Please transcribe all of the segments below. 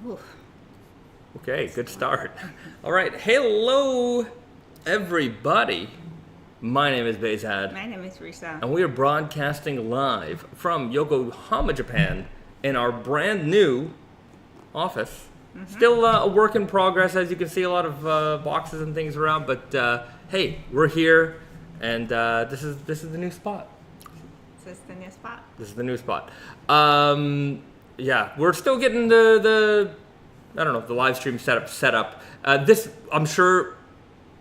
Ooh. Okay, good start. All right, hello, everybody. My name is Bahzad. My name is Risa. And we are broadcasting live from Yokohama, Japan, in our brand new office. Mm-hmm. Still a work in progress, as you can see, a lot of boxes and things around. But hey, we're here, and this is the new spot. This is the new spot. This is the new spot. Yeah, we're still getting the live stream set up. This, I'm sure,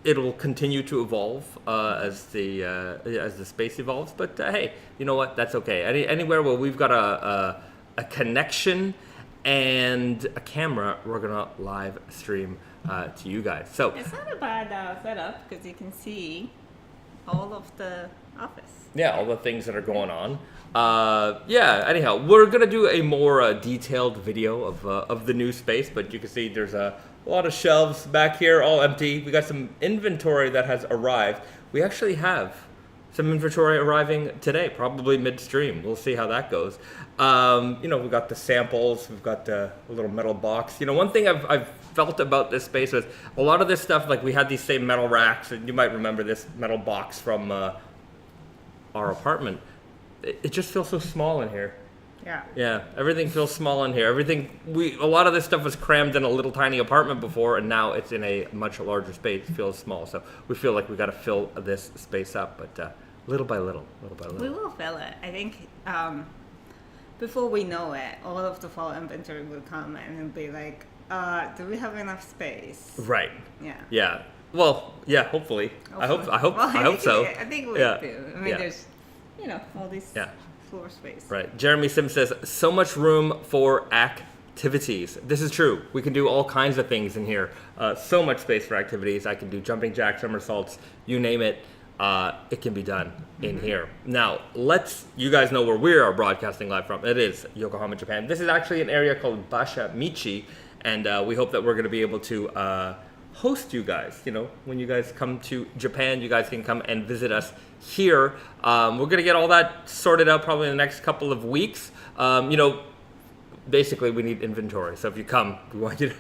it'll continue to evolve as the space evolves. But hey, you know what? That's okay. Anywhere where we've got a connection and a camera, we're gonna live stream to you guys. So it's not a bad setup because you can see all of the office. Yeah, all the things that are going on. Anyhow, we're gonna do a more detailed video of the new space, but you can see there's a lot of shelves back here, all empty. We got some inventory that has arrived. We actually have some inventory arriving today, probably midstream. We'll see how that goes. We've got the samples. We've got a little metal box. One thing I've felt about this space was a lot of this stuff, like we had these same metal racks, and you might remember this metal box from our apartment. It just feels so small in here. Yeah, everything feels small in here. A lot of this stuff was crammed in a little tiny apartment before, and now it's in a much larger space. It feels small, so we feel like we got to fill this space up, but little by little. We will fill it. I think before we know it, all of the fall inventory will come and it'll be like, do we have enough space? Right. Yeah. Well, yeah. Hopefully. I hope so. I think we do. I mean, there's all these. Yeah. Floor space. Right. Jeremy Sim says, so much room for activities. This is true. We can do all kinds of things in here. So much space for activities. I can do jumping jacks, somersaults, you name it. It can be done in here. Now, you guys know where we are broadcasting live from. It is Yokohama, Japan. This is actually an area called Basha-michi, and we hope that we're going to be able to host you guys. When you guys come to Japan, you guys can come and visit us here. We're going to get all that sorted out probably in the next couple of weeks. Basically we need inventory. So if you come, we want you to,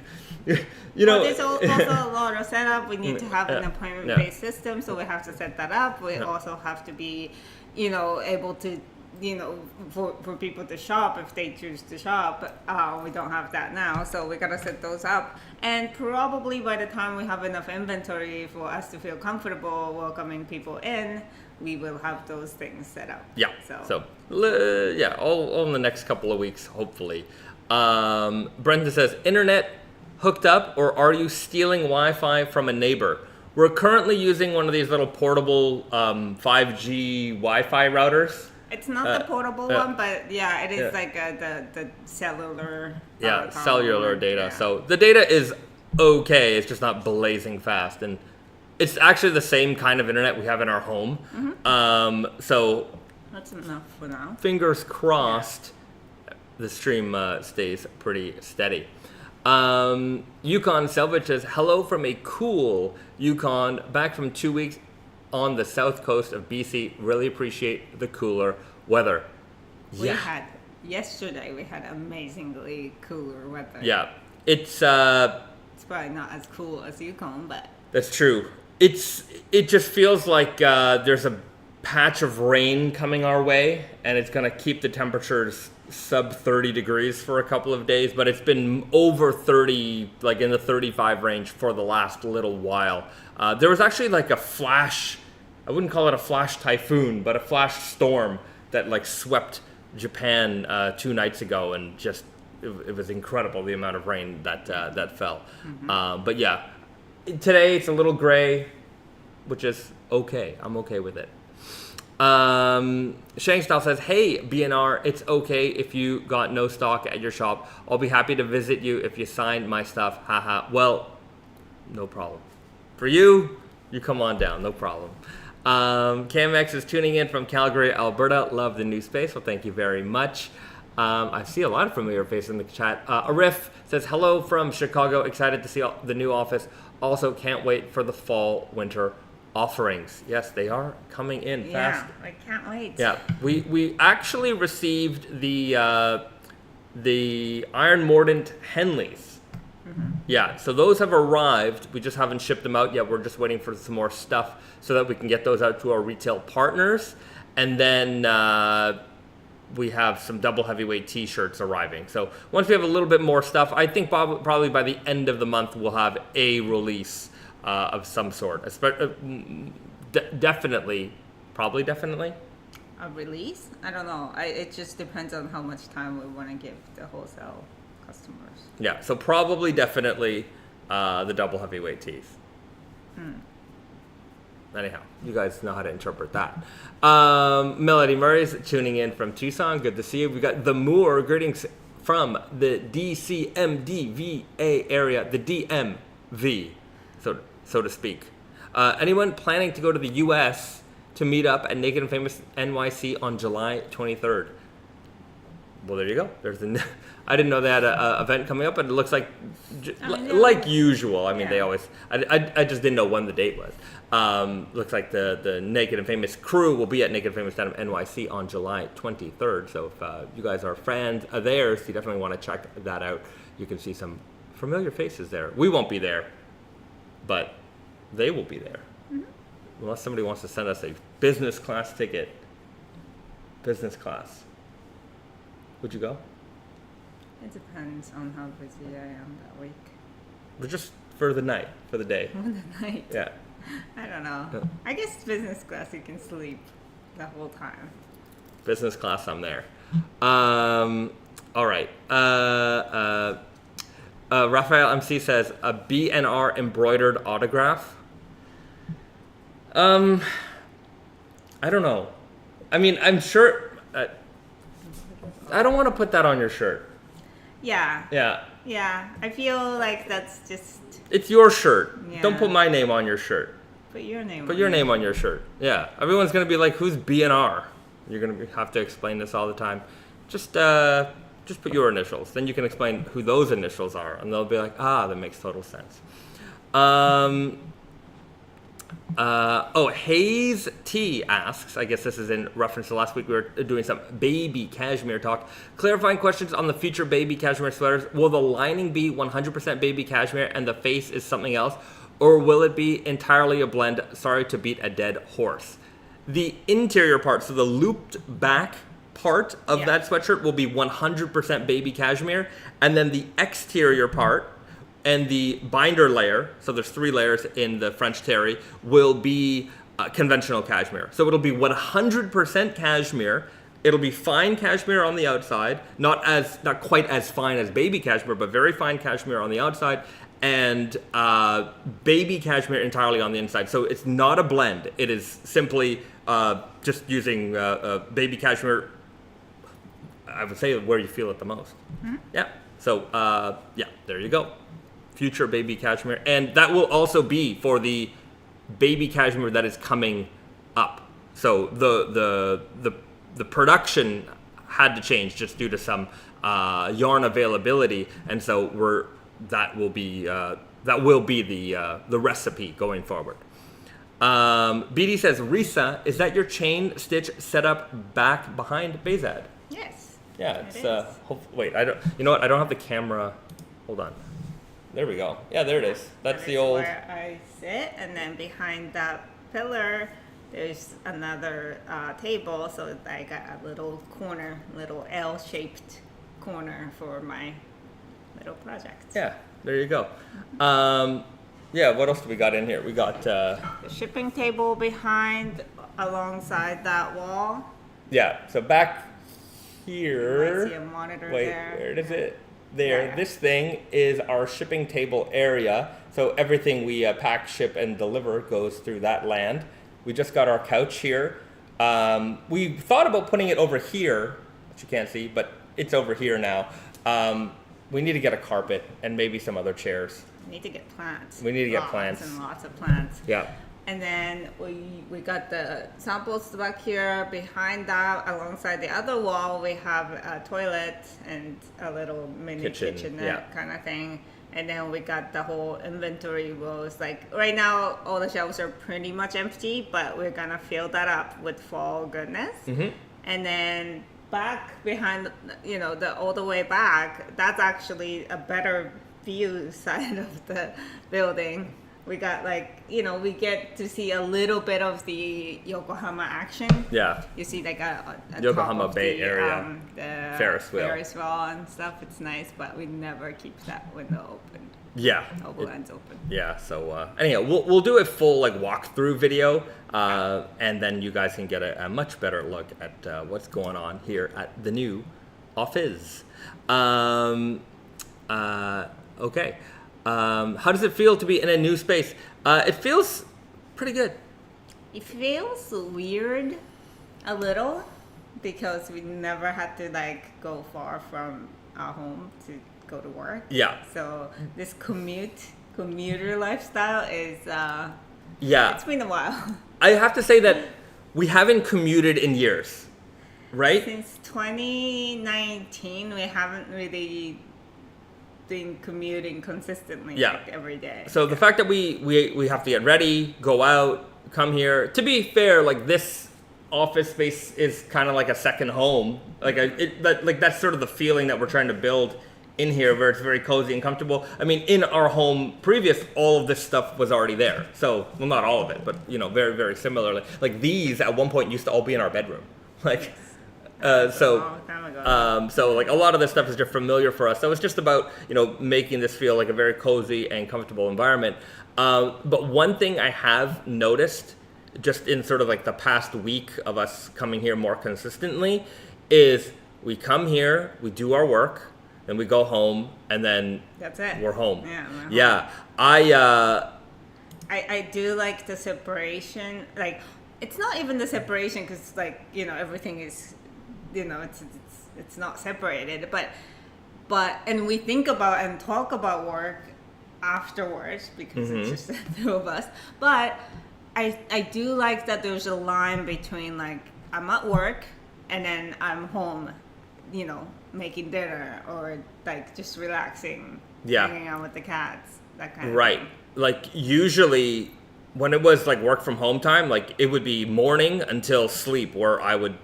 there's also a lot of setup. We need to have an appointment-based system, so we have to set that up. We also have to be, able to, for people to shop if they choose to shop. We don't have that now, so we gotta set those up. And probably by the time we have enough inventory for us to feel comfortable welcoming people in, we will have those things set up. Yeah. All in the next couple of weeks, hopefully. Brenda says, internet hooked up, or are you stealing Wi-Fi from a neighbor? We're currently using one of these little portable 5G Wi-Fi routers. It's not the portable one, but it is like the cellular. Cellular data. Yeah. So the data is okay. It's just not blazing fast, and it's actually the same kind of internet we have in our home. Mm-hmm. So that's enough for now. Fingers crossed, the stream stays pretty steady. Yukon Selvage says, hello from a cool Yukon, back from 2 weeks on the south coast of BC. Really appreciate the cooler weather. Yesterday we had amazingly cooler weather. Yeah, it's probably not as cool as Yukon, but that's true. It just feels like there's a patch of rain coming our way, and it's gonna keep the temperatures sub 30 degrees for a couple of days, but it's been over 30, like in the 35 range for the last little while. There was actually like a flash, I wouldn't call it a flash typhoon, but a flash storm that like swept Japan 2 nights ago, and just it was incredible the amount of rain that fell. Mm-hmm. But yeah, today it's a little gray, which is okay. I'm okay with it. Shang Style says, hey BNR, it's okay if you got no stock at your shop. I'll be happy to visit you if you sign my stuff. Haha. Well, no problem. For you come on down, no problem. CamX is tuning in from Calgary, Alberta. Love the new space. Well, thank you very much. I see a lot of familiar faces in the chat. Arif says, hello from Chicago. Excited to see the new office. Also, can't wait for the fall, winter offerings. Yes, they are coming in fast. Yeah, I can't wait. Yeah, we actually received the iron mordant Henleys Yeah, so those have arrived. We just haven't shipped them out yet. We're just waiting for some more stuff so that we can get those out to our retail partners. And then we have some double heavyweight t-shirts arriving. So once we have a little bit more stuff, I think probably by the end of the month, we'll have a release of some sort. Definitely. A release? I don't know. It just depends on how much time we want to give the wholesale customers. Yeah, so probably definitely the double heavyweight tees. Anyhow, you guys know how to interpret that. Melody Murray's tuning in from Tucson. Good to see you. We got the Moore. Greetings from the DCMDVA area, the DMV, so to speak. Anyone planning to go to the U.S. to meet up at Naked and Famous NYC on July 23rd? Well, there you go. I didn't know they had an event coming up, but it looks like, like usual. I mean, they always. I just didn't know when the date was. Looks like the Naked and Famous crew will be at Naked and Famous down in NYC on July 23rd. So if you guys are fans of theirs, you definitely want to check that out. You can see some familiar faces there. We won't be there, but they will be there. Unless somebody wants to send us a business class ticket. Business class. Would you go? It depends on how busy I am that week. But just for the night, for the day. For the night? Yeah. I don't know. Yeah. I guess business class you can sleep the whole time. Business class, I'm there. All right. Raphael MC says, a BNR embroidered autograph. I don't know. I mean, I'm sure... I don't want to put that on your shirt. Yeah. Yeah. Yeah. I feel like that's just... It's your shirt. Yeah. Don't put my name on your shirt. Put your name Put your name on your shirt. Yeah. Everyone's going to be like, who's BNR? You're going to have to explain this all the time. Just put your initials. Then you can explain who those initials are. And they'll be like, that makes total sense. Hayes T asks, I guess this is in reference to last week, we were doing some baby cashmere talk. Clarifying questions on the future baby cashmere sweaters. Will the lining be 100% baby cashmere and the face is something else? Or will it be entirely a blend? Sorry to beat a dead horse. The interior part, so the looped back part of that sweatshirt will be 100% baby cashmere. And then the exterior part, and the binder layer, so there's 3 layers in the French terry, will be conventional cashmere. So it'll be 100% cashmere. It'll be fine cashmere on the outside, not quite as fine as baby cashmere, but very fine cashmere on the outside, and baby cashmere entirely on the inside. So it's not a blend. It is simply just using baby cashmere, I would say, where you feel it the most. Mm-hmm. Yeah. So, there you go. Future baby cashmere, and that will also be for the baby cashmere that is coming up. So the production had to change just due to some yarn availability, and so that will be the recipe going forward. BD says, Risa, is that your chain stitch setup back behind Bahzad? Yes. Yeah, it's wait, I don't. You know what? I don't have the camera. Hold on. There we go. Yeah, there it is. That's the old. Where I sit, and then behind that pillar, there's another table. So I got a little corner, little L-shaped corner for my little project. Yeah, there you go. What else do we got in here? We got the shipping table behind, alongside that wall. Yeah. So back here. You might see a monitor there. Where is it? There. Yeah. This thing is our shipping table area. So everything we pack, ship, and deliver goes through that land. We just got our couch here. We thought about putting it over here, which you can't see, but it's over here now. We need to get a carpet and maybe some other chairs. We need to get plants. We need to get plants. And lots of plants. Yeah. And then we got the samples back here. Behind that, alongside the other wall, we have a toilet and a little mini kitchenette kind of thing. And then we got the whole inventory rows. Like right now, all the shelves are pretty much empty, but we're gonna fill that up with fall goodness. Mm-hmm. And then back behind, all the way back, that's actually a better view side of the building. We got like, we get to see a little bit of the Yokohama action. Yeah. You see like a Yokohama top of Bay the, area. The Ferris wheel and stuff. It's nice, but we never keep that window open. Yeah. Lens open. Yeah. So anyhow, we'll do a full like walkthrough video, and then you guys can get a much better look at what's going on here at the new office. Okay. How does it feel to be in a new space? It feels pretty good. It feels weird a little because we never had to like go far from our home to go to work. Yeah. So this commuter lifestyle is it's been a while. I have to say that we haven't commuted in years, right? Since 2019, we haven't really been commuting consistently like every day. So the fact that we have to get ready, go out, come here. To be fair, like this office space is kind of like a second home. Like that's sort of the feeling that we're trying to build in here, where it's very cozy and comfortable. I mean, in our home previous, all of this stuff was already there. So, well, not all of it, but very, very similarly. Like these at one point used to all be in our bedroom. Like, so like a lot of this stuff is just familiar for us. So it's just about, making this feel like a very cozy and comfortable environment. But one thing I have noticed just in sort of like the past week of us coming here more consistently is we come here, we do our work, then we go home, and then that's it. We're home. Yeah. I do like the separation. Like, it's not even the separation because, like, everything is, it's not separated. But and we think about and talk about work afterwards because it's just the two of us. But I do like that there's a line between like I'm at work and then I'm home, making dinner or like just relaxing, hanging out with the cats, that kind of thing. Like usually when it was like work from home time, like it would be morning until sleep where I would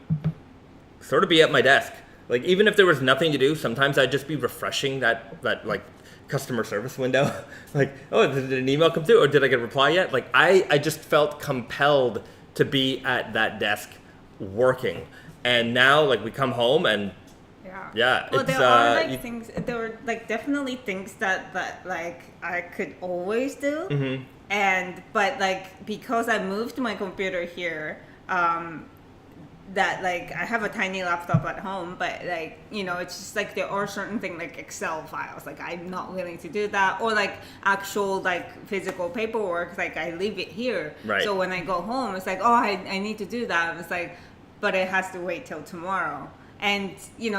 sort of be at my desk. Like even if there was nothing to do, sometimes I'd just be refreshing that like customer service window. Like, oh, did an email come through or did I get a reply yet? Like I just felt compelled to be at that desk working. And now like we come home and well, there are like things. There were like definitely things that like I could always do, but like because I moved my computer here, that like I have a tiny laptop at home, but like it's just like there are certain things like Excel files. Like I'm not willing to do that, or like actual like physical paperwork. Like I leave it here, so when I go home, it's like I need to do that. And it's like, but it has to wait till tomorrow. And,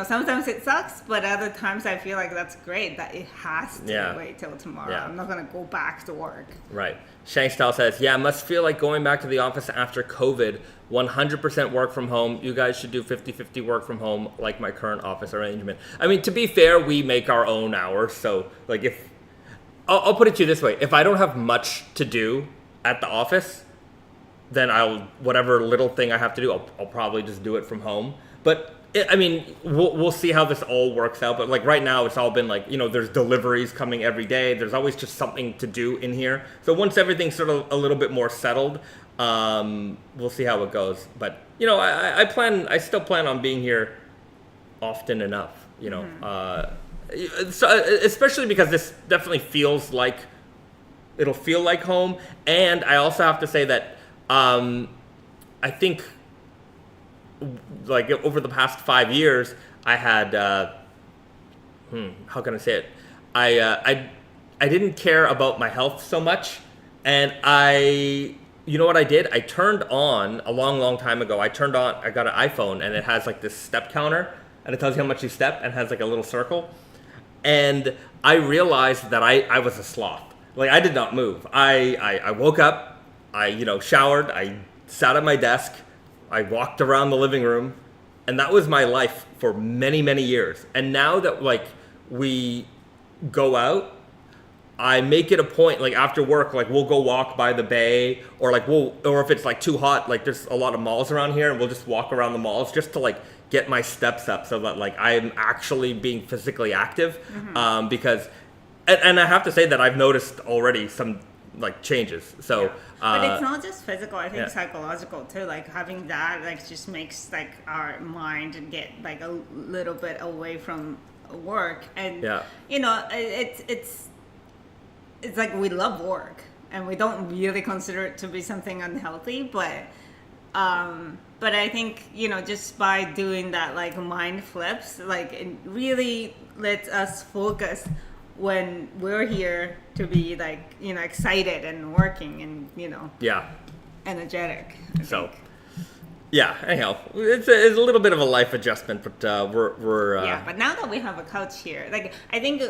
sometimes it sucks, but other times I feel like that's great that it has to wait till tomorrow. Yeah. I'm not going to go back to work. Right. Shank Style says, it must feel like going back to the office after COVID. 100% work from home. You guys should do 50-50 work from home like my current office arrangement. I mean, to be fair, we make our own hours. So, like, I'll put it to you this way. If I don't have much to do at the office, then whatever little thing I have to do, I'll probably just do it from home. But we'll see how this all works out. But like right now, it's all been like, there's deliveries coming every day. There's always just something to do in here. So once everything's sort of a little bit more settled, we'll see how it goes. But, I still plan on being here often enough, so, especially because this definitely feels like, it'll feel like home. And I also have to say that I think like over the past 5 years, I had, how can I say it? I didn't care about my health so much. And you know what I did? I turned on a long time ago. I got an iPhone and it has like this step counter and it tells you how much you step and has like a little circle. And I realized that I was a sloth. Like I did not move. I woke up, I showered, I sat at my desk, I walked around the living room, and that was my life for many, many years. And now that like we go out, I make it a point, like after work, like we'll go walk by the bay, or if it's like too hot, like there's a lot of malls around here, and we'll just walk around the malls just to like get my steps up so that like I'm actually being physically active, because and I have to say that I've noticed already some like changes. So, but it's not just physical. I think psychological too. Like having that, like just makes like our mind get like a little bit away from work, and you know, it's like we love work, and we don't really consider it to be something unhealthy, but I think, you know, just by doing that, like mind flips, like it really lets us focus when we're here to be like, you know, excited and working and, you know, energetic. I think. Yeah, anyhow, it's a little bit of a life adjustment, but we're but now that we have a couch here, like I think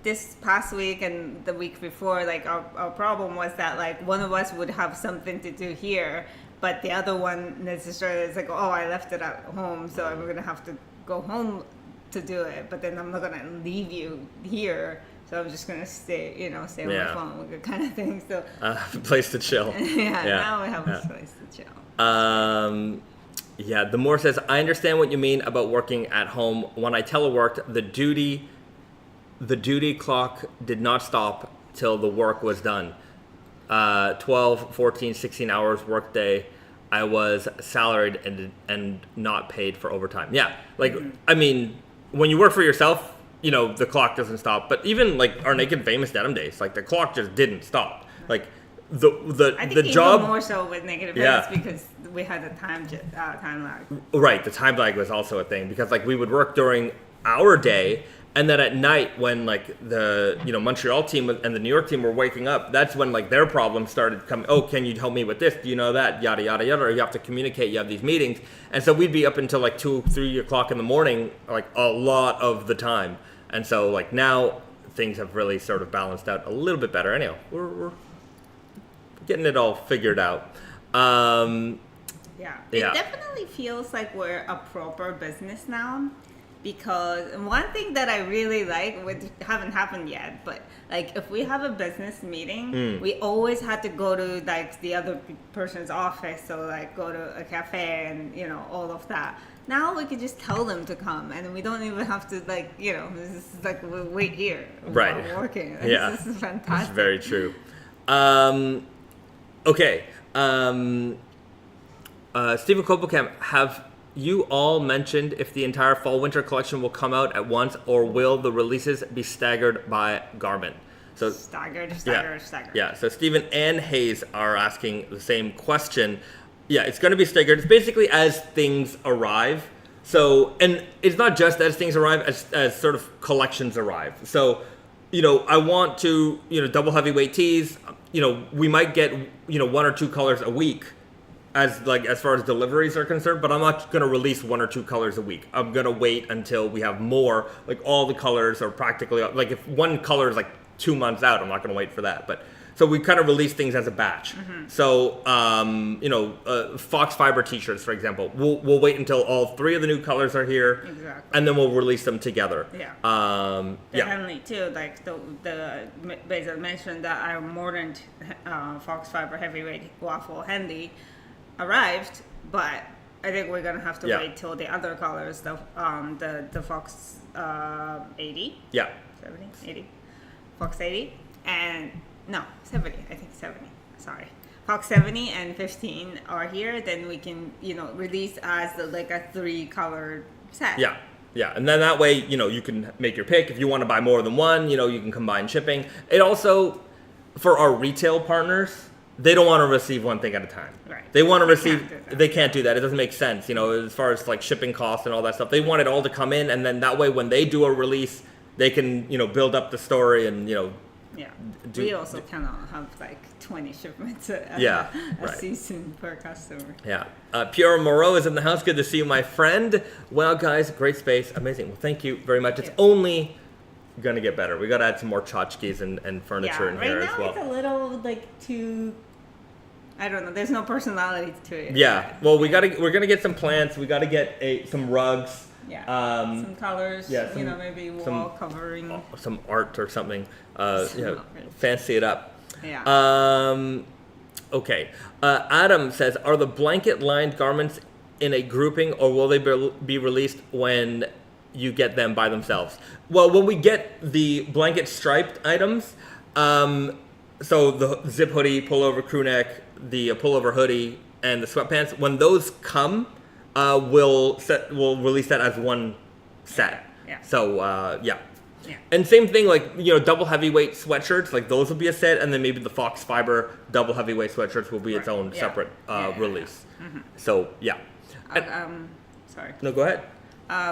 this past week and the week before, like our problem was that like one of us would have something to do here, but the other one necessarily is like, oh, I left it at home, so I'm gonna have to go home to do it, but then I'm not gonna leave you here, so I'm just gonna stay on my phone, kind of thing. So place to chill. Now we have a place to chill. Damue says, I understand what you mean about working at home. When I teleworked, the duty clock did not stop till the work was done. 12, 14, 16 hours work day. I was salaried and not paid for overtime. Yeah, like, I mean, when you work for yourself, you know, the clock doesn't stop. But even like our Naked Famous Denim days, like the clock just didn't stop. Like I think the job even more so with Naked Famous because we had a time lag. Right, the time lag was also a thing because like we would work during our day. And then at night, when like the Montreal team and the New York team were waking up, that's when like their problems started coming. Oh, can you help me with this? Do you know that? Yada yada yada. Or you have to communicate. You have these meetings, and so we'd be up until like 2, 3 o'clock in the morning, like a lot of the time. And so like now things have really sort of balanced out a little bit better. Anyhow, we're getting it all figured out. It definitely feels like we're a proper business now. Because one thing that I really like, which haven't happened yet, but like if we have a business meeting, we always had to go to like the other person's office, so like go to a cafe and all of that. Now we can just tell them to come, and we don't even have to like this is like we'll wait here while we're working. This is fantastic. It's very true. Okay. Stephen Kopelkamp, have you all mentioned if the entire fall-winter collection will come out at once, or will the releases be staggered by garment? So staggered. Yeah. So Stephen and Hayes are asking the same question. Yeah, it's going to be staggered. It's basically as things arrive. So, and it's not just as things arrive, as sort of collections arrive. So, I want to, double heavyweight tees. We might get, 1 or 2 colors a week. As far as deliveries are concerned, but I'm not going to release 1 or 2 colors a week. I'm going to wait until we have more, like all the colors are practically, like if one color is like 2 months out, I'm not going to wait for that. But so we kind of release things as a batch. So, FoxFibre t-shirts, for example, we'll wait until all 3 of the new colors are here. Exactly. And then we'll release them together. Henley too, like the Bahzad mentioned that our modern FoxFibre heavyweight waffle Henley arrived, but I think we're gonna have to wait till the other colors, the Fox 80, 70, 80, Fox 80, and no 70, I think 70. Sorry, Fox 70 and 15 are here. Then we can release as a 3-color set. Yeah, and then that way you can make your pick. If you want to buy more than one, you can combine shipping. It also, for our retail partners, they don't want to receive one thing at a time. Right. They want to receive. They can't do that. It doesn't make sense. As far as like shipping costs and all that stuff. They want it all to come in, and then that way, when they do a release, they can build up the story and we also cannot have like 20 shipments a season per customer. Yeah. Pierre Moreau is in the house. Good to see you, my friend. Wow, guys, great space, amazing. Well, thank you very much. It's only gonna get better. We gotta add some more tchotchkes and furniture in here as well. Right now it's a little too, I don't know, there's no personality to it. Yeah, well we're gonna get some plants, we gotta get some rugs. Yeah, some colors, maybe wall covering. Some art or something, fancy it up. Yeah. Okay, Adam says, are the blanket lined garments in a grouping, or will they be released when you get them by themselves. Well, when we get the blanket striped items, so the zip hoodie, pullover crew neck, the pullover hoodie, and the sweatpants, when those come, we'll release that as one set. Yeah. So yeah. Yeah. And same thing, like, you know, double heavyweight sweatshirts, like those will be a set, and then maybe the FoxFibre double heavyweight sweatshirts will be its own separate release. Mm-hmm. So yeah. Sorry. No, go ahead.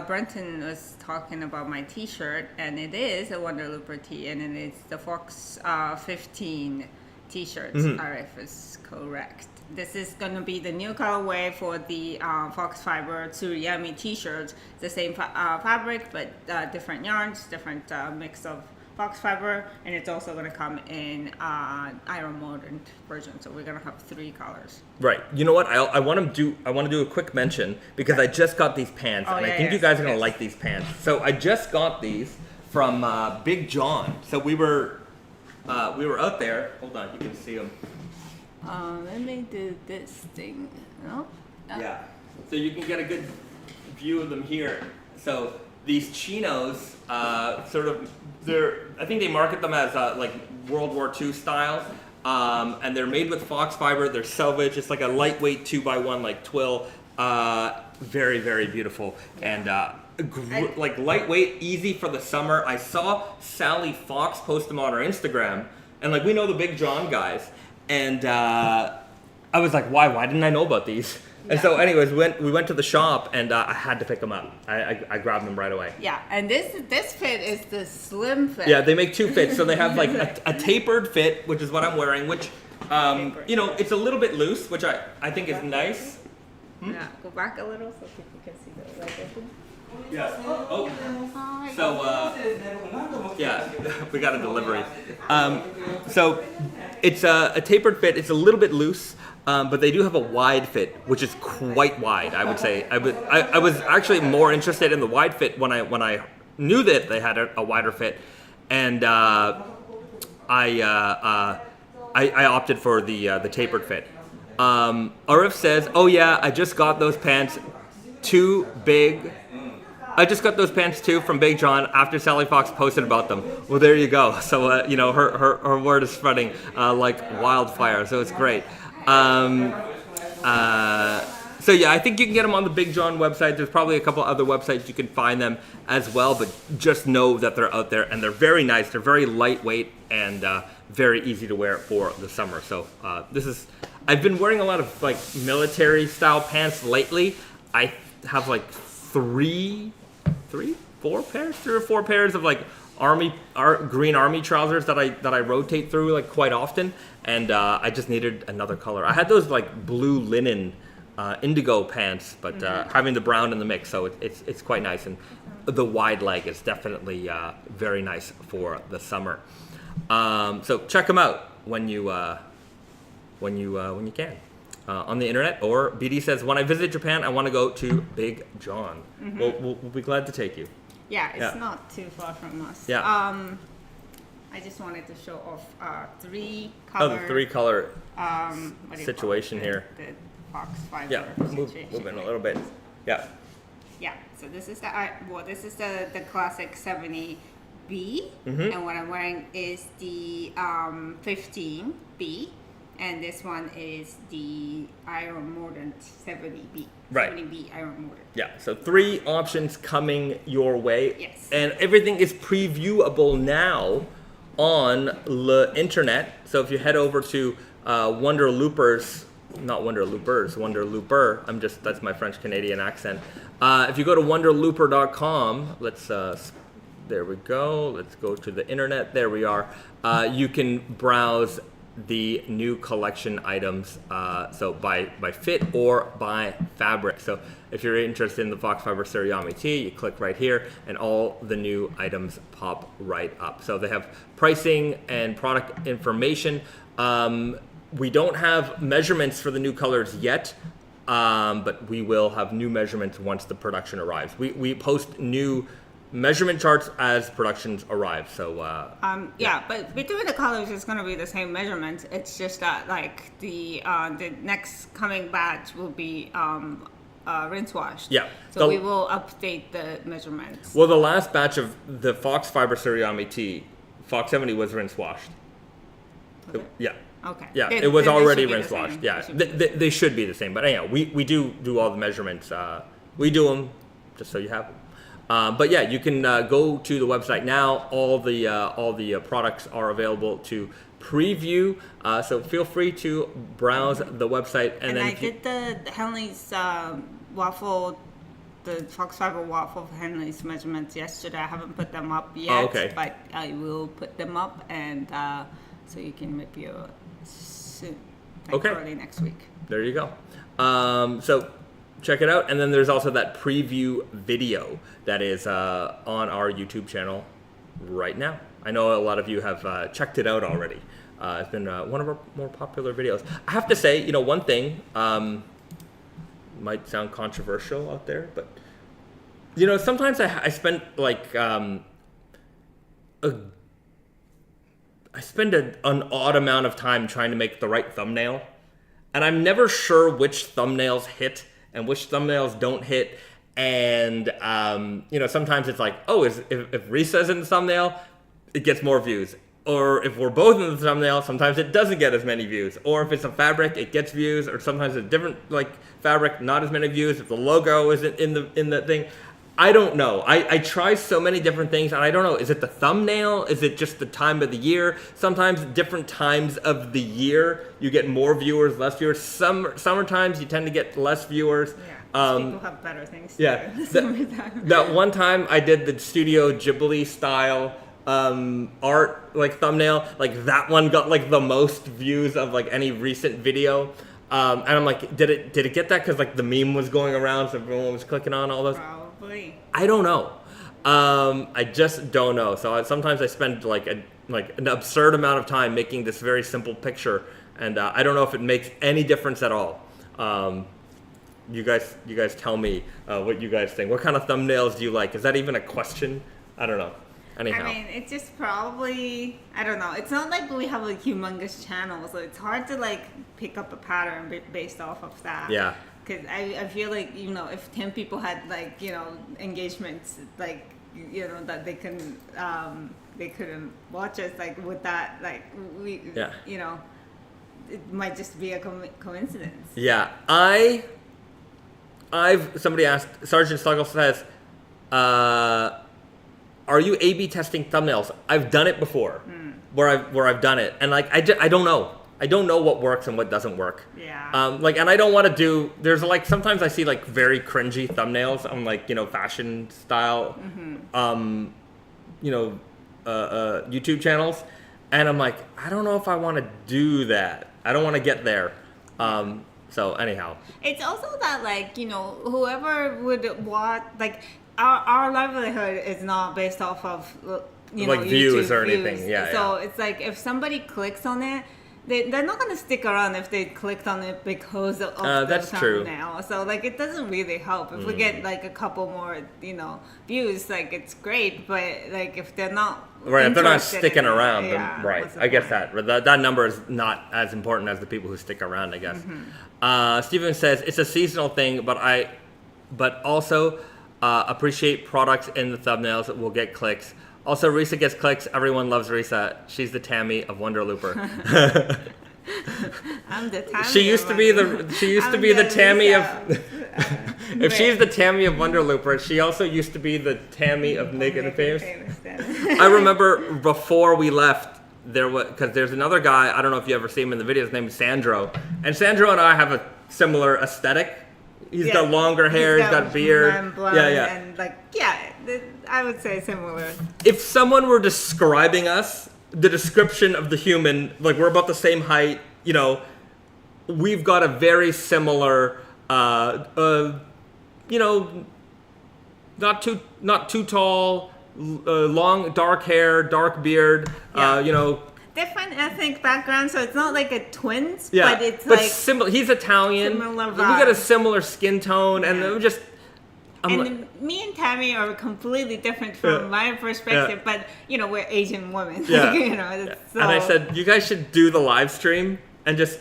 Brenton was talking about my T-shirt, and it is a Wonder Looper tee, and it is the Fox 15 T-shirt. If it's correct. This is going to be the new colorway for the FoxFibre Tsuriami T-shirts. The same fabric, but different yarns, different mix of FoxFibre, and it's also going to come in iron molded version. So we're going to have 3 colors. Right. You know what? I want to do a quick mention because I just got these pants, and I think you guys are going to like these pants. So I just got these from Big John. So we were out there. Hold on, you can see them. Let me do this thing. No? Yeah. So you can get a good view of them here. So these chinos, I think they market them as like World War II style, and they're made with FoxFibre. They're selvage. It's like a lightweight 2x1 like twill. Very, very beautiful, and like lightweight, easy for the summer. I saw Sally Fox post them on her Instagram, and like we know the Big John guys. And I was like, why didn't I know about these? And so anyways, we went to the shop, and I had to pick them up. I grabbed them right away. Yeah, and this fit is the slim fit. Yeah, they make 2 fits. So they have like a tapered fit, which is what I'm wearing, which, you know, it's a little bit loose, which I think is nice. Yeah, go back a little so people can see the light. Yeah. Oh. So, yeah, we got a delivery. So it's a tapered fit. It's a little bit loose, but they do have a wide fit, which is quite wide, I would say. I was actually more interested in the wide fit when I knew that they had a wider fit, and I opted for the tapered fit. Arif says, "Oh yeah, I just got those pants too big." I just got those pants too from Big John after Sally Fox posted about them. Well, there you go. So you know, her word is spreading like wildfire. So it's great. So yeah, I think you can get them on the Big John website. There's probably a couple other websites you can find them as well. But just know that they're out there, and they're very nice. They're very lightweight and very easy to wear for the summer. So I've been wearing a lot of like military style pants lately. I have like 3 or 4 pairs of like green army trousers that I rotate through like quite often, and I just needed another color. I had those like blue linen indigo pants, but having the brown in the mix, so it's quite nice, and the wide leg is definitely very nice for the summer. So check them out when you can. On the internet, or BD says, when I visit Japan, I want to go to Big John. We'll be glad to take you. Yeah, it's not too far from us. Yeah. I just wanted to show off 3 color. Oh, the 3 color situation here. The FoxFibre. Yeah, move in a little bit. Yeah. Yeah. So this is the classic 70B, and what I'm wearing is the 15B. And this one is the iron molded 70B. Right. 70B iron molded. Yeah, so 3 options coming your way. Yes. And everything is previewable now on the internet. So if you head over to Wonder Looper. That's my French Canadian accent. If you go to wonderlooper.com, there we go. Let's go to the internet. There we are. You can browse the new collection items, so by fit or by fabric. So if you're interested in the FoxFibre Tsuriami tee, you click right here and all the new items pop right up. So they have pricing and product information. We don't have measurements for the new colors yet, but we will have new measurements once the production arrives. We post new measurement charts as productions arrive. So but between the colors it's going to be the same measurements. It's just that like the next coming batch will be rinse washed. Yeah. So we will update the measurements. Well, the last batch of the FoxFibre Tsuriami tee, Fox 70 was rinse washed. Okay. Yeah. Okay. Yeah, it was already rinse washed. Yeah, they should be the same. But anyhow, we do all the measurements. We do them just so you have them. But yeah, you can go to the website now. All the products are available to preview. So feel free to browse the website. And then I did the Henley's waffle, the FoxFibre waffle for Henley's measurements yesterday. I haven't put them up yet, but I will put them up, and so you can maybe soon, early next week. There you go. So check it out. And then there's also that preview video that is on our YouTube channel right now. I know a lot of you have checked it out already. It's been one of our more popular videos. I have to say, one thing might sound controversial out there, but sometimes I spend I spend an odd amount of time trying to make the right thumbnail, and I'm never sure which thumbnails hit and which thumbnails don't hit. And sometimes it's like, oh, if Risa's in the thumbnail, it gets more views. Or if we're both in the thumbnail, sometimes it doesn't get as many views. Or if it's a fabric, it gets views. Or sometimes a different fabric, not as many views. If the logo isn't in the thing, I don't know. I try so many different things, and I don't know. Is it the thumbnail? Is it just the time of the year? Sometimes different times of the year you get more viewers, less viewers. Summer times you tend to get less viewers. Yeah, people have better things to do. That one time I did the Studio Ghibli style art thumbnail, that one got the most views of any recent video, and I'm like, did it get that because the meme was going around, so everyone was clicking on all those? Probably. I don't know. I just don't know. So sometimes I spend an absurd amount of time making this very simple picture, and I don't know if it makes any difference at all. You guys tell me what you guys think. What kind of thumbnails do you like? Is that even a question? I don't know. Anyhow. I mean, it's just probably, I don't know. It's not like we have a humongous channel, so it's hard to pick up a pattern based off of that. Yeah. Because I feel like, if 10 people had engagements, that they couldn't watch us, with that, it might just be a coincidence. Yeah. Somebody asked, Sergeant Sluggle says, are you A/B testing thumbnails? I've done it before, where I've done it, and I don't know. I don't know what works and what doesn't work. Yeah. And I don't want to do. There's sometimes I see very cringy thumbnails on fashion style, YouTube channels, and I'm like, I don't know if I want to do that. I don't want to get there. So anyhow. It's also that whoever would watch Our livelihood is not based off of views YouTube or anything. Views. Yeah. So it's if somebody clicks on it, they're not gonna stick around if they clicked on it because of the thumbnail. So it doesn't really help if we get a couple more views. It's great, but if they're not if they're not sticking around, then, right? I guess that number is not as important as the people who stick around, I guess. Mm-hmm. Steven says it's a seasonal thing, but also. Appreciate products in the thumbnails that will get clicks. Also, Risa gets clicks. Everyone loves Risa. She's the Tammy of Wonder Looper. I'm the Tammy. She used to be the Tammy of. If she's the Tammy of Wonder Looper, she also used to be the Tammy of Naked and Famous. I remember before we left, because there's another guy. I don't know if you ever see him in the video. His name is Sandro, and Sandro and I have a similar aesthetic. He's got longer hair, he's got beard. And I would say similar. If someone were describing us, the description of the human, we're about the same height, we've got a very similar, not too tall, long, dark hair, dark beard, different ethnic background, so it's not a twins, but it's similar. He's Italian. Similar we got a similar skin tone, and me and Tammy are completely different from my perspective, but we're Asian women. Yeah. So. And I said, you guys should do the live stream and just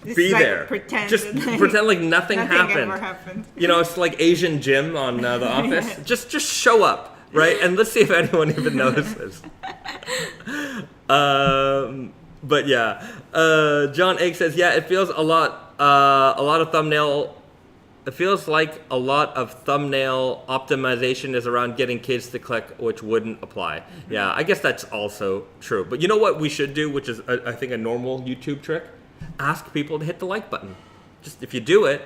be like there. Pretend like nothing happened. Ever happened. It's like Asian Jim on The Office. Yeah. Just show up, right? And let's see if anyone even notices. But yeah, John Egg says, yeah, it feels a lot of thumbnail. It feels like a lot of thumbnail optimization is around getting kids to click, which wouldn't apply. Mm-hmm. Yeah, I guess that's also true. But you know what we should do, which is, I think, a normal YouTube trick? Ask people to hit the like button. Just if you do it,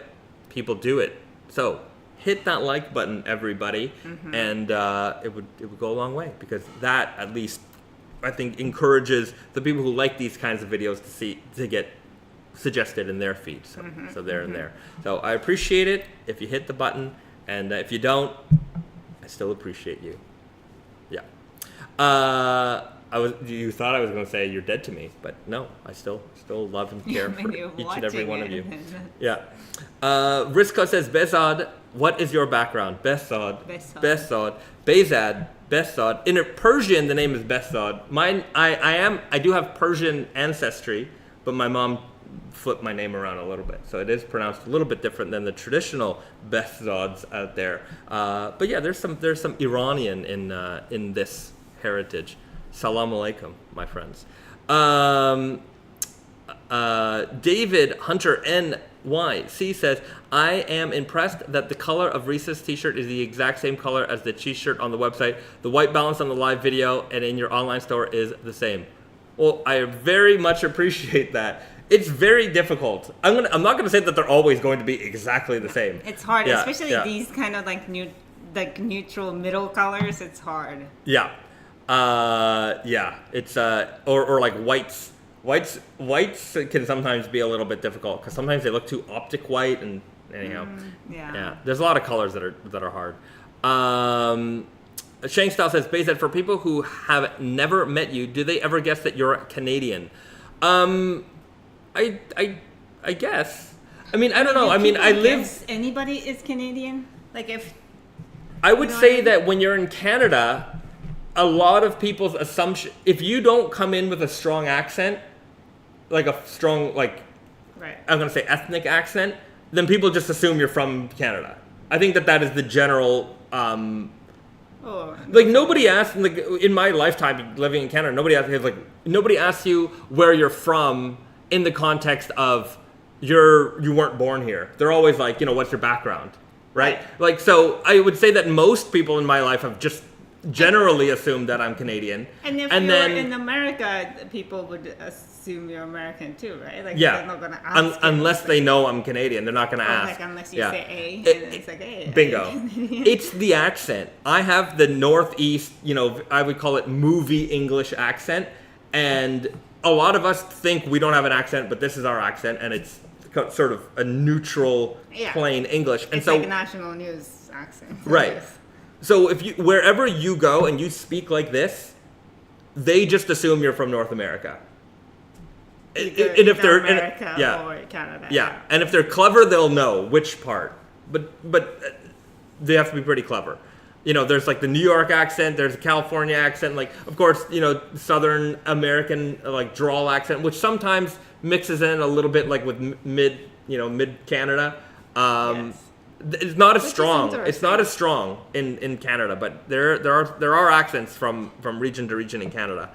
people do it. So hit that like button, everybody, and it would go a long way, because that, at least, I think, encourages the people who like these kinds of videos to get suggested in their feed. So they're in there. So I appreciate it if you hit the button, and if you don't, I still appreciate you. Yeah. You thought I was going to say you're dead to me, but no, I still love and care for each and every one of you. Yeah. Risco says, Bahzad, what is your background? Bahzad. In Persian, the name is Bahzad. Mine, I do have Persian ancestry, but my mom flipped my name around a little bit, so it is pronounced a little bit different than the traditional Bahzads out there. But yeah, there's some Iranian in this heritage. Salam alaikum, my friends. David Hunter NYC says, I am impressed that the color of Risa's t-shirt is the exact same color as the t-shirt on the website. The white balance on the live video and in your online store is the same. Well, I very much appreciate that. It's very difficult. I'm not gonna say that they're always going to be exactly the same. It's hard, especially these kind of like neutral middle colors. It's hard. Yeah. It's or like whites. Whites can sometimes be a little bit difficult because sometimes they look too optic white, and anyhow. There's a lot of colors that are hard. Shang Style says, Bahzad, for people who have never met you, do they ever guess that you're Canadian? I guess. I mean, I don't know. I mean, I live. Anybody is Canadian? Like if. I would say that when you're in Canada, a lot of people's assumption, if you don't come in with a strong accent, like a strong, like, right, I'm going to say ethnic accent, then people just assume you're from Canada. I think that is the general, like nobody asks, like in my lifetime living in Canada, nobody asks you where you're from in the context of you weren't born here. They're always like, what's your background, right? Like, so I would say that most people in my life have just generally assumed that I'm Canadian. And if you're in America, people would assume you're American too, right? Like, they're not going to ask unless they know I'm Canadian. They're not going to ask. Like, unless you say A, and it's like, A. Bingo. It's the accent. I have the Northeast, I would call it movie English accent. And a lot of us think we don't have an accent, but this is our accent. And it's sort of a neutral, plain English. And it's like a national news accent. Right. So wherever you go and you speak like this, they just assume you're from North America. And if they're America or Canada. Yeah. And if they're clever, they'll know which part. But they have to be pretty clever. There's like the New York accent, there's a California accent, like of course, Southern American like drawl accent, which sometimes mixes in a little bit like with mid Canada. It's not as strong. It's not as strong in Canada, but there are accents from region to region in Canada.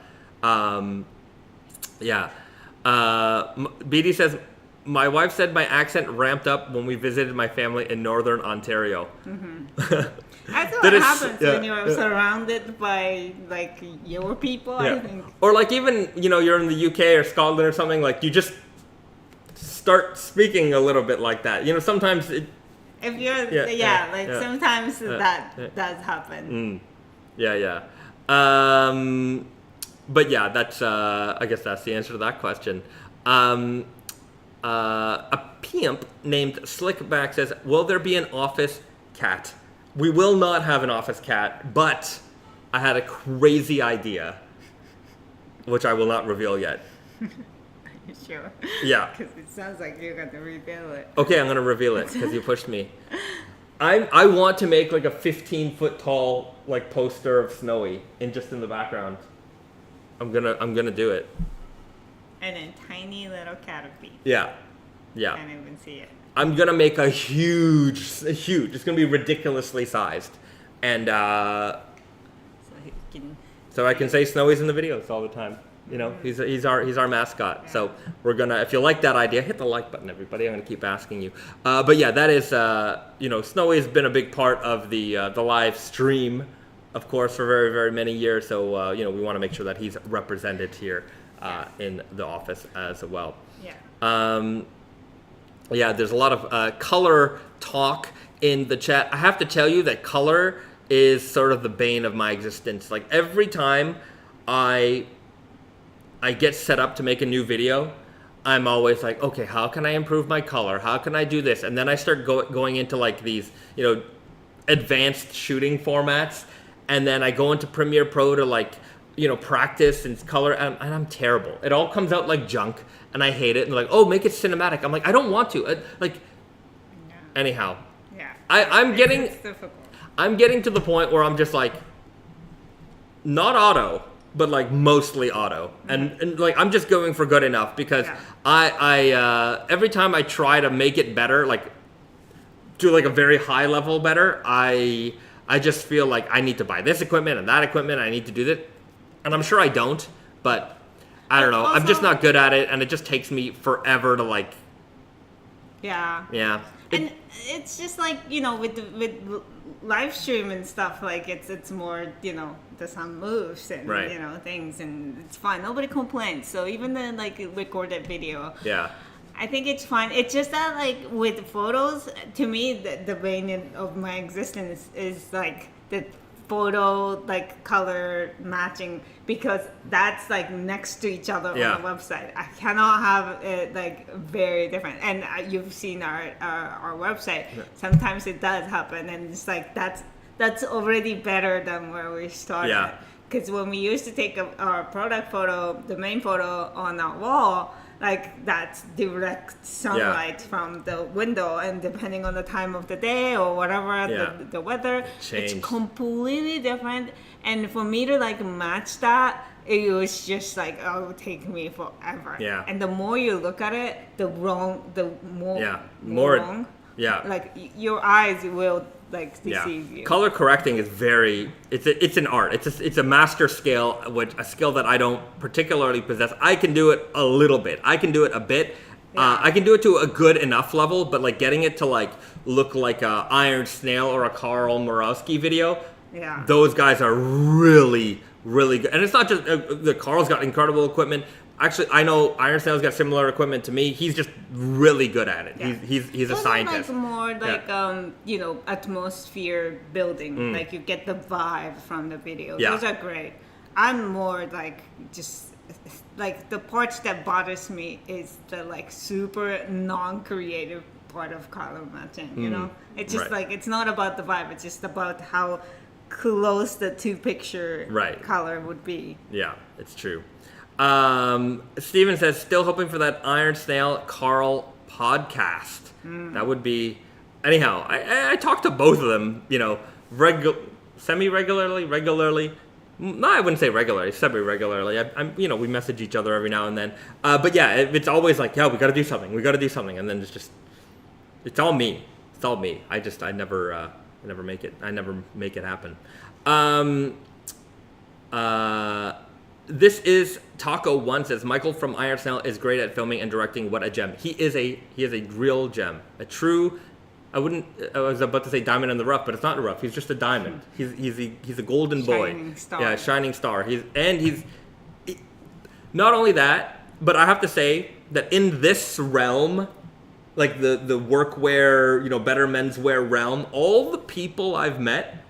BD says, my wife said my accent ramped up when we visited my family in Northern Ontario. That's what happens when you're surrounded by like your people. I think. Or like even you're in the UK or Scotland or something, like you just start speaking a little bit like that. Sometimes it. If you're, sometimes that does happen. But yeah, that's, I guess that's the answer to that question. A pimp named Slickback says, will there be an office cat? We will not have an office cat, but I had a crazy idea, which I will not reveal yet. Sure. Yeah. Because it sounds like you're going to reveal it. Okay, I'm going to reveal it because you pushed me. I want to make like a 15-foot tall like poster of Snowy in the background. I'm gonna do it. And then tiny little cat feet. Yeah. Yeah. Can't even see it. I'm gonna make a huge. It's gonna be ridiculously sized, and so I can say Snowy's in the videos all the time. You know, he's our mascot. Yeah. So we're gonna. If you like that idea, hit the like button, everybody. I'm gonna keep asking you. But yeah, that is. You know, Snowy has been a big part of the live stream, of course, for very, very many years. So you know, we want to make sure that he's represented here in the office as well. Yeah. Yeah, there's a lot of color talk in the chat. I have to tell you that color is sort of the bane of my existence. Like every time I get set up to make a new video, I'm always like, okay, how can I improve my color? How can I do this? And then I start going into like these, you know, advanced shooting formats. And then I go into Premiere Pro to like, you know, practice and color, and I'm terrible. It all comes out like junk, and I hate it. And they're like, oh, make it cinematic. I'm like, I don't want to. Anyhow. Yeah. I'm getting to the point where I'm just like, not auto, but like mostly auto, and like I'm just going for good enough because I every time I try to make it better, like do like a very high level better, I just feel like I need to buy this equipment and that equipment. I need to do that. And I'm sure I don't, but I don't know. Also, I'm just not good at it, and it just takes me forever to like. Yeah. Yeah. And it's just like, you know, with live stream and stuff, like it's more, you know, the sun moves and you know things, and it's fine. Nobody complains. So even the like recorded video. Yeah. I think it's fine. It's just that like with photos, to me, the bane of my existence is like the photo like color matching, because that's like next to each other on the website. I cannot have it like very different. And you've seen our website. Sometimes it does happen, and it's like that's already better than where we started. Yeah. Because when we used to take our product photo, the main photo on our wall, like that's direct sunlight from the window, and depending on the time of the day or whatever the weather, it's completely different. And for me to like match that, it was just like, oh, it would take me forever. Yeah. And the more you look at it, the more wrong. Yeah. Like your eyes will like deceive you. Color correcting is it's an art. It's a master skill, a skill that I don't particularly possess. I can do it a little bit. I can do it a bit. I can do it to a good enough level, but like getting it to like look like a Iron Snail or a Carl Morawski video. Yeah. Those guys are really, really good. And it's not just the Carl's got incredible equipment. Actually, I know Iron Snail's got similar equipment to me. He's just really good at it. Yeah. He's a scientist. Like more like you know, atmosphere building. Like you get the vibe from the video. Yeah. Those are great. I'm more like just like the parts that bothers me is the like super non-creative part of color matching. You know, it's just like it's not about the vibe. It's just about how close the two picture color would be. Yeah, it's true. Steven says, still hoping for that Iron Snail Carl podcast. That would be... Anyhow, I talk to both of them, you know, semi-regularly, regularly. No, I wouldn't say regularly, semi-regularly. I'm, you know, we message each other every now and then. But yeah, it's always like, we got to do something. And then it's all me. It's all me. I never make it. I never make it happen. This is Taco One says, Michael from Iron Snail is great at filming and directing. What a gem. He is a real gem. A true, I was about to say diamond in the rough, but it's not in the rough. He's just a diamond. He's a golden boy. Shining star. Yeah, shining star. He's not only that, but I have to say that in this realm, like the workwear, you know, better menswear realm, all the people I've met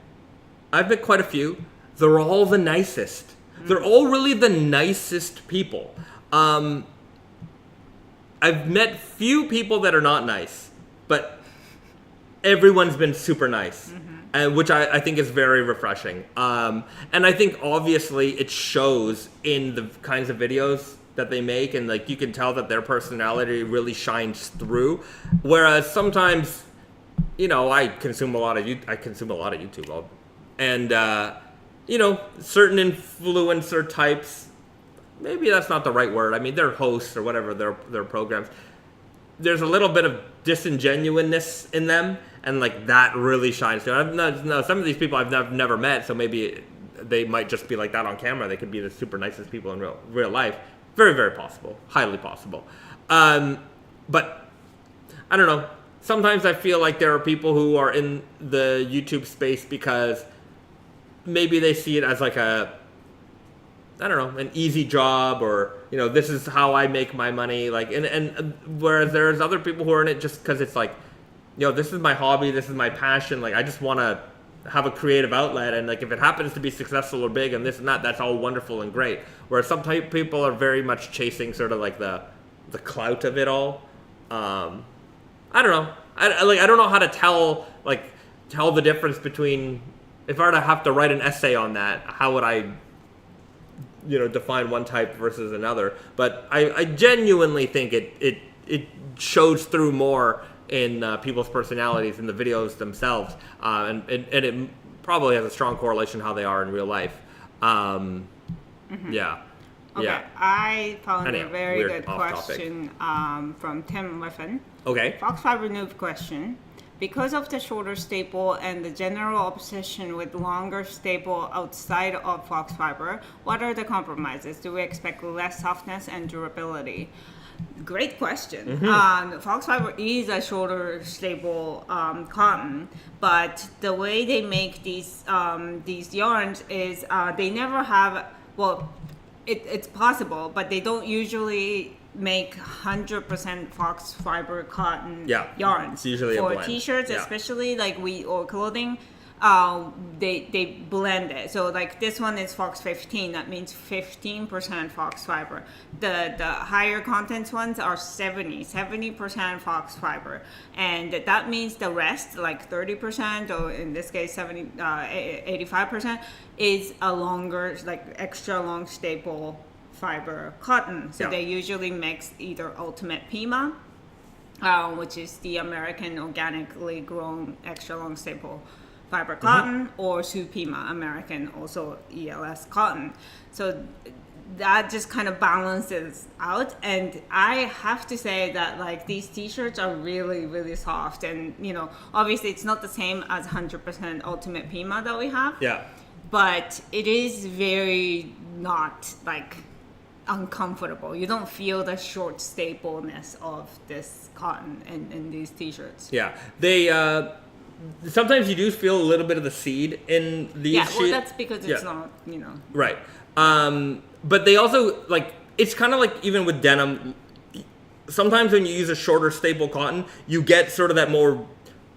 quite a few, they're all the nicest. They're all really the nicest people. I've met few people that are not nice, but everyone's been super nice, and which I think is very refreshing. And I think obviously it shows in the kinds of videos that they make, and like you can tell that their personality really shines through. Whereas sometimes, you know, I consume a lot of YouTube, and you know, certain influencer types, maybe that's not the right word. I mean, they're hosts or whatever, their programs. there's a little bit of disingenuousness in them, and like that really shines through. Some of these people I've never met, so maybe they might just be like that on camera. They could be the super nicest people in real life. Very, very possible. Highly possible. But I don't know. Sometimes I feel like there are people who are in the YouTube space because maybe they see it as like a, I don't know, an easy job, or, you know, this is how I make my money. Like, and whereas there's other people who are in it just because it's like, you know, this is my hobby, this is my passion. Like, I just want to have a creative outlet, and like if it happens to be successful or big and this and that, that's all wonderful and great. Whereas some people are very much chasing sort of like the clout of it all. I don't know. I don't know how to tell the difference between, if I were to have to write an essay on that, how would I, you know, define one type versus another? But I genuinely think it shows through more in people's personalities in the videos themselves, and it probably has a strong correlation to how they are in real life. Yeah. Okay, Yeah. I found a very good question from Tim Liffin. Okay. FoxFibre noob question. Because of the shorter staple and the general obsession with longer staple outside of FoxFibre, what are the compromises? Do we expect less softness and durability? Great question. FoxFibre is a shorter staple cotton, but the way they make these yarns is they never have, well, it's possible, but they don't usually make 100% FoxFibre cotton yarns. It's usually for a blend. T-shirts, especially like or clothing. They blend it. So like this one is Fox 15. That means 15% FoxFibre. The higher contents ones are 70% FoxFibre, and that means the rest, like 30%, or in this case 85%, is a longer, like extra long staple fiber cotton. So they usually mix either Ultimate Pima, which is the American organically grown extra long staple fiber cotton, or Supima, American, also ELS cotton. So that just kind of balances out. And I have to say that like these t-shirts are really, really soft. And, you know, obviously it's not the same as 100% Ultimate Pima that we have. Yeah. But it is very not like uncomfortable. You don't feel the short stapleness of this cotton in these t-shirts. Yeah. They, sometimes you do feel a little bit of the seed in these. Yeah, well, that's because it's not, you know. Right. But they also, like, it's kind of like even with denim, sometimes when you use a shorter staple cotton, you get sort of that more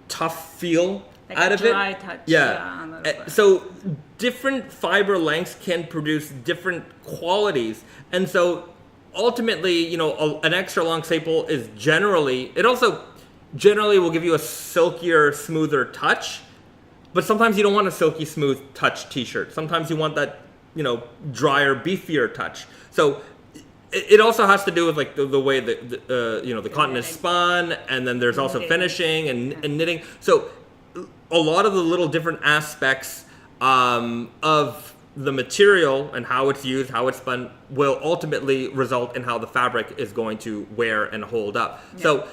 tough feel like out of it. Dry touch. Yeah. So different fiber lengths can produce different qualities. And so ultimately, you know, an extra long staple is generally will give you a silkier, smoother touch, but sometimes you don't want a silky, smooth touch t-shirt. Sometimes you want that, you know, drier, beefier touch. So it also has to do with like the way that you know, the cotton is spun, and then there's also finishing and knitting. So a lot of the little different aspects of the material and how it's used, how it's spun, will ultimately result in how the fabric is going to wear and hold up. Yeah. So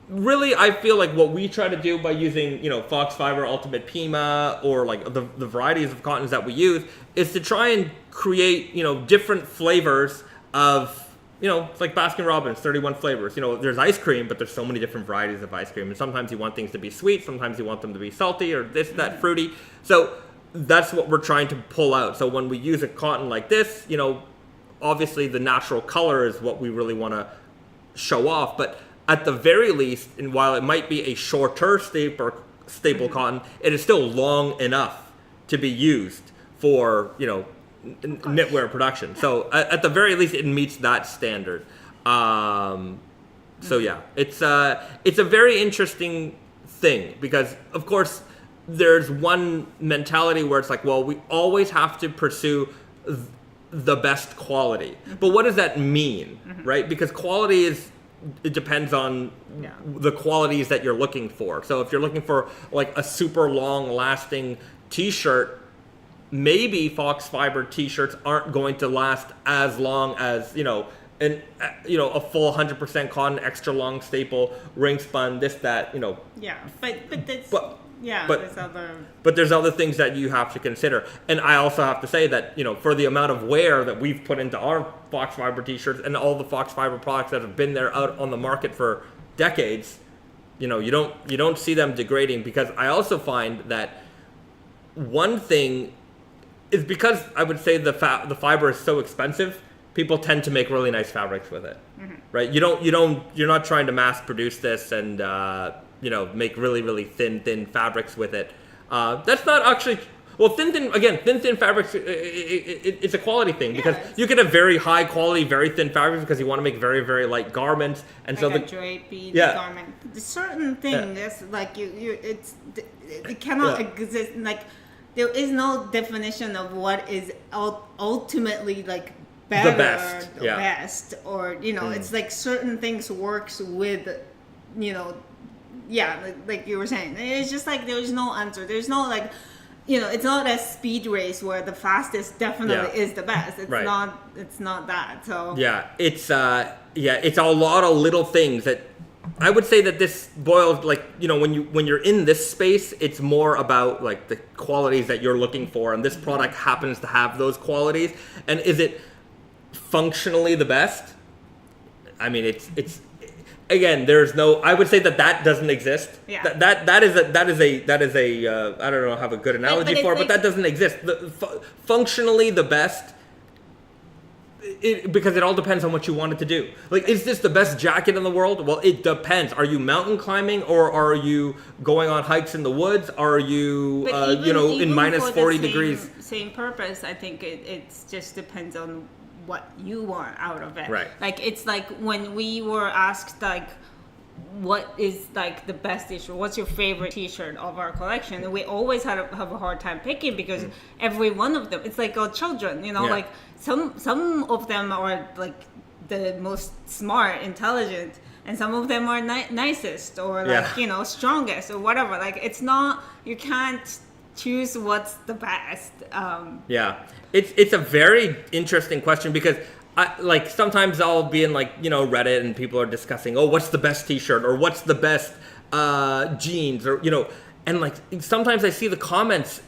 really, I feel like what we try to do by using, you know, FoxFibre, Ultimate Pima, or like the varieties of cottons that we use, is to try and create, you know, different flavors of, you know, it's like Baskin Robbins, 31 flavors. You know, there's ice cream, but there's so many different varieties of ice cream. And sometimes you want things to be sweet, sometimes you want them to be salty, or this, that, fruity. So that's what we're trying to pull out. So when we use a cotton like this, you know, obviously the natural color is what we really want to show off. But at the very least, and while it might be a shorter staple cotton, it is still long enough to be used for, you know, knitwear production. So at the very least, it meets that standard. So yeah, it's a very interesting thing, because of course there's one mentality where it's like, well, we always have to pursue the best quality. But what does that mean, right? Because quality it depends on the qualities that you're looking for. So if you're looking for like a super long lasting t-shirt, maybe FoxFibre t-shirts aren't going to last as long as, you know, a full 100% cotton, extra long staple, ring spun, this, that, Yeah, but that's, but there's other things that you have to consider. And I also have to say that, for the amount of wear that we've put into our FoxFibre t-shirts and all the FoxFibre products that have been there out on the market for decades, you don't see them degrading, because I also find that one thing is, because I would say the fiber is so expensive, people tend to make really nice fabrics with it, right? You're not trying to mass produce this and make really, really thin fabrics with it. That's not actually, well, thin fabrics, it's a quality thing, because you can have very high quality, very thin fabrics because you want to make very, very light garments, and like so the drapey garment. The certain thing is like it cannot exist. Like there is no definition of what is ultimately like better, the best, or it's like certain things works with, like you were saying. It's just like there's no answer. There's no like, it's not a speed race where the fastest definitely is the best. It's not. It's not that. So it's a lot of little things that I would say that this boils, like, when you're in this space, it's more about like the qualities that you're looking for, and this product happens to have those qualities. And is it functionally the best? I mean, it's again, there's no, I would say that doesn't exist. Yeah. That is a I don't know, have a good analogy for it, but that doesn't exist. Functionally the best, because it all depends on what you want it to do. Like, is this the best jacket in the world? Well, it depends. Are you mountain climbing, or are you going on hikes in the woods? Are you, in minus 40 degrees? Same purpose. I think it just depends on what you want out of it. Right. Like, it's like when we were asked, like, what is like the best t-shirt? What's your favorite t-shirt of our collection? And we always have a hard time picking, because every one of them, it's like our children, like some of them are like the most smart, intelligent, and some of them are nicest, or like strongest, or whatever. Like, it's not, you can't choose what's the best. It's a very interesting question, because like sometimes I'll be in like Reddit, and people are discussing, what's the best t-shirt, or what's the best jeans, or and like sometimes I see the comments,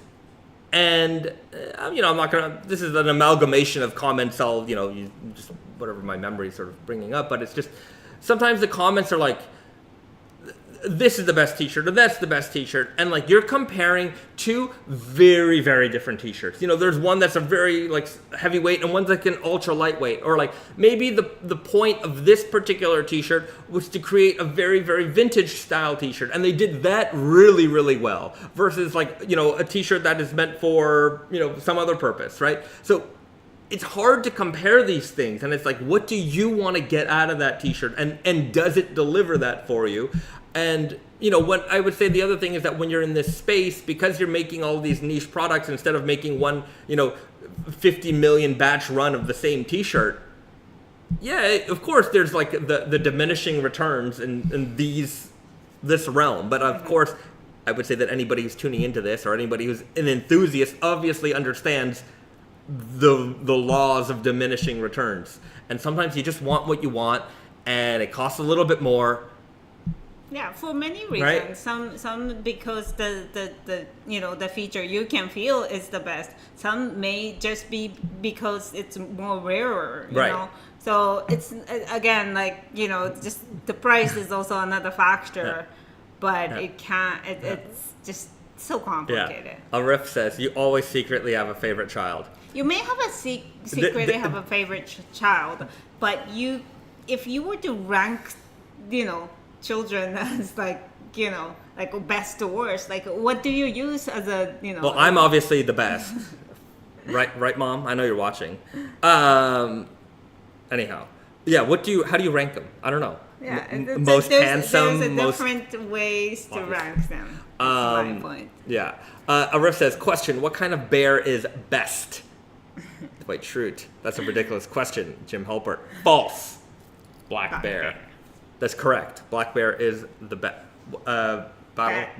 and I'm not gonna, this is an amalgamation of comments, I'll just whatever my memory is sort of bringing up, but it's just sometimes the comments are like, this is the best t-shirt, or that's the best t-shirt, and like you're comparing two very, very different t-shirts. There's one that's a very like heavyweight, and one's like an ultra lightweight, or like maybe the point of this particular t-shirt was to create a very, very vintage style t-shirt, and they did that really, really well, versus like a t-shirt that is meant for some other purpose, right? So it's hard to compare these things, and it's like, what do you want to get out of that t-shirt, and does it deliver that for you? And, what I would say the other thing is that when you're in this space, because you're making all these niche products, instead of making one, 50 million batch run of the same t-shirt, of course there's like the diminishing returns in this realm. But of course, I would say that anybody who's tuning into this, or anybody who's an enthusiast, obviously understands the laws of diminishing returns. And sometimes you just want what you want, and it costs a little bit more. Yeah, for many reasons. Right. Some because the feature you can feel is the best. Some may just be because it's more rarer. You know. So it's again like just the price is also another factor, but it can't. It's just so complicated. Yeah. Arif says you always secretly have a favorite child. You may have a secretly have a favorite child, but if you were to rank, children as like best to worst, like what do you use as a Well, I'm obviously the best. right Mom, I know you're watching. Anyhow, how do you rank them? I don't know. Most handsome, there's different ways to rank them. That's my point. Arif says, question, what kind of bear is best? Wait, truth, that's a ridiculous question, Jim Halpert. False. Black bear. That's correct. Black bear is the best. Battlestar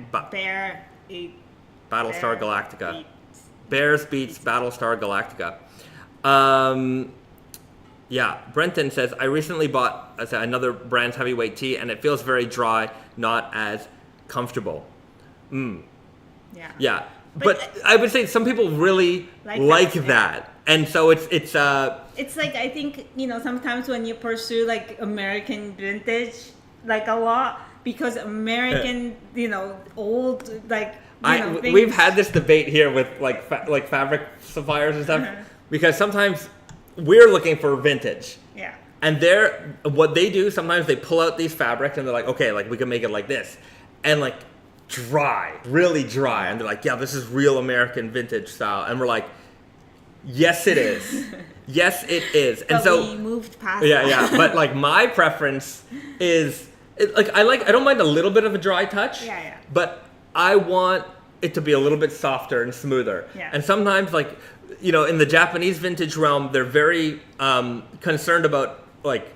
Galactica. Bears beats Battlestar Galactica. Yeah, Brenton says, I recently bought another brand's heavyweight tee, and it feels very dry, not as comfortable. Yeah. Yeah, but I would say some people really like that. And so it's like, I think, sometimes when you pursue like American vintage like a lot, because American, old, like, we've had this debate here with like fabric suppliers and stuff, because sometimes we're looking for vintage. Yeah. And what they do, sometimes they pull out these fabrics and they're like, okay, like we can make it like this. And like really dry. And they're like, yeah, this is real American vintage style. And we're like, yes, it is. Yes, it is. And so we moved past that. Yeah. But like my preference is, I don't mind a little bit of a dry touch. Yeah. But I want it to be a little bit softer and smoother. Yeah. And sometimes like, in the Japanese vintage realm, they're very concerned about like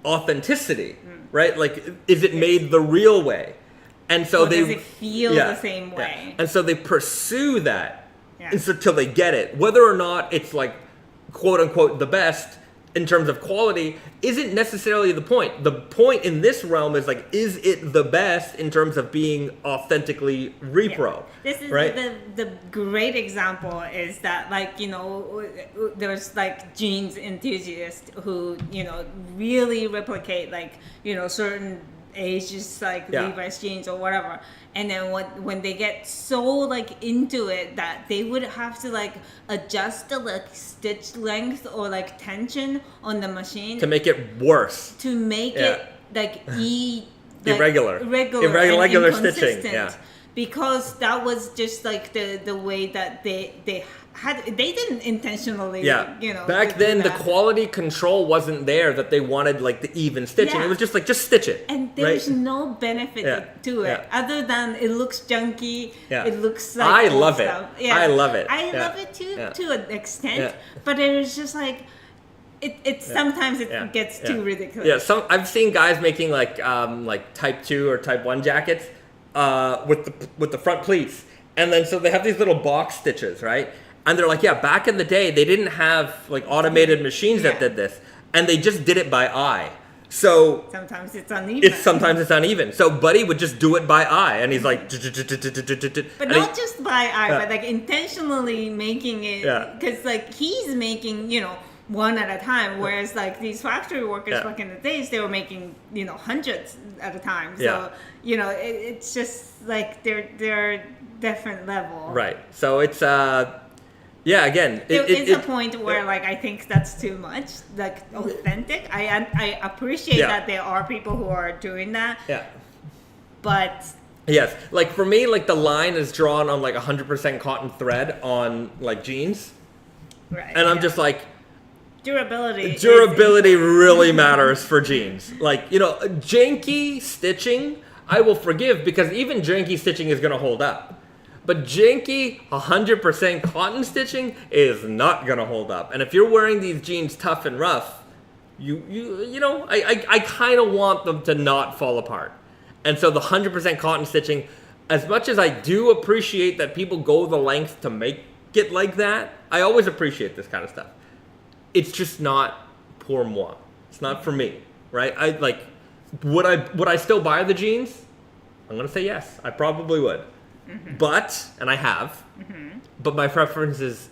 authenticity, right? Like, is it made the real way? And so does it feel the same way? Yeah. And so they pursue that until they get it. Whether or not it's like, quote unquote, the best in terms of quality isn't necessarily the point. The point in this realm is like, is it the best in terms of being authentically repro? Yeah. This is right? the great example is that, like, there's like jeans enthusiasts who, really replicate like, certain ages, like Levi's jeans or whatever. And then when they get so like into it that they would have to like adjust the like stitch length or like tension on the machine to make it worse, to make it like irregular stitching. Yeah. Because that was just like the way that they didn't intentionally back then the quality control wasn't there, that they wanted like the even stitching. It was just like, just stitch it, and there's no benefit to it other than it looks junky. It looks like I love it. I love it too to an extent, but it was just like sometimes it gets too ridiculous. I've seen guys making like type 2 or type 1 jackets with the front pleats, and then so they have these little box stitches, right? And they're like, back in the day, they didn't have like automated machines that did this, and they just did it by eye. So sometimes it's uneven. So Buddy would just do it by eye, and he's like, but not just by eye, but like intentionally making it, because like he's making, one at a time, whereas like these factory workers back in the days, they were making, hundreds at a time. So it's just like they're different level. Right. So it's again, it's a point where like I think that's too much, like authentic. I appreciate that there are people who are doing that. Yeah. But yes, like for me, like the line is drawn on like 100% cotton thread on like jeans. Right. And I'm just like, Durability really matters for jeans. Like, janky stitching, I will forgive, because even janky stitching is going to hold up. But janky 100% cotton stitching is not going to hold up. And if you're wearing these jeans tough and rough, I kind of want them to not fall apart. And so the 100% cotton stitching, as much as I do appreciate that people go the length to make it like that, I always appreciate this kind of stuff. It's just not pour moi. It's not for me, right? Would I still buy the jeans? I'm gonna say yes. I probably would. Mm-hmm. But, and I have, but my preference is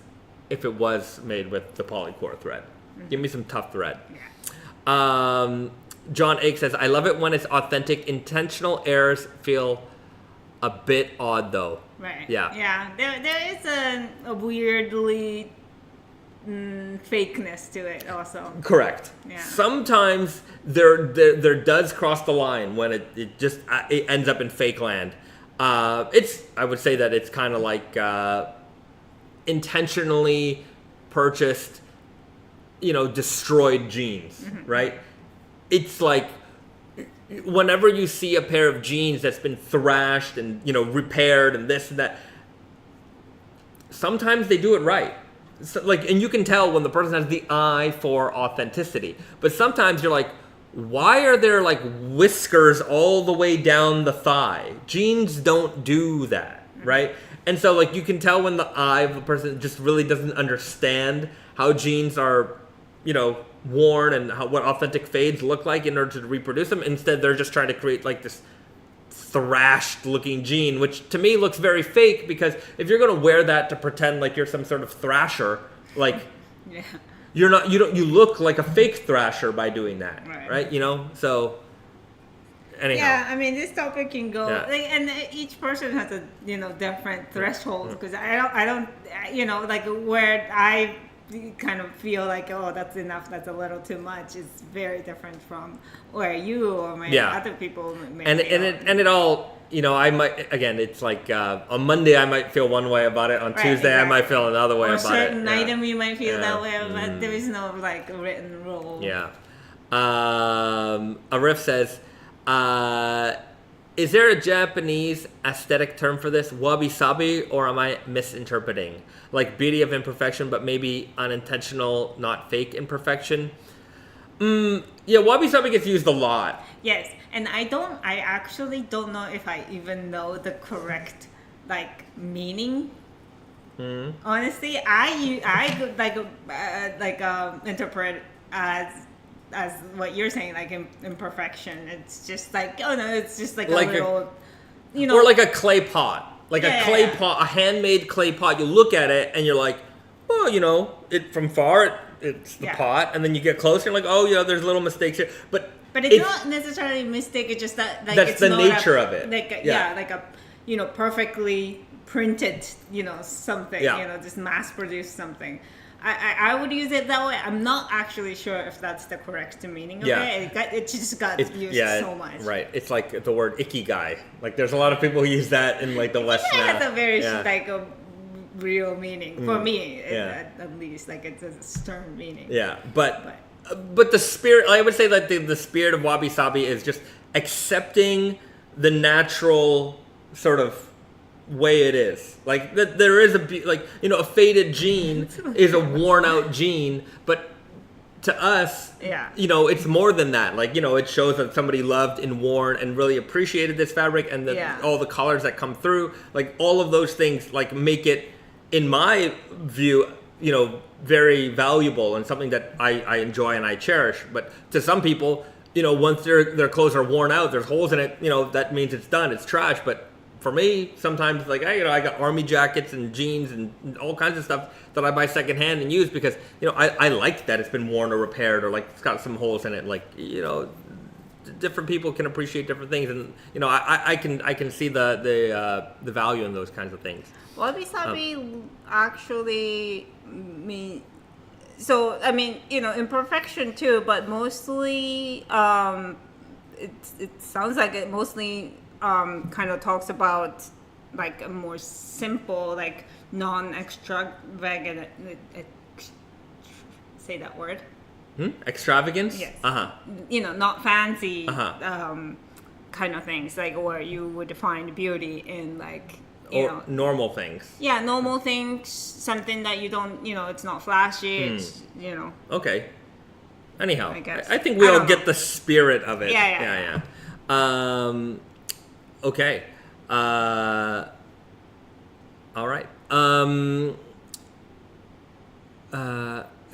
if it was made with the polycore thread. Mm-hmm. Give me some tough thread. Yeah. John Ake says, I love it when it's authentic. Intentional errors feel a bit odd though. Right. Yeah. Yeah. There is a weirdly fakeness to it also. Correct. Yeah. Sometimes there does cross the line when it just it ends up in fake land. I would say that it's kind of like intentionally purchased, destroyed jeans, right? It's like whenever you see a pair of jeans that's been thrashed and repaired and this and that, sometimes they do it right. So, and you can tell when the person has the eye for authenticity. But sometimes you're like, why are there like whiskers all the way down the thigh? Jeans don't do that, right? And so like you can tell when the eye of a person just really doesn't understand how jeans are worn and what authentic fades look like in order to reproduce them. Instead, they're just trying to create like this thrashed looking jean, which to me looks very fake, because if you're going to wear that to pretend like you're some sort of thrasher, like you look like a fake thrasher by doing that, right? So anyhow. Yeah, I mean, this topic can go, and each person has a different threshold, because I don't like where I kind of feel like, oh, that's enough, that's a little too much, is very different from where you or other people may it all, I might, again, it's like on Monday I might feel one way about it, on Tuesday I might feel another way about it. Or a certain item you might feel that way, but there is no like written rule. Yeah. Arif says, is there a Japanese aesthetic term for this? Wabi sabi, or am I misinterpreting? Like beauty of imperfection, but maybe unintentional, not fake imperfection. Wabi sabi gets used a lot. Yes, and I actually don't know if I even know the correct like meaning. Honestly, I interpret as what you're saying, like imperfection. It's just like, oh no, it's just like a little, or like a clay pot. Like a clay pot, a handmade clay pot. You look at it and you're like, oh, it from far it's the pot, and then you get closer and like, oh yeah, there's little mistakes here, but it's not necessarily a mistake. It's just that like that's it's the not nature of it. Like like a perfectly printed something. Just mass produced something. I would use it that way. I'm not actually sure if that's the correct meaning of it. It just got used so much. Right. It's like the word ikigai. Like there's a lot of people who use that in like the West now. It has a very like a real meaning for me, at least. Like it's a stern meaning. Yeah, but the spirit. I would say that the spirit of wabi sabi is just accepting the natural sort of way it is. Like that there is a faded jean is a worn out jean, but to us it's more than that. Like it shows that somebody loved and worn and really appreciated this fabric, and all the colors that come through, like all of those things like make it, in my view, very valuable and something that I enjoy and I cherish. But to some people, once their clothes are worn out, there's holes in it, that means it's done, it's trash. But for me, sometimes like I got army jackets and jeans and all kinds of stuff that I buy secondhand and use because I like that it's been worn or repaired, or like it's got some holes in it. Like different people can appreciate different things, and I can see the value in those kinds of things. Wabi sabi actually mean, so I mean imperfection too, but mostly it sounds like it mostly kind of talks about like a more simple, like non-extravagant, say that word? Extravagance? Yes. Not fancy kind of things, like where you would find beauty in like, normal things. Yeah, normal things, something that you don't, it's not flashy, it's, Okay. Anyhow, I think we all get the spirit of it. Yeah. Okay. All right.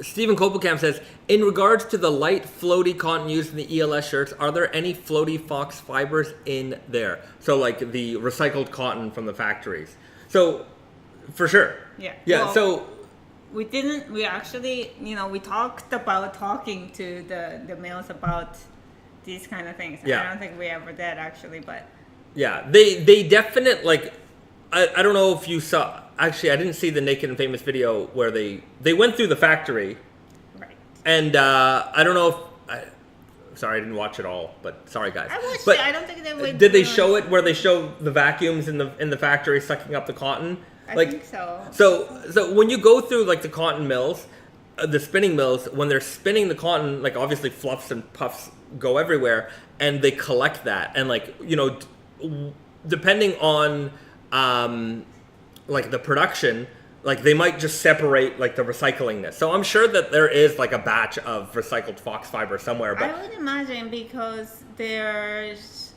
Stephen Kopelkamp says, in regards to the light floaty cotton used in the ELS shirts, are there any floaty FoxFibres in there? So like the recycled cotton from the factories. So for sure. Yeah. Well, so we actually, we talked about talking to the males about these kind of things. Yeah. I don't think we ever did actually, but yeah, they definitely, like, I don't know if you saw, actually I didn't see the Naked and Famous video where they went through the factory. Right. And I don't know if, sorry I didn't watch it all, but sorry guys. I watched it, I don't think they would. Did they show it where they show the vacuums in the factory sucking up the cotton? I think so. So when you go through like the cotton mills, the spinning mills, when they're spinning the cotton, like obviously fluffs and puffs go everywhere, and they collect that, and like depending on like the production, like they might just separate like the recyclingness. So I'm sure that there is like a batch of recycled FoxFibre somewhere. But I would imagine, because there's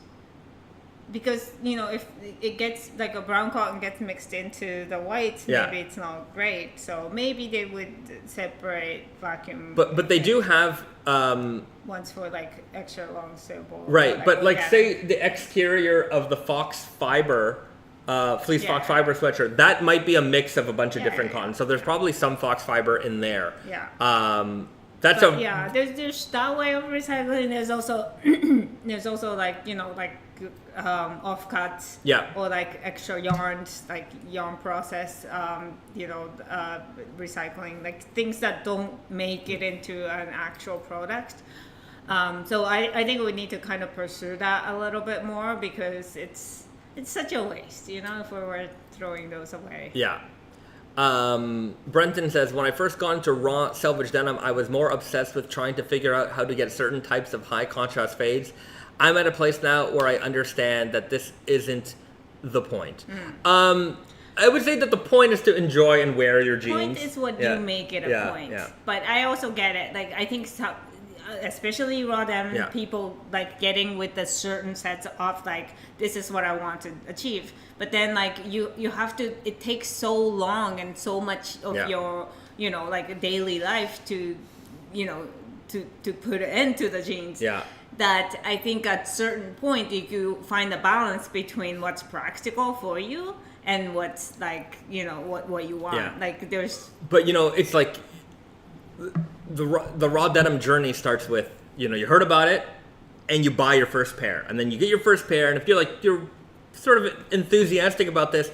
because if it gets like a brown cotton gets mixed into the white, maybe it's not great. So maybe they would separate vacuum. But they do have ones for like extra long stable. Right, but like say the exterior of the FoxFibre. Fleece FoxFibre sweatshirt, that might be a mix of a bunch of different cottons. So there's probably some FoxFibre in there. Yeah. There's that way of recycling. There's also like offcuts. Yeah. Or like extra yarns, like yarn process. Recycling, like things that don't make it into an actual product. So I think we need to kind of pursue that a little bit more because it's such a waste, if we were throwing those away. Yeah. Brenton says, when I first got into raw selvage denim, I was more obsessed with trying to figure out how to get certain types of high contrast fades. I'm at a place now where I understand that this isn't the point. I would say that the point is to enjoy and wear your jeans. Point is what you make it a point. Yeah. But I also get it. Like, I think especially raw denim, people like getting with a certain sets of like, this is what I want to achieve. But then like you have to, it takes so long and so much of your, like daily life to, to put into the jeans. Yeah. That I think at certain point you find a balance between what's practical for you and what's like, what you want. Yeah. Like there's... But it's like the raw denim journey starts with, you heard about it and you buy your first pair. And then you get your first pair, and if you're sort of enthusiastic about this,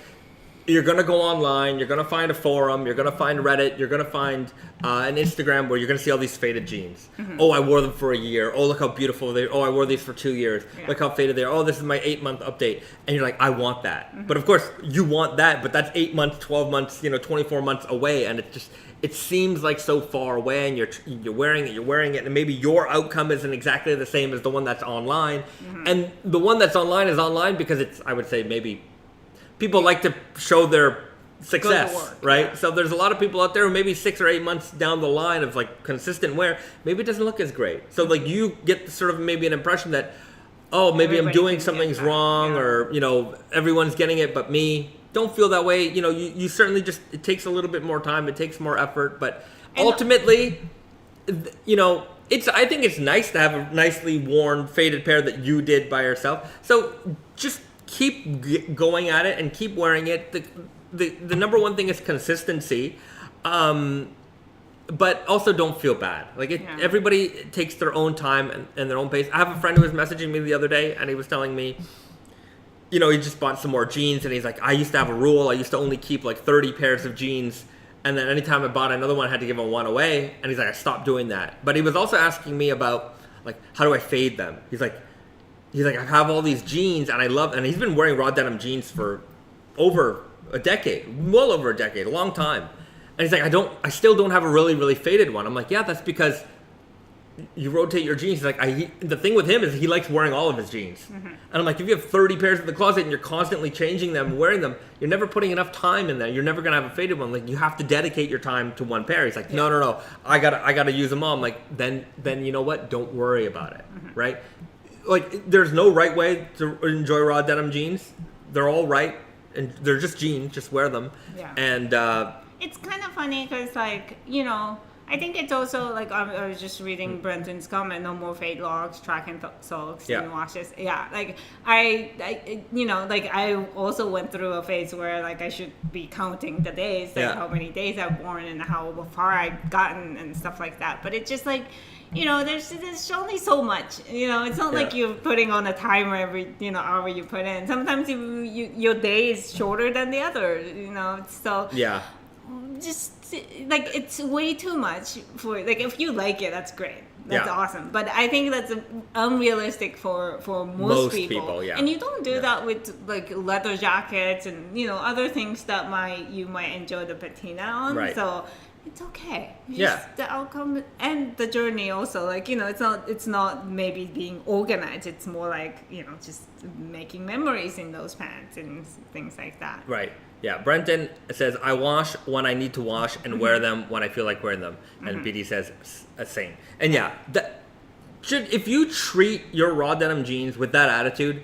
you're going to go online, you're going to find a forum, you're going to find Reddit, you're going to find an Instagram where you're going to see all these faded jeans. Mm-hmm. Oh, I wore them for a year. Oh, look how beautiful they are. Oh, I wore these for 2 years. Yeah. Look how faded they are. Oh, this is my 8-month update. And you're like, I want that. Mm-hmm. But of course, you want that, but that's 8 months, 12 months, 24 months away. And it seems like so far away, and you're wearing it, and maybe your outcome isn't exactly the same as the one that's online. Mm-hmm. And the one that's online is online because it's, I would say, maybe... people like to show their success, right? Yeah. So there's a lot of people out there who maybe 6 or 8 months down the line of like consistent wear, maybe it doesn't look as great. So like you get sort of maybe an impression that, oh, maybe I'm doing something's wrong, or everyone's getting it but me. Don't feel that way. You certainly just, it takes a little bit more time, it takes more effort, but ultimately, I think it's nice to have a nicely worn faded pair that you did by yourself. So just keep going at it and keep wearing it. The number one thing is consistency, but also don't feel bad. Like everybody takes their own time and their own pace. I have a friend who was messaging me the other day, and he was telling me, he just bought some more jeans, and he's like, I used to have a rule. I used to only keep like 30 pairs of jeans, and then anytime I bought another one, I had to give one away. And he's like, I stopped doing that. But he was also asking me about like, how do I fade them? He's like, I have all these jeans, and and he's been wearing raw denim jeans for over a decade, well over a decade, a long time. And he's like, I still don't have a really, really faded one. I'm like, yeah, that's because you rotate your jeans. He's like, the thing with him is he likes wearing all of his jeans. Mm-hmm. And I'm like, if you have 30 pairs in the closet and you're constantly changing them, wearing them, you're never putting enough time in there. You're never gonna have a faded one. Like, you have to dedicate your time to one pair. He's like, no, I gotta use them all. I'm like, then you know what? Don't worry about it, right? Like, there's no right way to enjoy raw denim jeans. They're all right, and they're just jeans. Just wear them. Yeah. And it's kind of funny because, like, I think it's also like I was just reading Brenton's comment: no more fade logs, track and soaks, and washes. Yeah, like I also went through a phase where like I should be counting the days, like how many days I've worn and how far I've gotten and stuff like that. But it's just like, there's only so much. It's not like you're putting on a timer every hour you put in. Sometimes your day is shorter than the other. So just like, it's way too much for, like, if you like it, that's great. That's awesome. But I think that's unrealistic for most people. And you don't do that with like leather jackets and other things that you might enjoy the patina on. Right. So it's okay. Just the outcome and the journey also. Like, it's not maybe being organized. It's more like, just making memories in those pants and things like that. Right. Yeah. Brenton says, I wash when I need to wash and wear them when I feel like wearing them. And BD says, same. And if you treat your raw denim jeans with that attitude,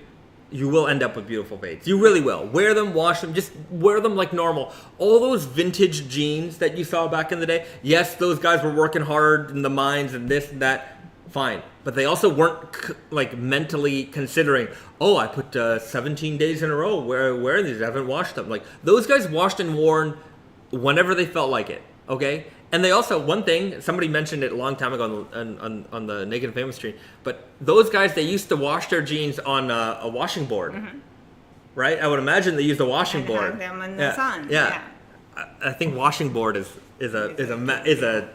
you will end up with beautiful fades. You really will. Wear them, wash them, just wear them like normal. All those vintage jeans that you saw back in the day, yes, those guys were working hard in the mines and this and that, fine. But they also weren't like mentally considering, oh, I put 17 days in a row wearing these, I haven't washed them. Like, those guys washed and worn whenever they felt like it, okay? And they also, one thing, somebody mentioned it a long time ago on the Naked and Famous stream, but those guys, they used to wash their jeans on a washing board, right? I would imagine they used a washing board. Hang them in the sun. Yeah. I think washing board is a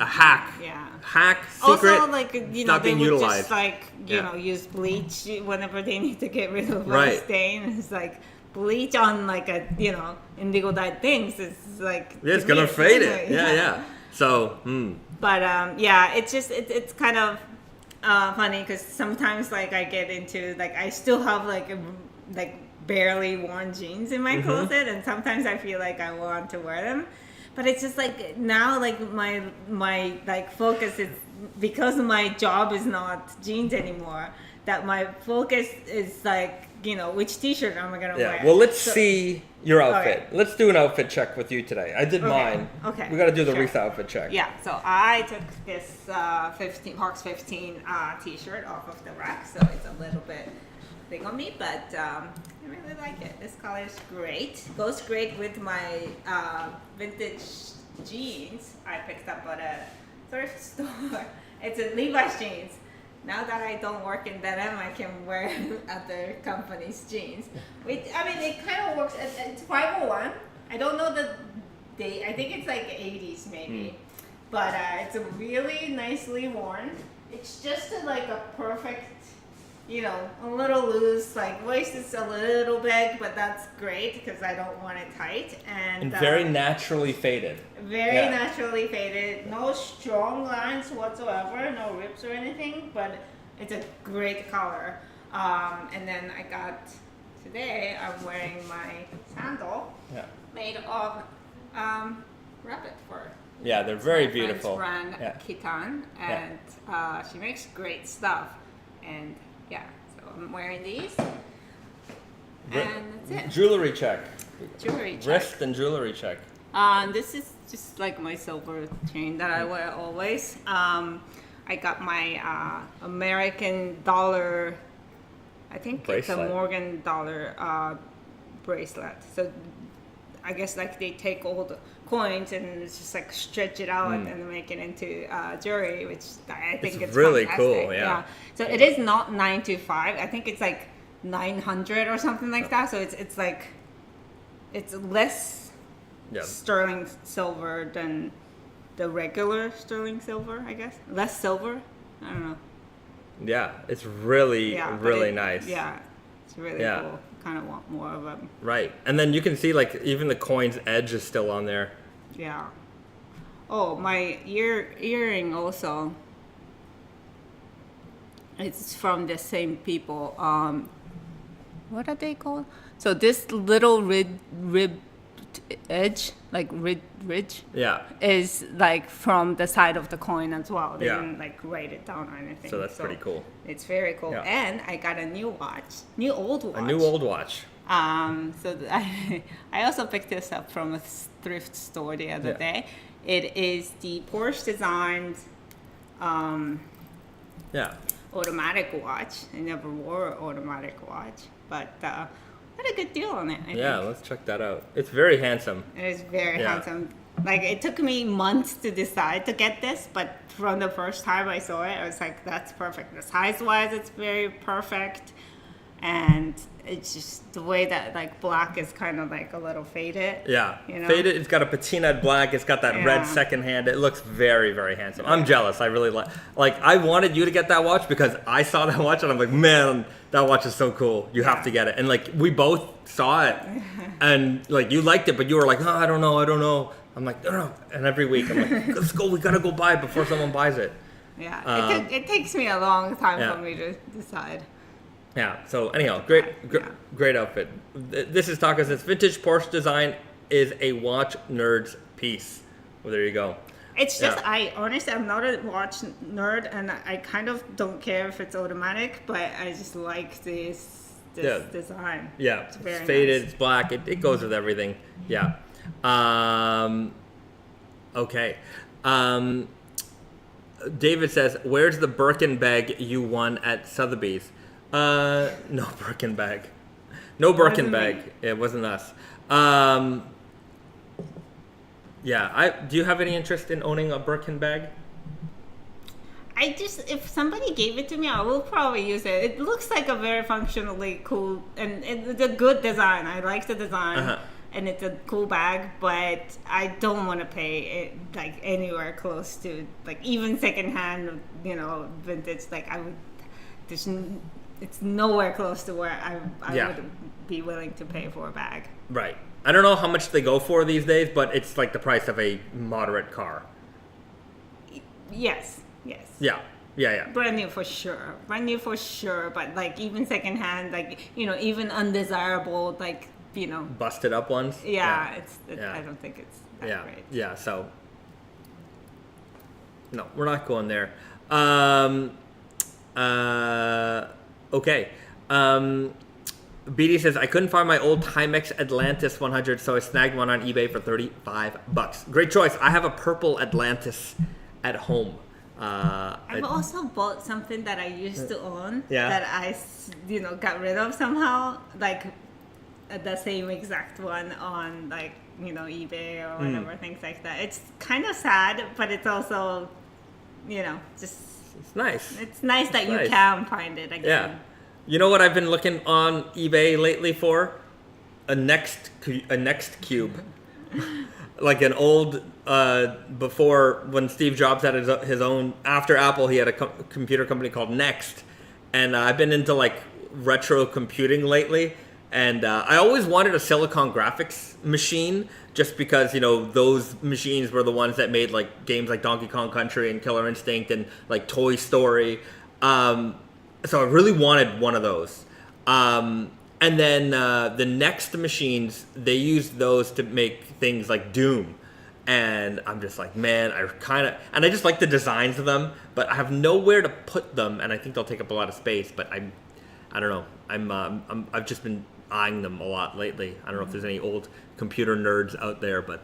hack. Yeah. Hack, secret, also, like, you know, not they being would utilized. just, like, you know, use bleach whenever they need to get rid of a Right. stain. It's like, bleach on, like, a, you know, indigo dyed things is, like... Yeah, it's gonna fade it. Yeah. So, But, yeah, it's just, it's kind of funny, because sometimes, like, I get into, like, I still have, like, barely worn jeans in my closet, and sometimes I feel like I want to wear them. But it's just like now, like my like focus is, because my job is not jeans anymore, that my focus is like, you know, which t-shirt am I gonna wear? Well, let's see your outfit. Okay. Let's do an outfit check with you today. I did mine. Okay. We got to do the Sure. Risa outfit check. Yeah. So I took this Fox 15 t-shirt off of the rack, so it's a little bit big on me, but I really like it. This color is great. Goes great with my vintage jeans I picked up at a thrift store. It's a Levi's jeans. Now that I don't work in denim, I can wear other companies' jeans. Which, I mean, it kind of works. It's 501. I don't know the date. I think it's like 80s maybe. But it's a really nicely worn. It's just like a perfect, you know, a little loose, like waist is a little big, but that's great because I don't want it tight. And very naturally faded. Very naturally faded. No strong lines whatsoever, no rips or anything, but it's a great color. And then today I'm wearing my sandal made of rabbit fur. Yeah, they're very My beautiful. friend's brand Kitan, and she makes great stuff. And yeah, so I'm wearing these, and that's it. Jewelry check. Jewelry check. Wrist and jewelry check. This is just like my silver chain that I wear always. I got my American dollar, I think Bracelet. it's a Morgan dollar bracelet. So I guess like they take all the coins and just like stretch it out and make it into jewelry, which I think it's really fantastic. cool. Yeah. So it is not 925. I think it's like 900 or something like that. So it's like it's less sterling silver than the regular sterling silver, I guess. Less silver. I don't know. Yeah, it's really nice. Yeah, it's really cool. Kind of want more of them. Right, and then you can see like even the coin's edge is still on there. Yeah. Oh, my earring also. It's from the same people. What are they called? So this little rib edge, like ridge, is like from the side of the coin as well. They didn't like write it down or anything. So that's pretty cool. It's very cool. Yeah. And I got a new old watch. A new old watch. I also picked this up from a thrift store the other day. It is the Porsche designed automatic watch. I never wore an automatic watch, but had a good deal on it. I think. Let's check that out. It's very handsome. It is very handsome. Like, it took me months to decide to get this, but from the first time I saw it, I was like, that's perfect. The size-wise, it's very perfect. And it's just the way that, like, black is kind of, like, a little faded. Yeah. You know? Faded. It's got a patinaed black. It's got that red second hand. It looks very, very handsome. I'm jealous. I really like, I wanted you to get that watch because I saw that watch and I'm like, man, that watch is so cool. You have to get it. And, like, we both saw it. And, like, you liked it, but you were like, oh, I don't know. I'm like, no. And every week I'm like, let's go. We got to go buy it before someone buys it. Yeah. It takes me a long time for me to decide. Yeah. So anyhow, great outfit. This is Taka says vintage Porsche design is a watch nerd's piece. Well, there you go. It's just I'm not a watch nerd, and I kind of don't care if it's automatic, but I just like this design. Yeah, it's faded, nice. it's black. It goes with everything. Yeah. Okay. David says, "Where's the Birkin bag you won at Sotheby's?" No Birkin bag. No Birkin bag. Me. It wasn't us. Yeah. Do you have any interest in owning a Birkin bag? If somebody gave it to me, I will probably use it. It looks like a very functionally cool, and it's a good design. I like the design, and it's a cool bag, but I don't want to pay it like anywhere close to like even secondhand, vintage. Like I would, it's nowhere close to where I would be willing to pay for a bag. Right. I don't know how much they go for these days, but it's like the price of a moderate car. Yes. Yeah. Brand new for sure. But like even secondhand, like even undesirable, like busted up ones. Yeah, I don't think it's that great. Yeah. So no, we're not going there. Okay. BD says, I couldn't find my old Timex Atlantis 100, so I snagged one on eBay for $35. Great choice. I have a purple Atlantis at home. I've also bought something that I used to own that I, got rid of somehow, like the same exact one on like, eBay or whatever, things like that. It's kind of sad, but it's also, just... It's nice. It's nice that you can find it again. Yeah. You know what I've been looking on eBay lately for? A NeXTCube. Like an old, before when Steve Jobs had his own, after Apple, he had a computer company called Next. And I've been into like retro computing lately. And I always wanted a Silicon Graphics machine just because, those machines were the ones that made like games like Donkey Kong Country and Killer Instinct and like Toy Story. So I really wanted one of those. And then the Next machines, they used those to make things like Doom. And I'm just like, man, and I just like the designs of them, but I have nowhere to put them, and I think they'll take up a lot of space. But I don't know. I've just been eyeing them a lot lately. I don't know if there's any old computer nerds out there, but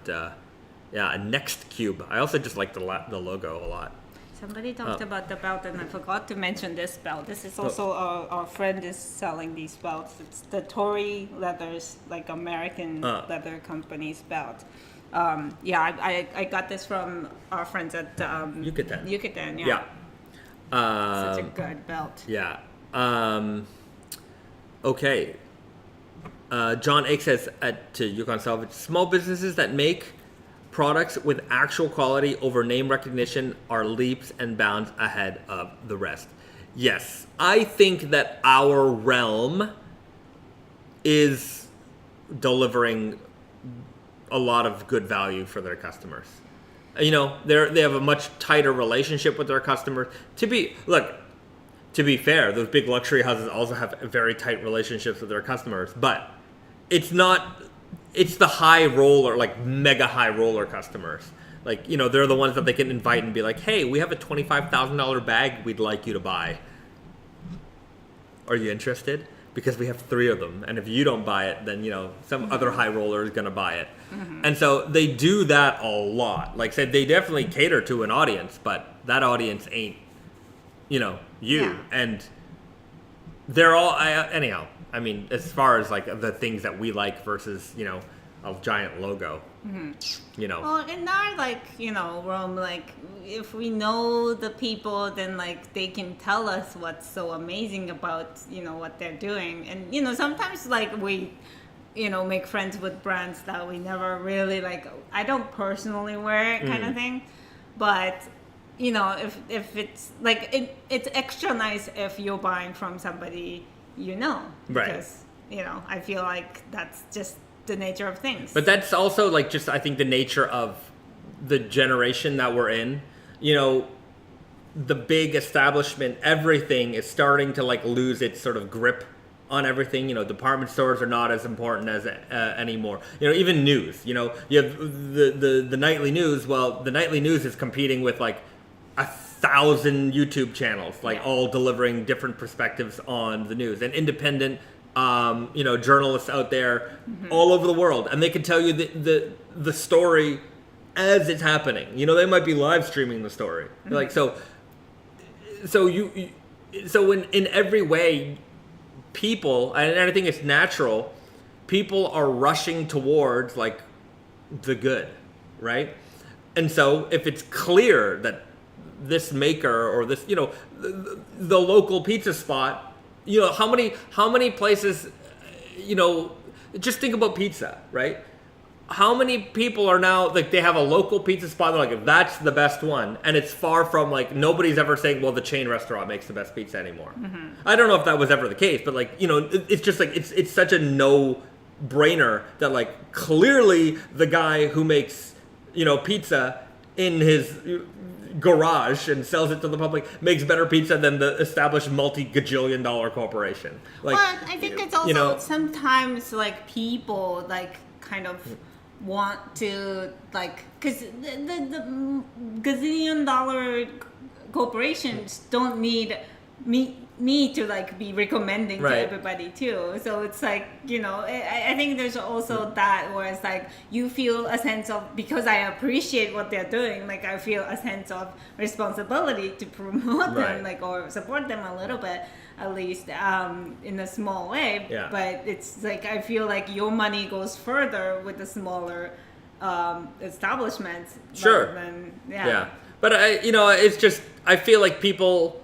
yeah, a NeXTCube. I also just like the logo a lot. Somebody talked about the belt, and I forgot to mention this belt. This is also our friend is selling these belts. It's the Tory Leathers, like American leather company's belt. I got this from our friends at Yucatan. Yeah. Such a good belt. Yeah. Okay. John Ake says to Yukon Salvage, small businesses that make products with actual quality over name recognition are leaps and bounds ahead of the rest. Yes, I think that our realm is delivering a lot of good value for their customers. They have a much tighter relationship with their customers. To be fair, those big luxury houses also have very tight relationships with their customers, but it's the high roller, like mega high roller customers. Like, they're the ones that they can invite and be like, hey, we have a $25,000 bag we'd like you to buy. Are you interested? Because we have 3 of them. And if you don't buy it, then, some other high roller is going to buy it. Mm-hmm. And so they do that a lot. Like I said, they definitely cater to an audience, but that audience ain't, you. Yeah. And they're all, anyhow. I mean, as far as like the things that we like versus, a giant logo, Well, in our realm, like if we know the people, then like they can tell us what's so amazing about, what they're doing. And, sometimes like we, make friends with brands that we never really like, I don't personally wear it kind of thing. But, if it's like, it's extra nice if you're buying from somebody because I feel like that's just the nature of things. But that's also like just I think the nature of the generation that we're in. The big establishment, everything is starting to like lose its sort of grip on everything. Department stores are not as important as anymore. Even news. You have the nightly news. Well, the nightly news is competing with like 1,000 YouTube channels, all delivering different perspectives on the news. And independent journalists out there all over the world, and they can tell you the story as it's happening. They might be live streaming the story. Like so in every way, people, and I think it's natural, people are rushing towards like the good, right? And so if it's clear that this maker or this, the local pizza spot, how many places, just think about pizza, right? How many people are now, like, they have a local pizza spot, they're like, that's the best one, and it's far from, like, nobody's ever saying, well, the chain restaurant makes the best pizza anymore. I don't know if that was ever the case, but, like, it's just, like, it's such a no-brainer that, like, clearly the guy who makes, pizza in his garage and sells it to the public makes better pizza than the established multi-gajillion dollar corporation. Like, well, I think it's also sometimes, like, people, like, kind of want to, like, because the gazillion dollar corporations don't need me to, like, be recommending to everybody too. So it's like, I think there's also that where it's like you feel a sense of, because I appreciate what they're doing, like I feel a sense of responsibility to promote them, like, or support them a little bit, at least in a small way. But it's like I feel like your money goes further with the smaller establishments. Than, but it's just, I feel like people,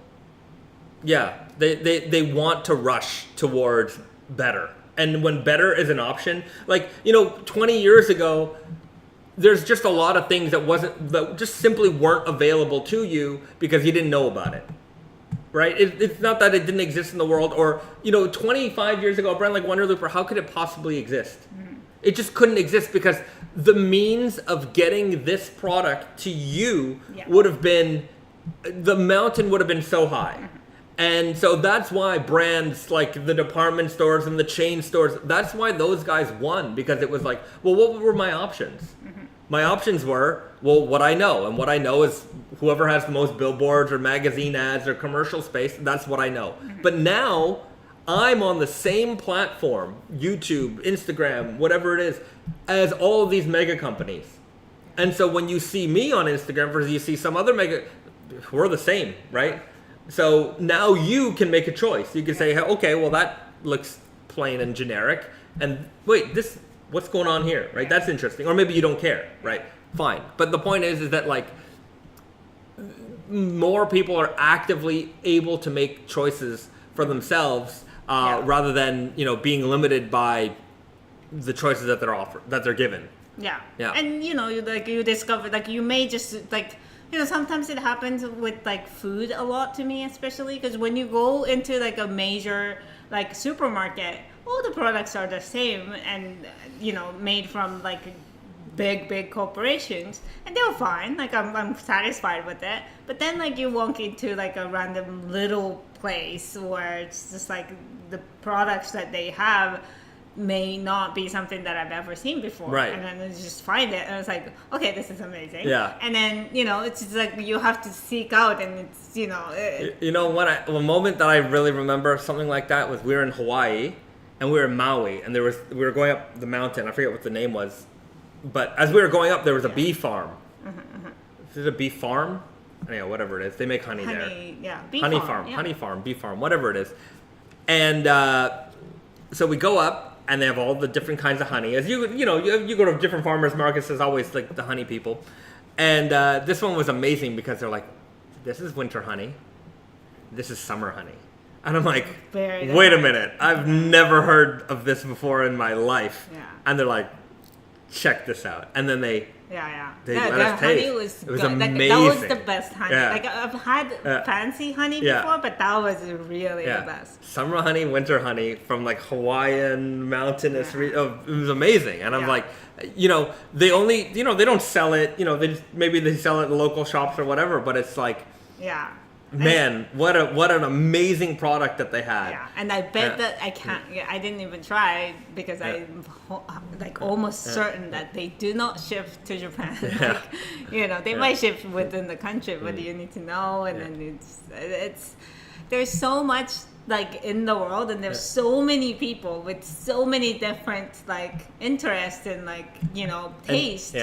they want to rush towards better. And when better is an option, like, 20 years ago, there's just a lot of things that just simply weren't available to you because you didn't know about it. Right? It's not that it didn't exist in the world, or, 25 years ago, a brand like Wonder Looper, how could it possibly exist? It just couldn't exist because the means of getting this product to you would have been, the mountain would have been so high. And so that's why brands like the department stores and the chain stores, that's why those guys won, because it was like, well, what were my options? My options were, well, what I know. And what I know is whoever has the most billboards or magazine ads or commercial space, that's what I know. But now I'm on the same platform, YouTube, Instagram, whatever it is, as all of these mega companies. And so when you see me on Instagram versus you see some other mega, we're the same, right? So now you can make a choice. You can say, okay, well, that looks plain and generic. And wait, what's going on here, right? That's interesting. Or maybe you don't care, right? Fine. But the point is that, like, more people are actively able to make choices for themselves rather than, being limited by the choices that they're offered, that they're given. Yeah. And, you discover, like, you may just, like, sometimes it happens with, like, food a lot to me, especially because when you go into, like, a major, like, supermarket, all the products are the same and, made from, like, big corporations, and they were fine. Like, I'm satisfied with it. But then, like, you walk into, like, a random little place where it's just, like, the products that they have may not be something that I've ever seen before. Right. And then you just find it, and it's like, okay, this is amazing. Yeah. And then, it's just like you have to seek out, and it's, one moment that I really remember something like that was we were in Hawaii, and we were in Maui, and we were going up the mountain. I forget what the name was. But as we were going up, there was a bee farm. Is it a bee farm? Anyway, whatever it is. They make honey there. Bee honey farm. Honey farm, bee farm, whatever it is. And so we go up, and they have all the different kinds of honey. As you go to different farmers markets, there's always, like, the honey people. And this one was amazing because they're like, this is winter honey. This is summer honey. And I'm like, wait a minute. I've never heard of this before in my life. Yeah. And they're like, check this out. And then they let us honey taste. was It was good. amazing. Like, that was the best honey. Yeah. Like, I've had fancy honey before, but that was really the best. Summer honey, winter honey from, like, Hawaiian mountainous. It was amazing. And I'm like, they only, they don't sell it. Maybe they sell it in local shops or whatever. But it's like, man, what an amazing product that they had. Yeah, and I bet that I didn't even try because I'm, like, almost certain that they do not ship to Japan. Like, they might ship within the country, but you need to know. And then it's there's so much like in the world, and there's so many people with so many different like interests and like, you know, taste.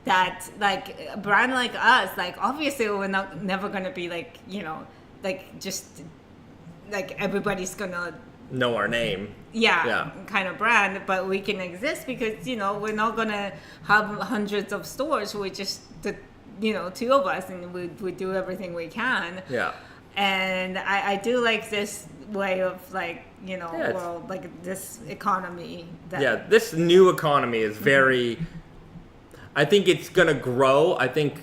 That like a brand like us, like obviously we're never gonna be like, you know, like just like everybody's gonna know our name. Kind of brand, but we can exist because, you know, we're not gonna have hundreds of stores. We're just the, you know, two of us, and we do everything we can. And I do like this way of like, you know, world, like this economy. This new economy is very. I think it's gonna grow. I think,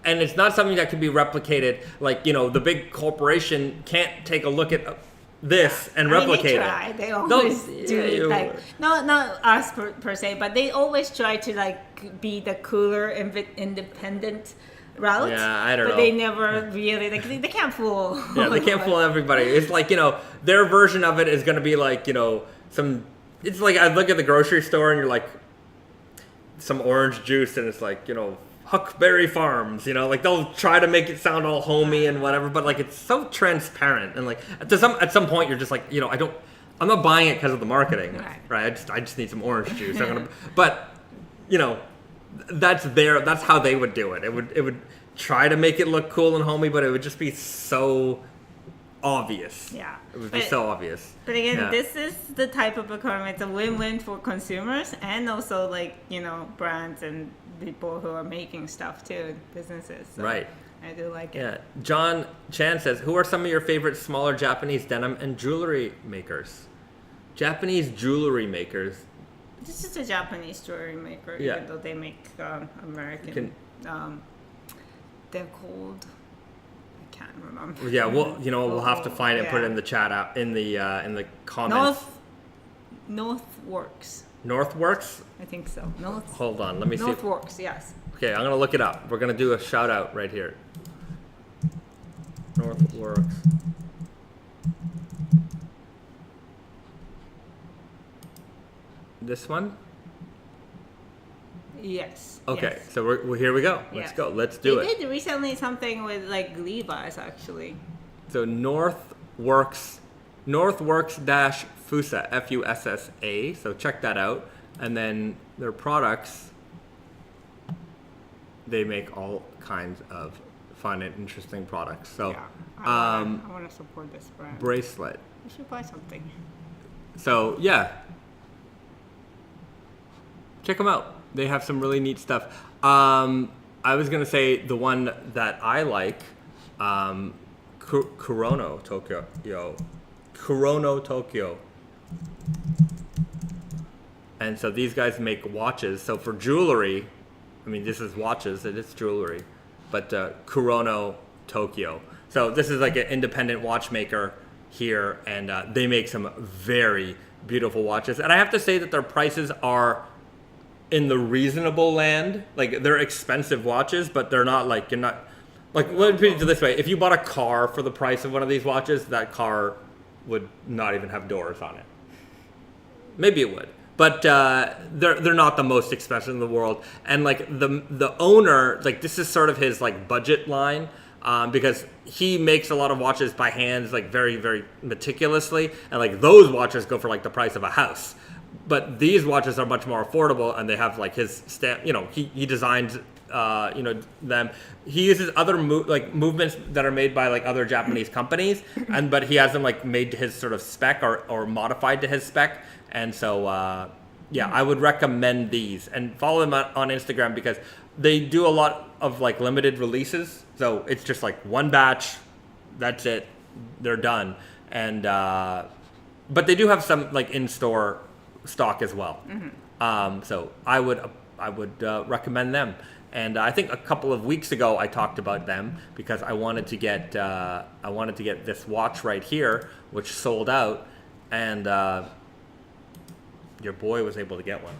and it's not something that can be replicated. Like, you know, the big corporation can't take a look at this and replicate it. They always do. Like, not us per se, but they always try to like be the cooler, independent route. I don't know. But they never really like they can't fool. They can't fool everybody. It's like, you know, their version of it is gonna be like, you know, some. It's like I look at the grocery store and you're like. Some orange juice and it's like, you know, Huckberry Farms, you know, like they'll try to make it sound all homey and whatever, but like it's so transparent and like at some point you're just like, you know, I'm not buying it because of the marketing, right? I just need some orange juice. But you know, that's how they would do it. It would try to make it look cool and homey, but it would just be so obvious. It would be so obvious. But again, this is the type of economy. It's a win-win for consumers and also like, you know, brands and people who are making stuff too, businesses. So I do like it. John Chan says, who are some of your favorite smaller Japanese denim and jewelry makers? Japanese jewelry makers. This is a Japanese jewelry maker, even though they make American. They're called. Can't remember. Well, you know, we'll have to find it, put it in the chat app, in the comments. Northworks. Northworks? I think so. Hold on, let me see. Northworks, yes. Okay, I'm gonna look it up. We're gonna do a shout out right here. Northworks. This one? Yes. Okay, so we're here we go. Let's go. Let's do it. They did recently something with like Levi's actually. So Northworks dash Fussa, Fussa. So check that out. And then their products, they make all kinds of fun and interesting products. So I want to support this brand. Bracelet. We should buy something. So check them out. They have some really neat stuff. I was gonna say the one that I like, Kurono Tokyo. And so these guys make watches. So for jewelry, I mean, this is watches, it is jewelry, but Kurono Tokyo. So this is like an independent watchmaker here, and they make some very beautiful watches. And I have to say that their prices are in the reasonable land. Like, they're expensive watches, but they're not like, you're not, like, let me put it this way. If you bought a car for the price of one of these watches, that car would not even have doors on it. Maybe it would. But they're not the most expensive in the world. And like the owner, like, this is sort of his like budget line, because he makes a lot of watches by hands, like very, very meticulously. And like those watches go for like the price of a house. But these watches are much more affordable, and they have like his stamp. You know, he designs them. He uses other movements that are made by like other Japanese companies, but he has them like made to his sort of spec or modified to his spec. And so I would recommend these, and follow them on Instagram, because they do a lot of like limited releases. So it's just like one batch, that's it, they're done. And but they do have some like in-store stock as well. So I would recommend them. And I think a couple of weeks ago I talked about them because I wanted to get this watch right here, which sold out, and your boy was able to get one.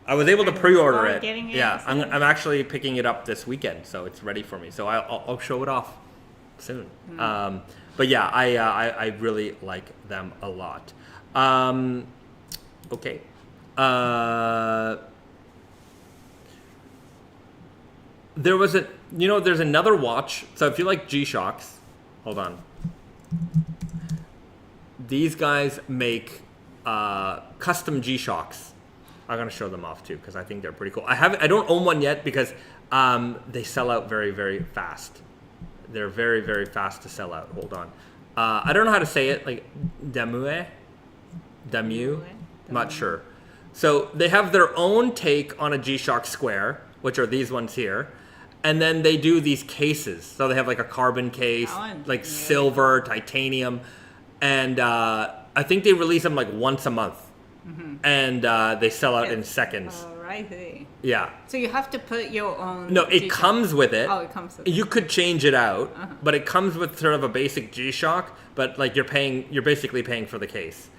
I was able to pre-order it. Yeah, I'm actually picking it up this weekend, so it's ready for me. So I'll show it off soon. But yeah, I really like them a lot. Okay. There's another watch. So if you like G-Shocks, hold on. these guys make custom G-Shocks. I'm gonna show them off too because I think they're pretty cool. I don't own one yet because they sell out very, very fast. They're very, very fast to sell out. Hold on. I don't know how to say it. Like Damue. I'm not sure. So they have their own take on a G-Shock square, which are these ones here. And then they do these cases. So they have like a carbon case, like silver, titanium. And I think they release them like once a month. And they sell out in seconds. Alrighty. Yeah. So you have to put your own. No, it comes with it. Oh, it comes with it. You could change it out, but it comes with sort of a basic G-Shock. But like you're basically paying for the case.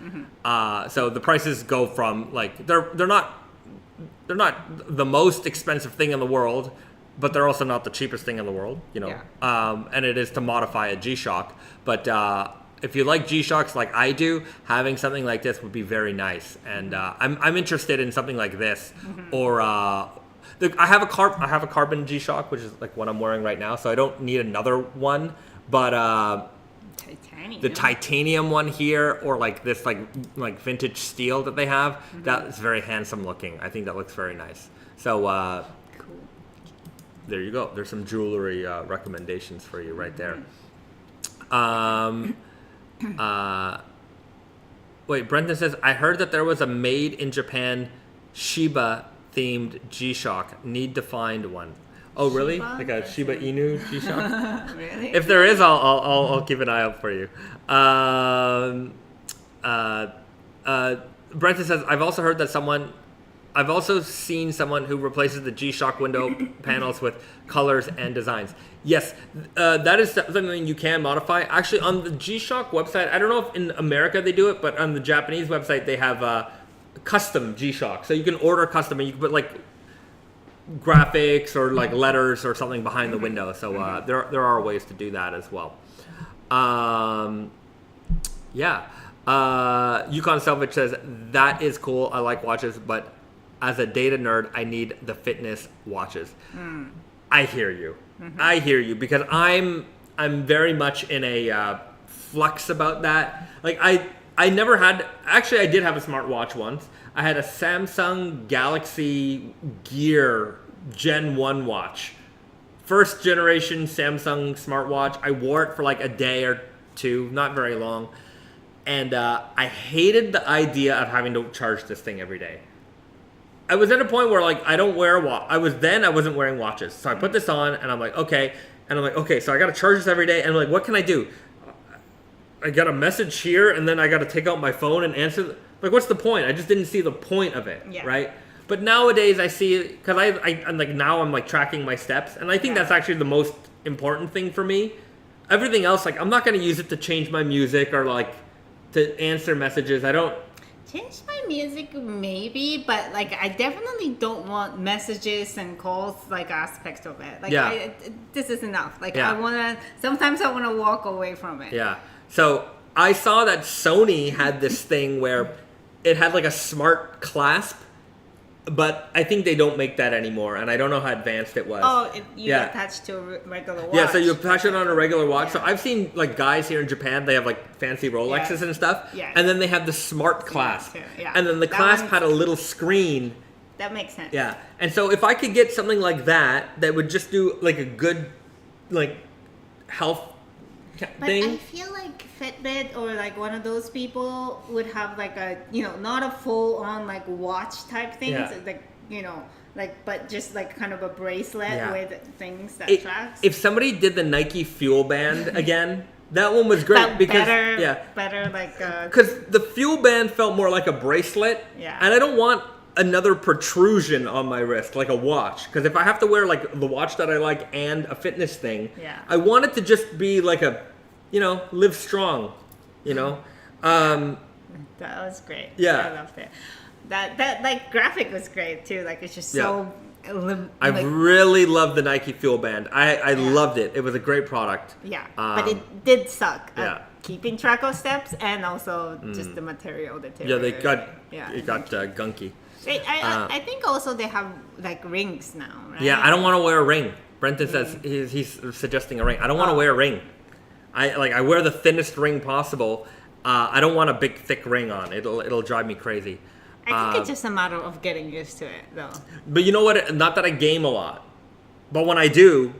So the prices go from like they're not the most expensive thing in the world, but they're also not the cheapest thing in the world. You know, and it is to modify a G-Shock, but. If you like G-Shocks like I do, having something like this would be very nice. And I'm interested in something like this. Or I have a carbon G-Shock, which is like what I'm wearing right now. So I don't need another one. But the titanium one here, or like this like vintage steel that they have, that is very handsome looking. I think that looks very nice. So cool. There you go. There's some jewelry recommendations for you right there. Wait, Brendan says, I heard that there was a made in Japan Shiba themed G-Shock. Need to find one. Oh, really? Shiba? Like a Shiba Inu G-Shock? Really? If there is, I'll keep an eye out for you. Brendan says, I've also seen someone who replaces the G-Shock window panels with colors and designs. Yes, that is something you can modify. Actually, on the G-Shock website, I don't know if in America they do it, but on the Japanese website, they have custom G-Shock. So you can order custom, and you can put like graphics or like letters or something behind the window. So there are ways to do that as well. Yukon Selvage says, that is cool. I like watches, but as a data nerd, I need the fitness watches. I hear you. I hear you because I'm very much in a flux about that. Like I never had. Actually, I did have a smartwatch once. I had a Samsung Galaxy Gear Gen 1 watch, first generation Samsung smartwatch. I wore it for like a day or two, not very long, and I hated the idea of having to charge this thing every day. I was at a point where like I don't wear a watch. I wasn't wearing watches. So I put this on and I'm like, okay. And I'm like, okay, so I got to charge this every day. And I'm like, what can I do? I got a message here and then I got to take out my phone and answer. Like, what's the point? I just didn't see the point of it, right? But nowadays I see it because I'm like, now I'm like tracking my steps. And I think that's actually the most important thing for me. Everything else, like I'm not going to use it to change my music or like to answer messages. I don't. Change my music maybe, but like I definitely don't want messages and calls like aspects of it. Like this is enough. Like sometimes I wanna walk away from it. Yeah. So I saw that Sony had this thing where it had like a smart clasp, but I think they don't make that anymore, and I don't know how advanced it was. Oh, you attach to a regular watch. Yeah, so you attach it on a regular watch. So I've seen like guys here in Japan, they have like fancy Rolexes and stuff, and then they have the smart clasp, and then the clasp had a little screen. That makes sense. Yeah, and so if I could get something like that would just do like a good like health thing. But I feel like Fitbit or like one of those people would have like a, not a full on like watch type thing, like, like, but just like kind of a bracelet with things that tracks. If somebody did the Nike Fuel Band again, that one was great because better like because the Fuel Band felt more like a bracelet, and I don't want another protrusion on my wrist like a watch, because if I have to wear like the watch that I like and a fitness thing, I want it to just be like a, live strong, that was great. I loved it. That like graphic was great too. Like it's just so. I really loved the Nike Fuel Band. I loved it. It was a great product. Yeah, but it did suck. Keeping track of steps and also just the material. It got gunky. I think also they have like rings now, right? Yeah, I don't want to wear a ring. Brenton says he's suggesting a ring. I don't want to wear a ring. I wear the thinnest ring possible, I don't want a big thick ring on. It'll drive me crazy. I think it's just a matter of getting used to it, though. But you know what? Not that I game a lot, but when I do,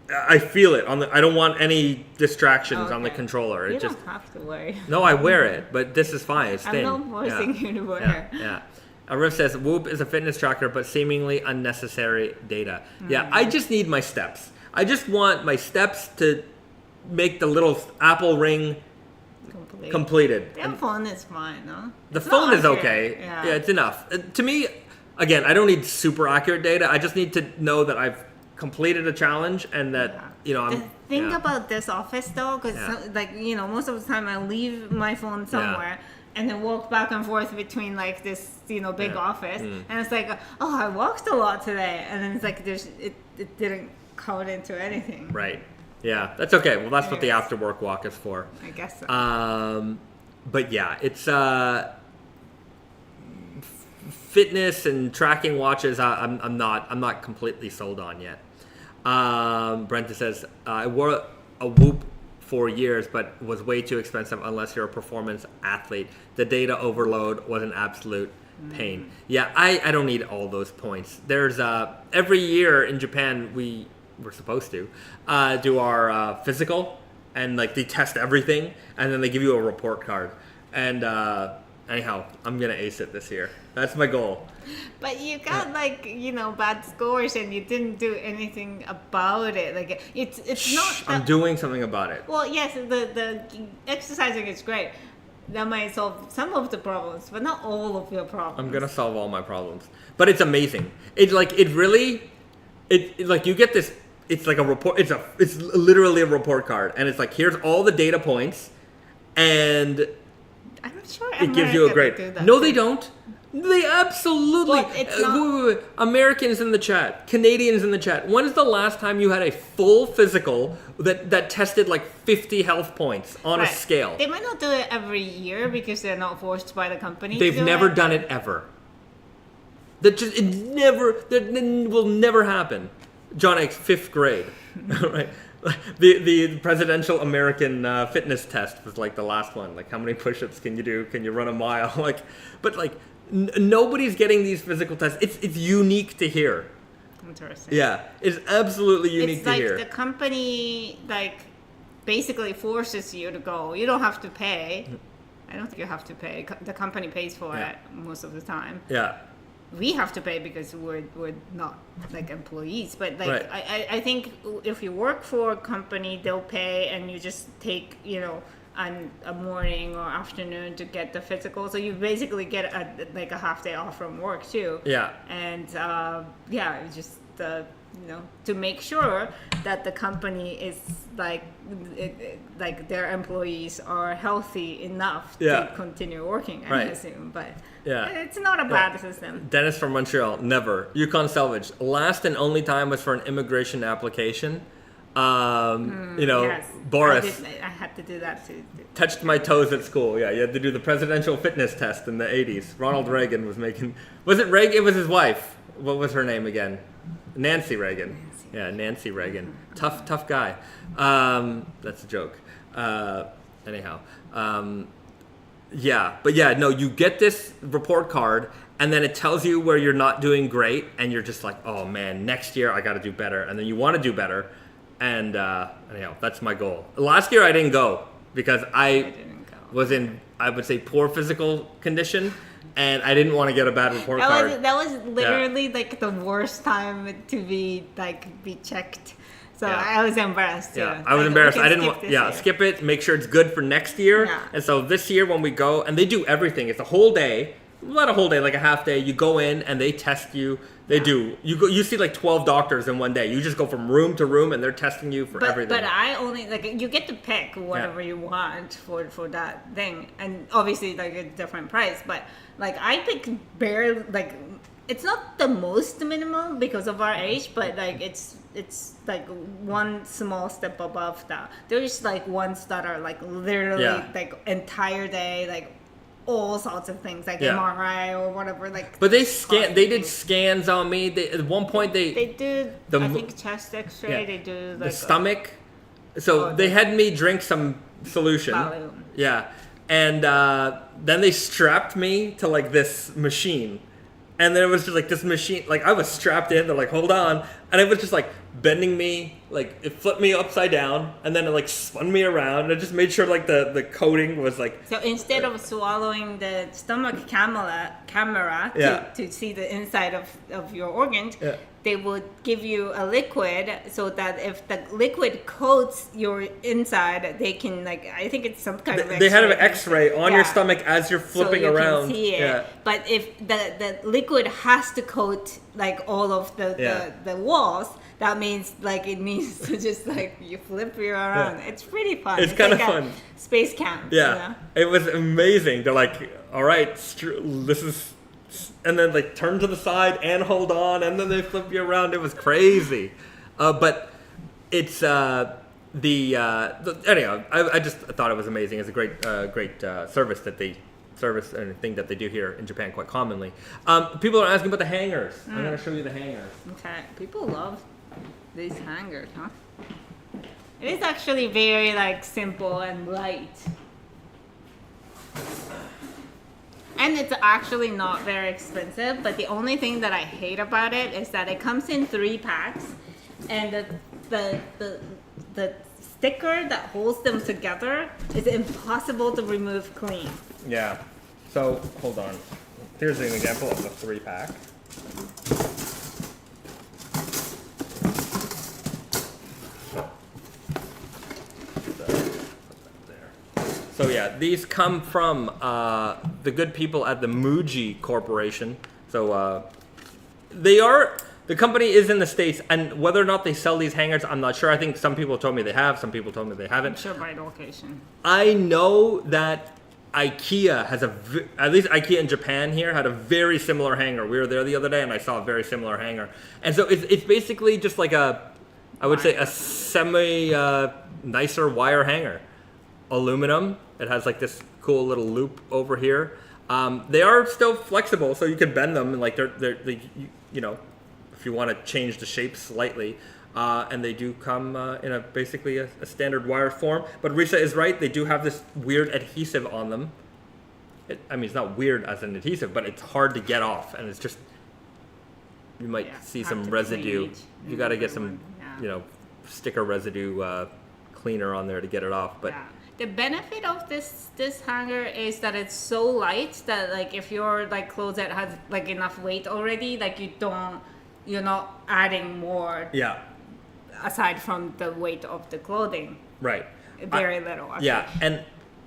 I feel it. I don't want any distractions on the controller. You don't have to worry. No, I wear it, but this is fine. It's thin. I'm not forcing you to wear. Yeah. Riff says, Whoop is a fitness tracker, but seemingly unnecessary data. Yeah, I just need my steps. I just want my steps to make the little Apple ring completed. The phone is fine, no? The phone is okay. Yeah, it's enough. To me, again, I don't need super accurate data. I just need to know that I've completed a challenge and that, I'm... Think about this office, though, because, most of the time I leave my phone somewhere and then walk back and forth between, this, big office. And it's like, oh, I walked a lot today. And then it's like, it didn't count into anything. Right. Yeah, that's okay. Well, that's what the after work walk is for. I guess so. But yeah, it's fitness and tracking watches. I'm not completely sold on yet. Brenta says I wore a Whoop for years, but was way too expensive unless you're a performance athlete. The data overload was an absolute pain. Yeah, I don't need all those points. There's every year in Japan we're supposed to do our physical, and they test everything, and then they give you a report card. And anyhow, I'm gonna ace it this year. That's my goal. But you got bad scores, and you didn't do anything about it. It's not. I'm doing something about it. Well, yes, the exercising is great. That might solve some of the problems, but not all of your problems. I'm gonna solve all my problems, but it's amazing. You get this. It's like a report. It's literally a report card, and it's like, here's all the data points, and I'm not sure it gives you a grade. No, they don't. They absolutely. Well, it's not... wait. Americans in the chat, Canadians in the chat. When is the last time you had a full physical that tested 50 health points on a scale? They might not do it every year because they're not forced by the company. They've never done it ever. That will never happen. John X, 5th grade, right? The presidential American fitness test was the last one. How many push-ups can you do? Can you run a mile? Nobody's getting these physical tests. It's unique to hear. Interesting. Yeah, it's absolutely unique to hear. The company basically forces you to go. You don't have to pay. I don't think you have to pay. The company pays for it most of the time. Yeah. We have to pay because we're not employees, but I think if you work for a company, they'll pay, and you just take on a morning or afternoon to get the physical. So you basically get a half day off from work too. Yeah. And it's just to make sure that the company is their employees are healthy enough to continue working. I assume, but. Yeah. It's not a bad system. Dennis from Montreal, never. Yukon Salvage. Last and only time was for an immigration application. Yes. Boris. I had to do that too. Touched my toes at school. Yeah, you had to do the presidential fitness test in the 80s. Ronald Reagan was making... Was it Reagan? It was his wife. What was her name again? Nancy Reagan. Nancy Reagan. Tough guy. That's a joke. Anyhow. You get this report card, and then it tells you where you're not doing great, and you're just like, oh man, next year I got to do better, and then you want to do better, and anyhow, that's my goal. Last year I didn't go because I was in, I would say, poor physical condition, and I didn't want to get a bad report card. That was literally the worst time to be checked. So I was embarrassed. Yeah, I was embarrassed. I didn't want. Skip it. Make sure it's good for next year. Yeah. And so this year when we go, and they do everything. It's a whole day. Not a whole day, a half day. You go in and they test you. They do. You see 12 doctors in one day. You just go from room to room and they're testing you for everything. But I only you get to pick whatever you want for that thing, and obviously a different price. But I pick barely it's not the most minimal because of our age, but it's one small step above that. There's ones that are literally entire day, all sorts of things MRI or whatever. But they did scans on me. At one point they did I think chest X-ray. Yeah. They do the stomach. So they had me drink some solution. Valium. Yeah. And then they strapped me to like this machine. And then it was just like this machine, like I was strapped in, they're like, hold on. And it was just like bending me, like it flipped me upside down and then it like spun me around. And it just made sure like the coating was like. So instead of swallowing the stomach camera to see the inside of your organs, they would give you a liquid so that if the liquid coats your inside, they can like, I think it's some kind of X-ray. They had an X-ray on your stomach as you're flipping around. Can see it. Yeah. But if the liquid has to coat like all of the walls, that means like it needs to just like you flip you around. Yeah. It's pretty fun. It's kind of like fun. Space camp. Yeah. It was amazing. They're like, all right, this is. And then like turn to the side and hold on, and then they flip you around. It was crazy, but it's anyhow. I just thought it was amazing. It's a great service and thing that they do here in Japan quite commonly. People are asking about the hangers. I'm gonna show you the hangers. Okay, people love these hangers, huh? It is actually very like simple and light. And it's actually not very expensive, but the only thing that I hate about it is that it comes in 3 packs, and the sticker that holds them together is impossible to remove clean. Yeah. So hold on. Here's an example of the 3-pack. So yeah, these come from the good people at the MUJI Corporation. So the company is in the States, and whether or not they sell these hangers, I'm not sure. I think some people told me they have, some people told me they haven't. I'm sure by location. I know that IKEA has at least IKEA in Japan here had a very similar hanger. We were there the other day, and I saw a very similar hanger. And so it's basically just like I would say a semi nicer wire hanger. Aluminum. It has like this cool little loop over here. They are still flexible, so you can bend them, and like they you know, if you want to change the shape slightly. And they do come in basically a standard wire form. But Risa is right; they do have this weird adhesive on them. I mean, it's not weird as an adhesive, but it's hard to get off, and it's just you might see some residue. You got to get some, you know, sticker residue cleaner on there to get it off, but. Yeah. The benefit of this hanger is that it's so light that like if your like clothes that has like enough weight already, like you're not adding more. Yeah. Aside from the weight of the clothing. Right. Very little. Actually. Yeah, and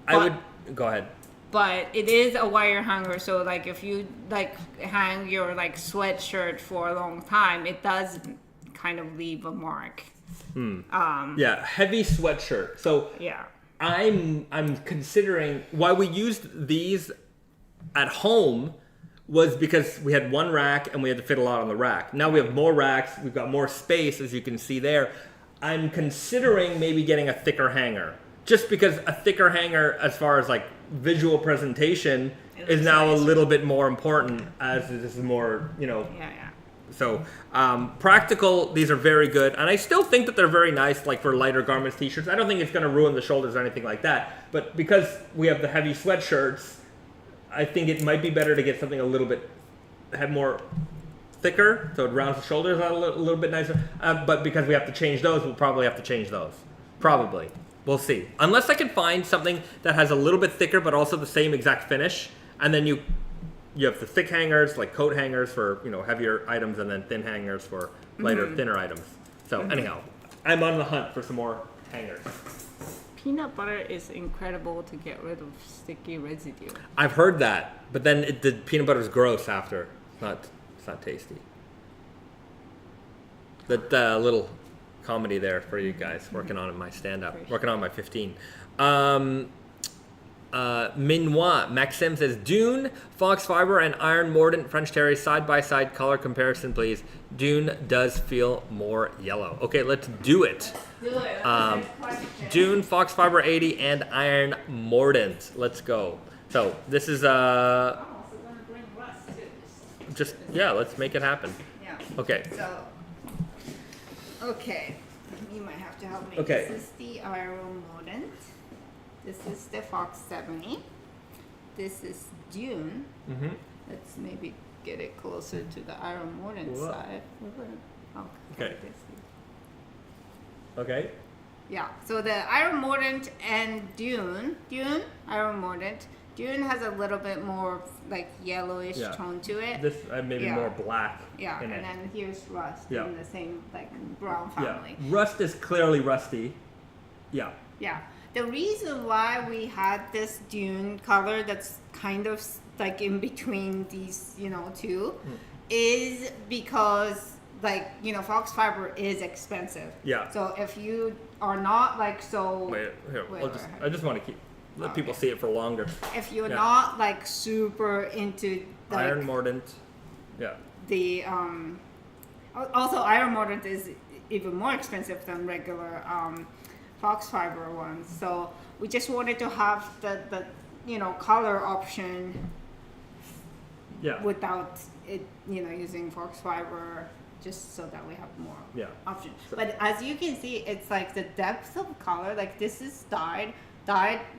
I would go ahead. But it is a wire hanger, so like if you like hang your like sweatshirt for a long time, it does kind of leave a mark. Yeah, heavy sweatshirt. So yeah. I'm considering why we used these at home was because we had one rack and we had to fit a lot on the rack. Now we have more racks, we've got more space, as you can see there. I'm considering maybe getting a thicker hanger, just because a thicker hanger, as far as like visual presentation, is now a little bit more important, as this is more, you know. Yeah. So practical, these are very good, and I still think that they're very nice, like for lighter garments, t-shirts. I don't think it's going to ruin the shoulders or anything like that, but because we have the heavy sweatshirts, I think it might be better to get something a little bit more thicker, so it rounds the shoulders out a little bit nicer. But because we have to change those, we'll probably have to change those. Probably. We'll see. Unless I can find something that has a little bit thicker, but also the same exact finish, and then you have the thick hangers, like coat hangers for, you know, heavier items, and then thin hangers for lighter, thinner items. So anyhow, I'm on the hunt for some more hangers. Peanut butter is incredible to get rid of sticky residue. I've heard that, but then the peanut butter is gross after. It's not tasty. That little comedy there for you guys, working on my stand-up, working on my 15. Minois Maxim says, Dune, FoxFibre, and Iron Mordant French Terry side-by-side color comparison, please. Dune does feel more yellow. Okay, let's do it. Dune, FoxFibre 80, and Iron Mordant. Let's go. So this is just let's make it happen. Yeah. Okay. So you might have to help me. Okay. This is the Iron Mordant. This is the Fox 70. This is Dune. Mm-hmm. Let's maybe get it closer to the Iron Mordant side. Okay. Okay. Yeah, so the Iron Mordant and Dune, Iron Mordant. Dune has a little bit more like yellowish tone to it. This maybe more black. Yeah, in and it. then here's Rust in the same like brown family. Yeah, Rust is clearly rusty. Yeah. Yeah. The reason why we had this Dune color that's kind of like in between these, two, is because FoxFibre is expensive. Yeah. So if you are not like so. Wait, here. I just want to let people see it for longer. If you're not like super into Iron Mordant. Yeah. The also Iron Mordant is even more expensive than regular FoxFibre ones. So we just wanted to have the color option. Yeah. Without it, using FoxFibre, just so that we have more options. But as you can see, it's like the depth of color. Like this is dyed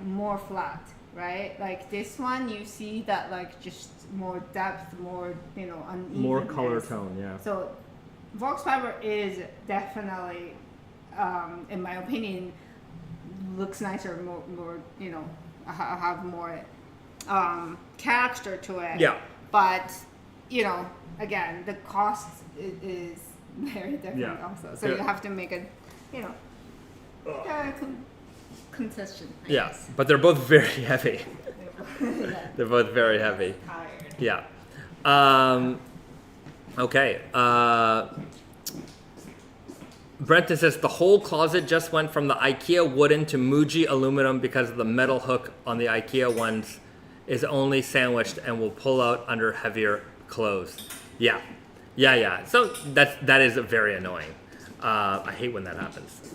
more flat, right? Like this one, you see that like just more depth, more unevenness. More color tone, yeah. So FoxFibre is definitely, in my opinion, looks nicer, more have more character to it. Yeah. But again, the cost is very different also. So you have to make a concession. I guess. But they're both very heavy. They're both very heavy. Tired. Yeah. Okay. Brenton says the whole closet just went from the IKEA wooden to MUJI aluminum because the metal hook on the IKEA ones is only sandwiched and will pull out under heavier clothes. Yeah. So that is very annoying. I hate when that happens.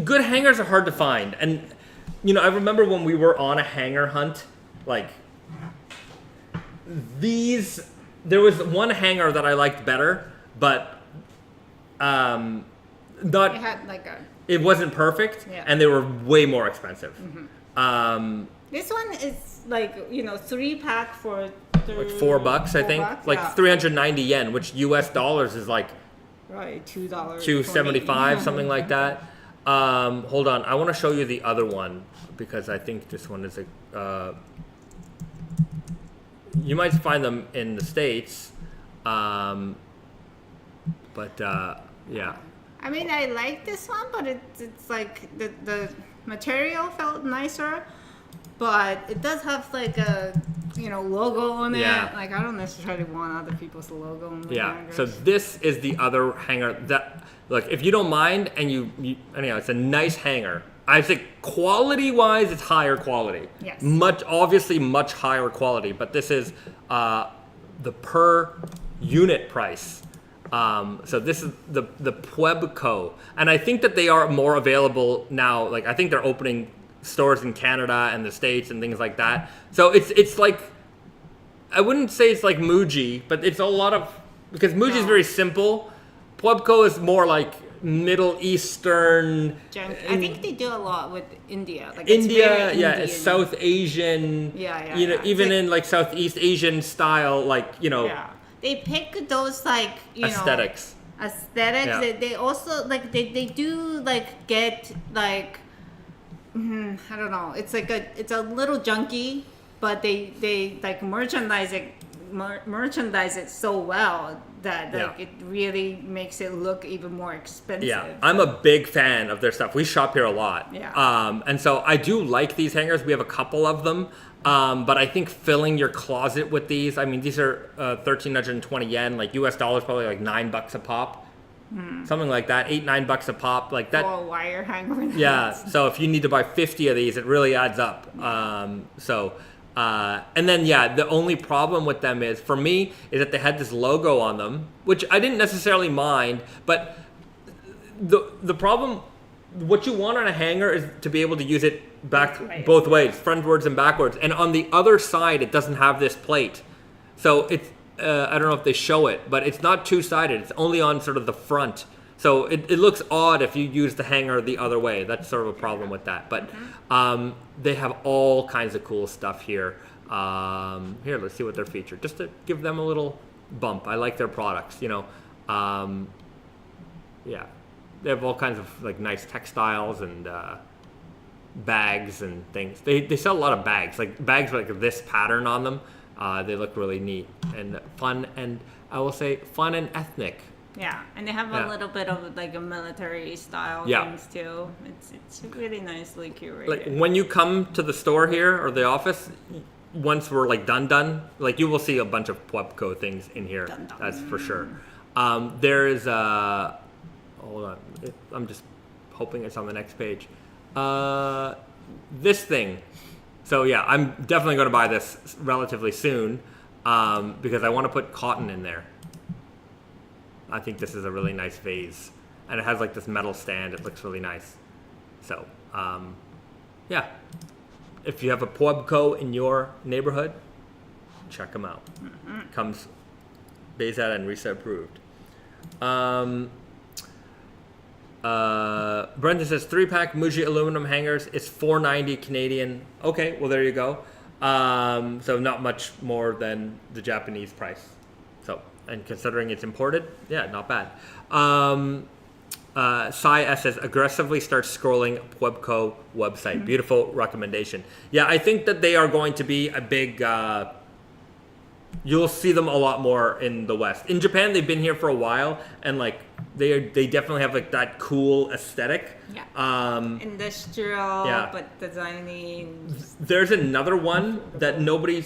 Good hangers are hard to find, and I remember when we were on a hanger hunt, like these. There was one hanger that I liked better, but not. It had It wasn't perfect, and they were way more expensive. Mm-hmm. This one is like 3-pack for like $4, I think, like 390 yen, which US dollars is like right $2, $2.75, something like that. Hold on, I want to show you the other one because I think this one is a. You might find them in the States, but yeah. I mean, I like this one, but it's like the material felt nicer, but it does have like a logo on it. Like I don't necessarily want other people's logo on the hangers. So this is the other hanger that look, if you don't mind, and you anyhow, it's a nice hanger. I think quality-wise, it's higher quality. Yes. Obviously much higher quality, but this is the per unit price. So this is the Puebco, and I think that they are more available now. Like I think they're opening stores in Canada and the States and things like that. So it's like, I wouldn't say it's like MUJI, but it's a lot of, because MUJI is very simple. Puebco is more like Middle Eastern. I think they do a lot with India. Like India, it's South Asian. Even in like Southeast Asian style, like Yeah, they pick those like aesthetics. Yeah. They also like they do like get like. I don't know. It's like it's a little junky, but they like merchandise it so well that like it really makes it look even more expensive. Yeah, I'm a big fan of their stuff. We shop here a lot. Yeah. And so I do like these hangers. We have a couple of them. But I think filling your closet with these, I mean, these are 1,320 yen, like US dollars, probably like $9 a pop. Something like that, $8-9 a pop, like that. For a wire hanger. Yeah. So if you need to buy 50 of these, it really adds up. And then the only problem with them is for me is that they had this logo on them, which I didn't necessarily mind. But the problem, what you want on a hanger is to be able to use it both ways, frontwards and backwards. And on the other side, it doesn't have this plate, so it's. I don't know if they show it, but it's not two-sided. It's only on sort of the front. So it looks odd if you use the hanger the other way. That's sort of a problem with that. But they have all kinds of cool stuff here. Here, let's see what they're featured. Just to give them a little bump. I like their products, you know. Yeah, they have all kinds of like nice textiles and bags and things. They sell a lot of bags, like bags like this pattern on them. They look really neat and fun, and I will say fun and ethnic. Yeah, and they have a little bit of like a military style things too. It's really nicely curated. Like when you come to the store here or the office, once we're like done, like you will see a bunch of Puebco things in here. Dun. That's for sure. There is a hold on, I'm just hoping it's on the next page. This thing. So yeah, I'm definitely going to buy this relatively soon because I want to put cotton in there. I think this is a really nice vase, and it has like this metal stand. It looks really nice. So yeah, if you have a Puebco in your neighborhood, check them out. Comes Bahzad and Risa approved. Brendan says 3-pack MUJI aluminum hangers. It's $4.90 Canadian. Okay, well there you go. So not much more than the Japanese price. So, and considering it's imported, yeah, not bad. Sai S says aggressively start scrolling Puebco website. Beautiful recommendation. Yeah, I think that they are going to be a big. You'll see them a lot more in the West. In Japan, they've been here for a while, and like they definitely have like that cool aesthetic. Yeah. Industrial, but designing. There's another one that nobody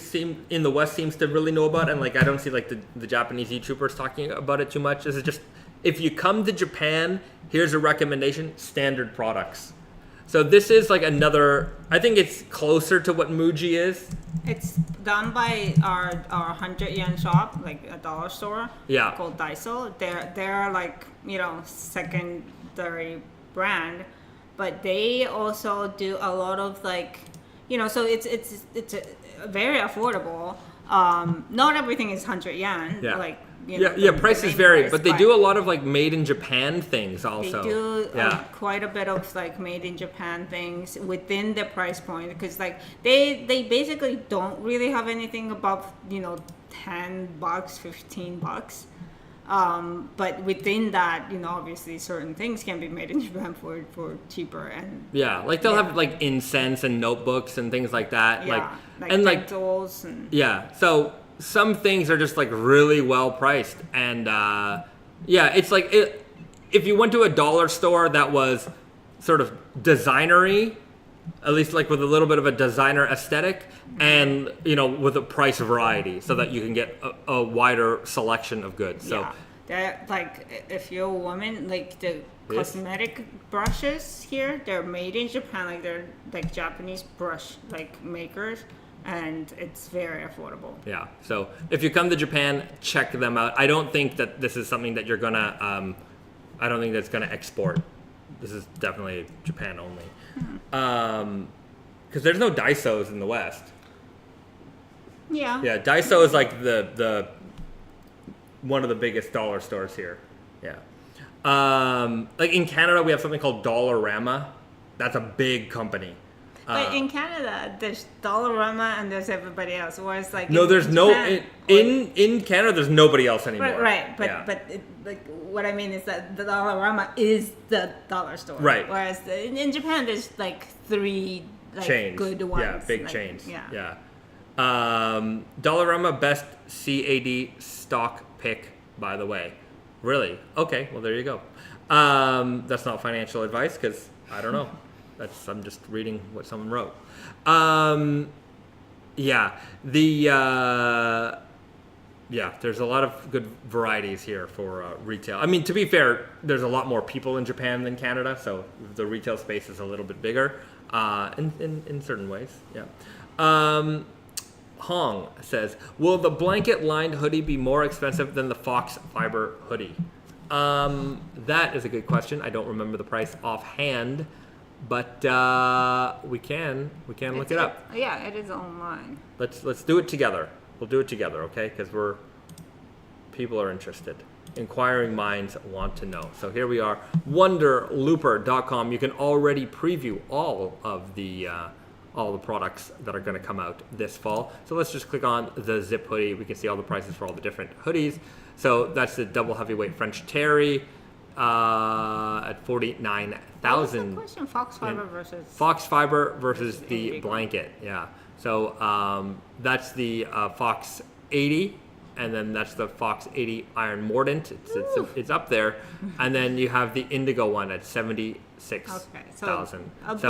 in the West seems to really know about, and like I don't see like the Japanese YouTubers talking about it too much. This is just if you come to Japan, here's a recommendation: standard products. So this is like another. I think it's closer to what MUJI is. It's done by our 100 yen shop, like a dollar store. Yeah. Called Daiso. They're like, you know, secondary brand, but they also do a lot of like, you know, so it's very affordable. Not everything is 100 yen. Yeah. Like, you know, yeah, prices vary, but they do a lot of like made in Japan things also. They do quite a bit of like made in Japan things within the price point, because like they basically don't really have anything above, you know, $10, $15. But within that, you know, obviously certain things can be made in Japan for cheaper, and like they'll have like incense and notebooks and things like that, like pencils and so some things are just like really well priced, and it's like if you went to a dollar store that was sort of designery, at least like with a little bit of a designer aesthetic, and you know, with a price variety, so that you can get a wider selection of goods. So they're like, if you're a woman, like the cosmetic brushes here, they're made in Japan, like they're like Japanese brush like makers, and it's very affordable. Yeah, so if you come to Japan, check them out. I don't think that this is something that you're gonna I don't think that's gonna export. This is definitely Japan only. Because there's no Daisos in the West. Yeah, Daiso is like the one of the biggest dollar stores here. Like in Canada, we have something called Dollarama. That's a big company. But in Canada, there's Dollarama and there's everybody else. Whereas like there's Japan, in Canada, there's nobody else anymore. Right. But like what I mean is that the Dollarama is the dollar store. Right. Whereas in Japan, there's like 3 like chains. Good ones. Yeah, big like, chains. Yeah. Dollarama best CAD stock pick, by the way. Really? Okay. Well, there you go. That's not financial advice because I don't know. I'm just reading what someone wrote. There's a lot of good varieties here for retail. I mean, to be fair, there's a lot more people in Japan than Canada, so the retail space is a little bit bigger in certain ways. Hong says, will the blanket-lined hoodie be more expensive than the FoxFibre hoodie? That is a good question. I don't remember the price offhand. But we can look it up. Yeah, it is online. Let's do it together. We'll do it together, okay? Because people are interested. inquiring minds want to know. So here we are, wonderlooper.com. You can already preview all the products that are going to come out this fall. So let's just click on the zip hoodie. We can see all the prices for all the different hoodies. So that's the double heavyweight French terry at 49,000. What's the question? FoxFibre versus FoxFibre versus the blanket. Yeah. So that's the Fox 80. And then that's the Fox 80 Iron Mordant. It's up there. And then you have the Indigo one at 76,000. Okay,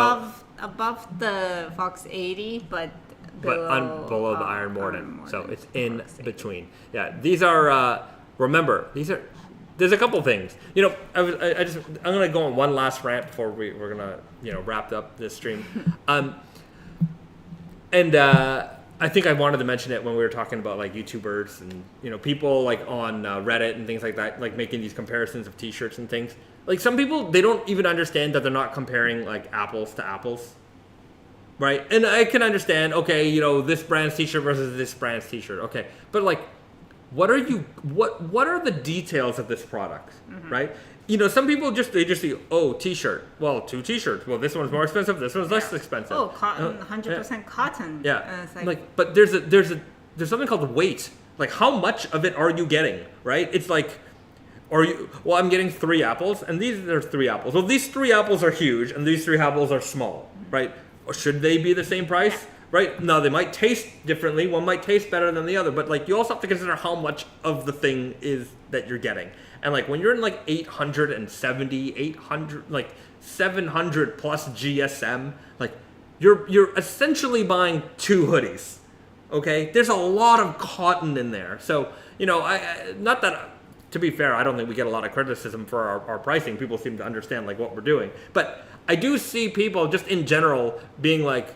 above the Fox 80, but below the Iron Mordant. So it's in between. Yeah, these are. Remember, there's a couple things. I'm gonna go on one last rant before we're gonna wrap up this stream. I think I wanted to mention it when we were talking about like YouTubers and people like on Reddit and things like that, like making these comparisons of T-shirts and things. Like some people, they don't even understand that they're not comparing like apples to apples, right? And I can understand, okay, this brand's T-shirt versus this brand's T-shirt, okay, but like, what are the details of this product, right? Some people they just see, oh, T-shirt. Well, 2 T-shirts. Well, this one's more expensive. This one's less expensive. Oh, cotton, 100% cotton. Yeah. But there's something called weight. Like, how much of it are you getting, right? It's like, I'm getting 3 apples, and there's 3 apples. Well, these 3 apples are huge, and these 3 apples are small, right? Or should they be the same price? Yeah. Right? No, they might taste differently. One might taste better than the other, but like you also have to consider how much of the thing is that you're getting. And like when you're in like 800 like 700 plus GSM, like you're essentially buying 2 hoodies. Okay? There's a lot of cotton in there. So, not that, to be fair, I don't think we get a lot of criticism for our pricing. People seem to understand like what we're doing. But I do see people just in general being like,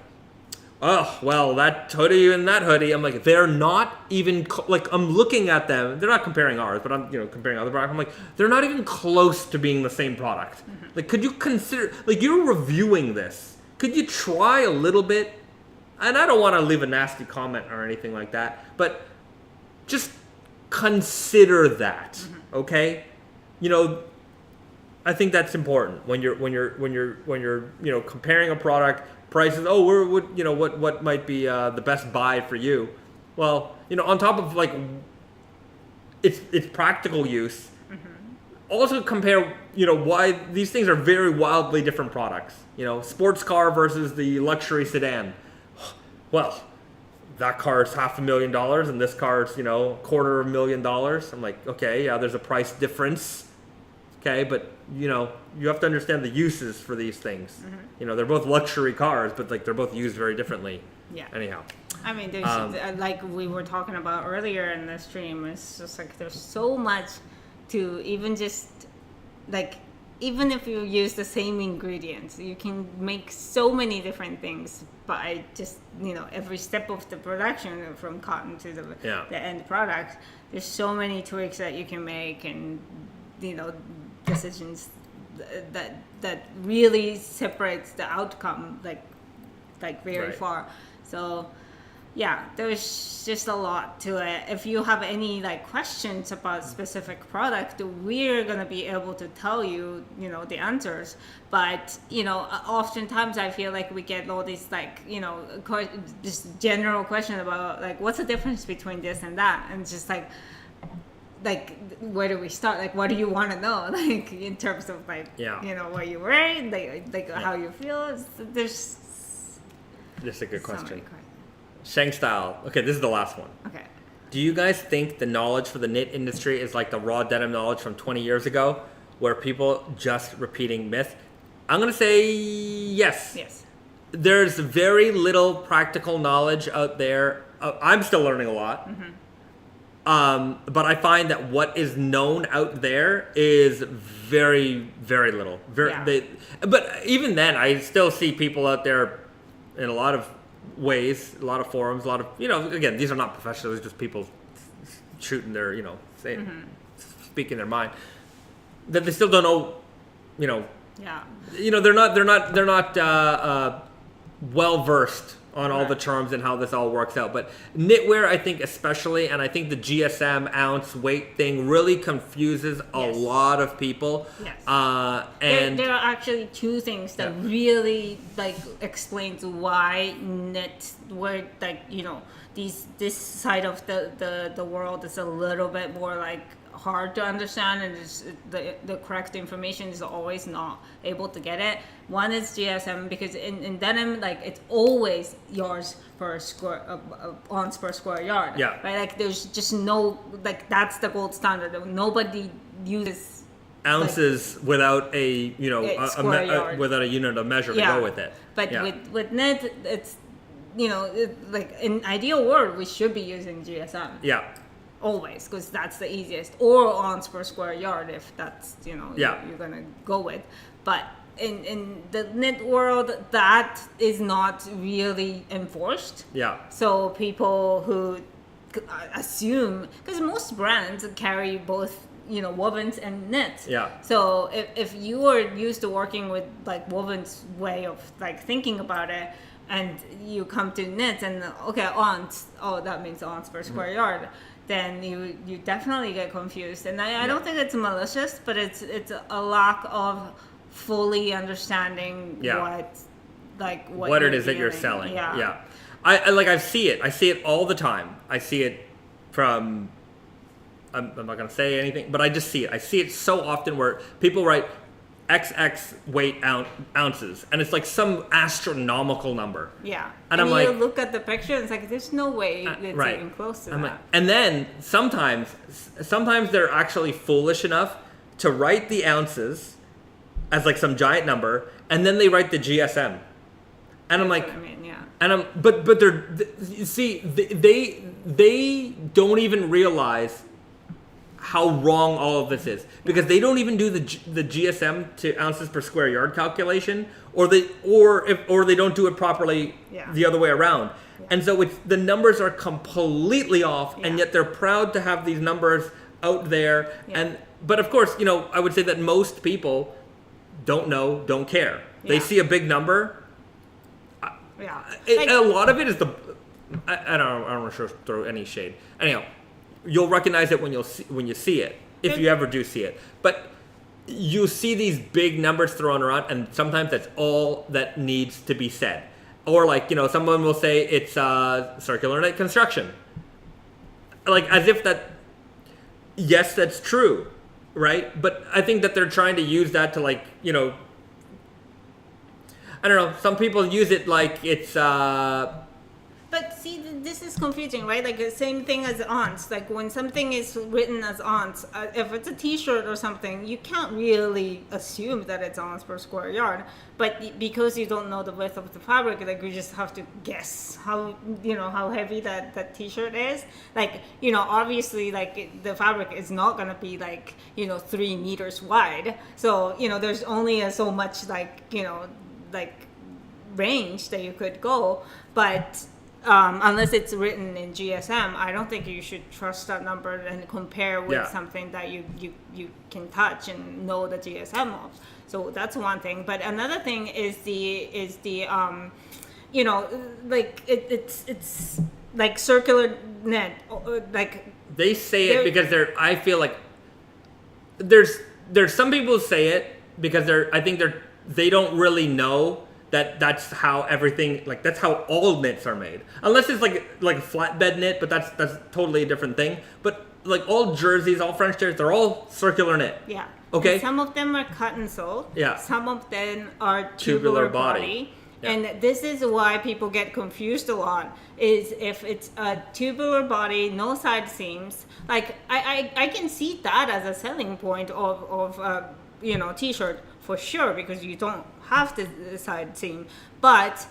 oh, well, that hoodie and that hoodie. I'm like, they're not even, I'm looking at them. They're not comparing ours, but I'm, comparing other products. I'm like, they're not even close to being the same product. Mm-hmm. Like, could you consider, you're reviewing this. Could you try a little bit? And I don't want to leave a nasty comment or anything like that, but just consider that, okay? I think that's important when you're comparing a product. Prices. Oh, what might be the best buy for you? Well, on top of like its practical use, also compare why these things are very wildly different products. Sports car versus the luxury sedan. Well, that car is $500,000 and this car is $250,000. I'm like, okay, yeah, there's a price difference. Okay, but you have to understand the uses for these things. They're both luxury cars, but like they're both used very differently. Yeah. Anyhow. I mean, there's like we were talking about earlier in the stream. It's just like there's so much to even just like even if you use the same ingredients, you can make so many different things by just every step of the production from cotton to the end product. There's so many tweaks that you can make and decisions that really separates the outcome like very far. So yeah, there's just a lot to it. If you have any like questions about specific product, we're gonna be able to tell you the answers. But oftentimes I feel like we get all these like just general question about like what's the difference between this and that, and just like where do we start? Like, what do you want to know? Like, in terms of like, what you're wearing, like how you feel. There's a good question. Shang style. Okay, this is the last one. Okay. Do you guys think the knowledge for the knit industry is like the raw denim knowledge from 20 years ago, where people just repeating myth? I'm gonna say yes. Yes. There's very little practical knowledge out there. I'm still learning a lot. But I find that what is known out there is very, very little. But even then, I still see people out there in a lot of ways, a lot of forums, a lot of, again, these are not professionals, just people shooting their, speaking their mind, that they still don't know, they're not well versed on all the terms and how this all works out. But knitwear, I think especially, and I think the GSM ounce weight thing really confuses a lot of people. Yes. And there are actually two things that really like explains why knitwear, like, you know, this side of the world is a little bit more like hard to understand, and the correct information is always not able to get it. One is GSM, because in denim, like, it's always yards per square ounce per square yard. Yeah. Right. Like, there's just no, like, that's the gold standard. Nobody uses ounces without a, you know, without a unit of measure to go with it. But with knit, it's, you know, like, in ideal world, we should be using GSM. Yeah. Always, because that's the easiest, or ounce per square yard if that's, you know, you're gonna go with. But in the knit world, that is not really enforced. Yeah. So people who assume, because most brands carry both, you know, wovens and knits. Yeah. So if you are used to working with like woven's way of like thinking about it, and you come to knits and ounce, that means ounce per square yard, then you definitely get confused. And I don't think it's malicious, but it's a lack of fully understanding what it is that you're selling. I see it all the time. I see it from, I'm not gonna say anything, but I just see it so often where people write XX weight ounces, and it's like some astronomical number. Yeah. And I'm like, you look at the picture and it's like, there's no way it's even close to that. Like, and then sometimes they're actually foolish enough to write the ounces as like some giant number, and then they write the GSM. And I'm like, but they're, you see, they don't even realize how wrong all of this is, because they don't even do the GSM to ounces per square yard calculation, or they don't do it properly the other way around. And so the numbers are completely off, and yet they're proud to have these numbers out there. But of course, you know, I would say that most people don't care. They see a big number. A lot of it is I don't want to throw any shade. Anyhow, you'll recognize it when you see it, if you ever do see it. But you see these big numbers thrown around, and sometimes that's all that needs to be said. Or like, you know, someone will say it's circular knit construction, like as if that. Yes, that's true, right? But I think that they're trying to use that to, like, you know, I don't know. Some people use it like it's. But see, this is confusing, right? Like the same thing as aunts. Like when something is written as aunts, if it's a T-shirt or something, you can't really assume that it's ounce per square yard. But because you don't know the width of the fabric, like you just have to guess how heavy that T-shirt is. Like, you know, obviously, like the fabric is not gonna be like, you know, 3 meters wide. So, you know, there's only so much like range that you could go, but. Unless it's written in GSM, I don't think you should trust that number and compare with something that you can touch and know the GSM of. So that's one thing. But another thing is the you know, like it's like circular net, like they say it because I feel like there's some people say it because they don't really know that's how everything, like that's how all knits are made, unless it's like a flatbed knit, but that's totally a different thing. But like all jerseys, all French jerseys, they're all circular knit. Yeah. Okay. And some of them are cut and sew. Yeah. Some of them are tubular body. Yeah. And this is why people get confused a lot, is if it's a tubular body, no side seams. Like I can see that as a selling point of you know, T-shirt for sure, because you don't have the side seam, but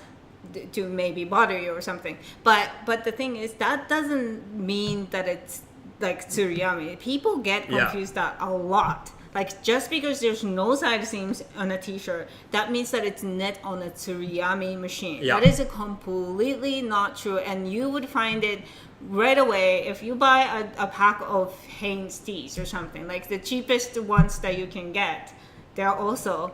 to maybe bother you or something. But the thing is, that doesn't mean that it's like Tsuriami. People get confused that a lot. Like, just because there's no side seams on a T-shirt, that means that it's knit on a Tsuriami machine. Yeah. That is completely not true, and you would find it right away if you buy a pack of Hanes tees or something. Like the cheapest ones that you can get, they're also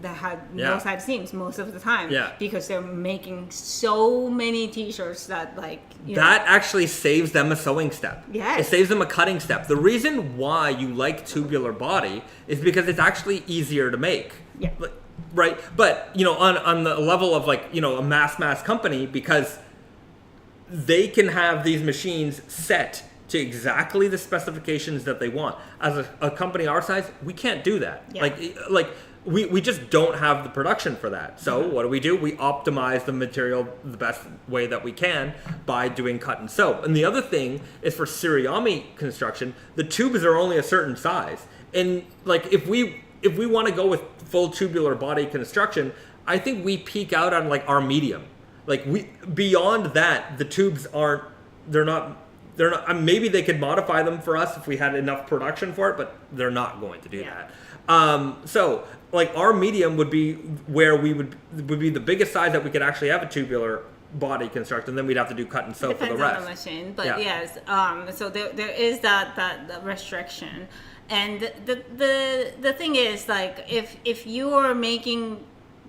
that had no side seams most of the time. Yeah. Because they're making so many t-shirts that like that actually saves them a sewing step. Yes. It saves them a cutting step. The reason why you like tubular body is because it's actually easier to make. Yeah. Right? But, on the level of like, a mass company, because they can have these machines set to exactly the specifications that they want. As a company our size, we can't do that. Yeah. Like we just don't have the production for that. So what do? We optimize the material the best way that we can by doing cut and sew. And the other thing is for Tsuriami construction, the tubes are only a certain size. And like if we want to go with full tubular body construction, I think we peak out on like our medium. Like beyond that, the tubes they're not, maybe they could modify them for us if we had enough production for it, but they're not going to do that. So like our medium would be where would be the biggest size that we could actually have a tubular body construct, and then we'd have to do cut and sew for the rest. Depends on the machine, but yes. So there is that restriction, and the thing is like if you are making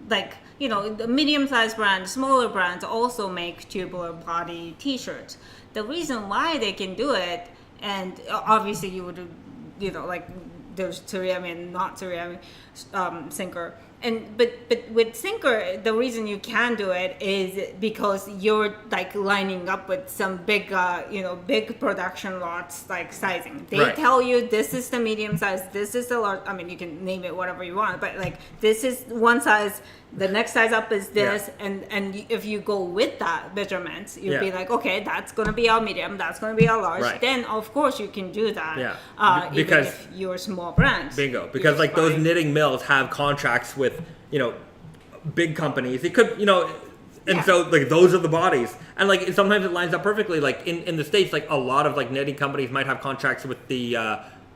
like the medium-sized brands, smaller brands also make tubular body T-shirts. The reason why they can do it, and obviously you would, like there's Tsuriami and not Tsuriami sinker, but with sinker, the reason you can do it is because you're like lining up with some big, big production lots like sizing. They tell you this is the medium size, this is the large. I mean, you can name it whatever you want, but like this is one size. The next size up is this, and if you go with that measurements, you'd be like, okay, that's gonna be our medium, that's gonna be our large. Right. Then of course you can do that. Yeah. Because even if you're a small brand. Bingo. Because like those knitting mills have contracts with big companies. It could and so like those are the bodies, and like sometimes it lines up perfectly. Like in the States, like a lot of like knitting companies might have contracts with the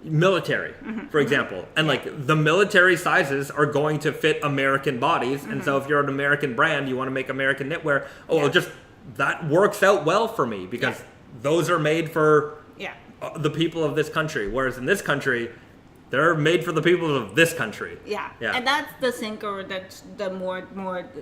military, for example, and like the military sizes are going to fit American bodies, and so if you're an American brand, you want to make American knitwear. Just that works out well for me because those are made for the people of this country, whereas in this country they're made for the people of this country. Yeah. And that's the sinker, that's the more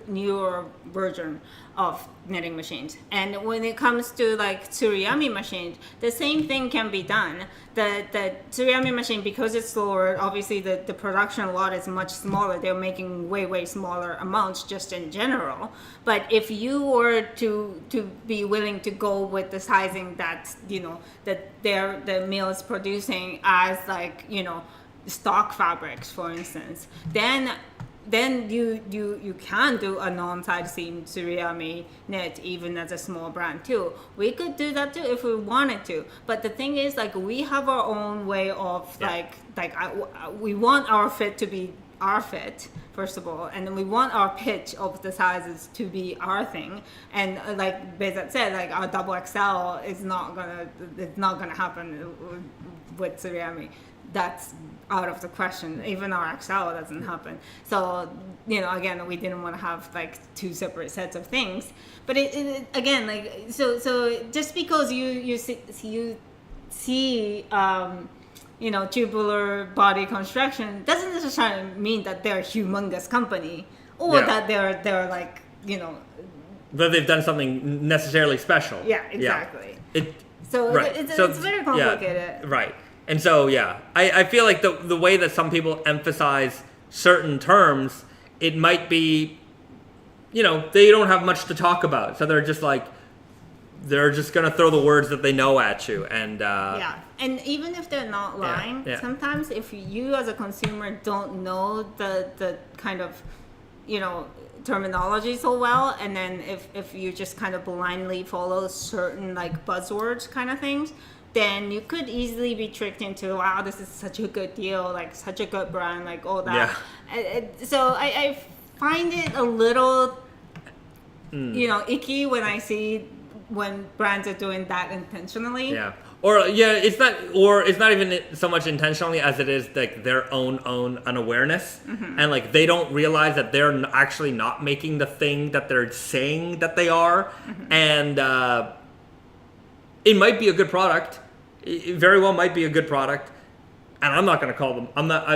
newer version of knitting machines. And when it comes to like Tsuriami machines, the same thing can be done. The Tsuriami machine, because it's slower, obviously the production lot is much smaller. They're making way smaller amounts just in general. But if you were to be willing to go with the sizing that the mill is producing as like stock fabrics, for instance, then you can do a non-side seam Tsuriami knit even as a small brand too. We could do that too if we wanted to. But the thing is, like, we have our own way of we want our fit to be our fit first of all, and then we want our pitch of the sizes to be our thing. And like Bahzad said, like our double XL is not gonna happen with Tsuriami. That's out of the question. Even our XL doesn't happen. So, again, we didn't want to have like two separate sets of things. But it again, like, so just because you see tubular body construction doesn't necessarily mean that they're a humongous company or that they're like, that they've done something necessarily special. Yeah, exactly. Yeah. It's very complicated. Yeah, right. And so, I feel like the way that some people emphasize certain terms, it might be, they don't have much to talk about. So they're just like, they're just going to throw the words that they know at you. And and even if they're not lying, sometimes if you as a consumer don't know the kind of, terminology so well, and then if you just kind of blindly follow certain like buzzwords kind of things, then you could easily be tricked into, wow, this is such a good deal, like such a good brand, like all that. So I find it a little, icky when I see when brands are doing that intentionally. Yeah. It's not even so much intentionally as it is like their own unawareness, and like they don't realize that they're actually not making the thing that they're saying that they are, and it might be a good product. It very well might be a good product. And I'm not going to call them. I'm not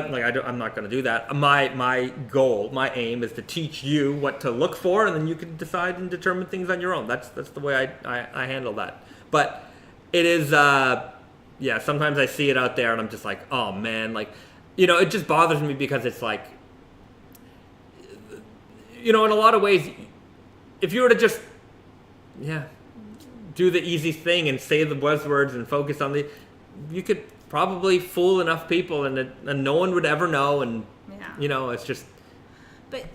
going to do that. My goal, my aim, is to teach you what to look for, and then you can decide and determine things on your own. That's the way I handle that. But it is, sometimes I see it out there, and I'm just like, oh man, like, it just bothers me because it's like, in a lot of ways, if you were to just, do the easy thing and say the buzzwords and focus on you could probably fool enough people and no one would ever know, and it's just, but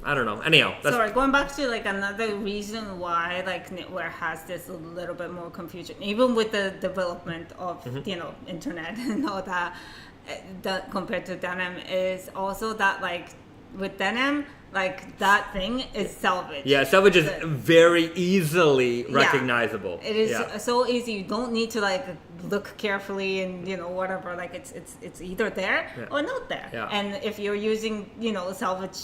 I don't know. Anyhow, sorry, going back to like another reason why like knitwear has this a little bit more confusion, even with the development of internet and all that compared to denim, is also that like with denim, like that thing is salvage. Yeah, salvage is very easily recognizable. It is so easy. You don't need to like look carefully and whatever. Like it's either there or not there. Yeah. And if you're using salvage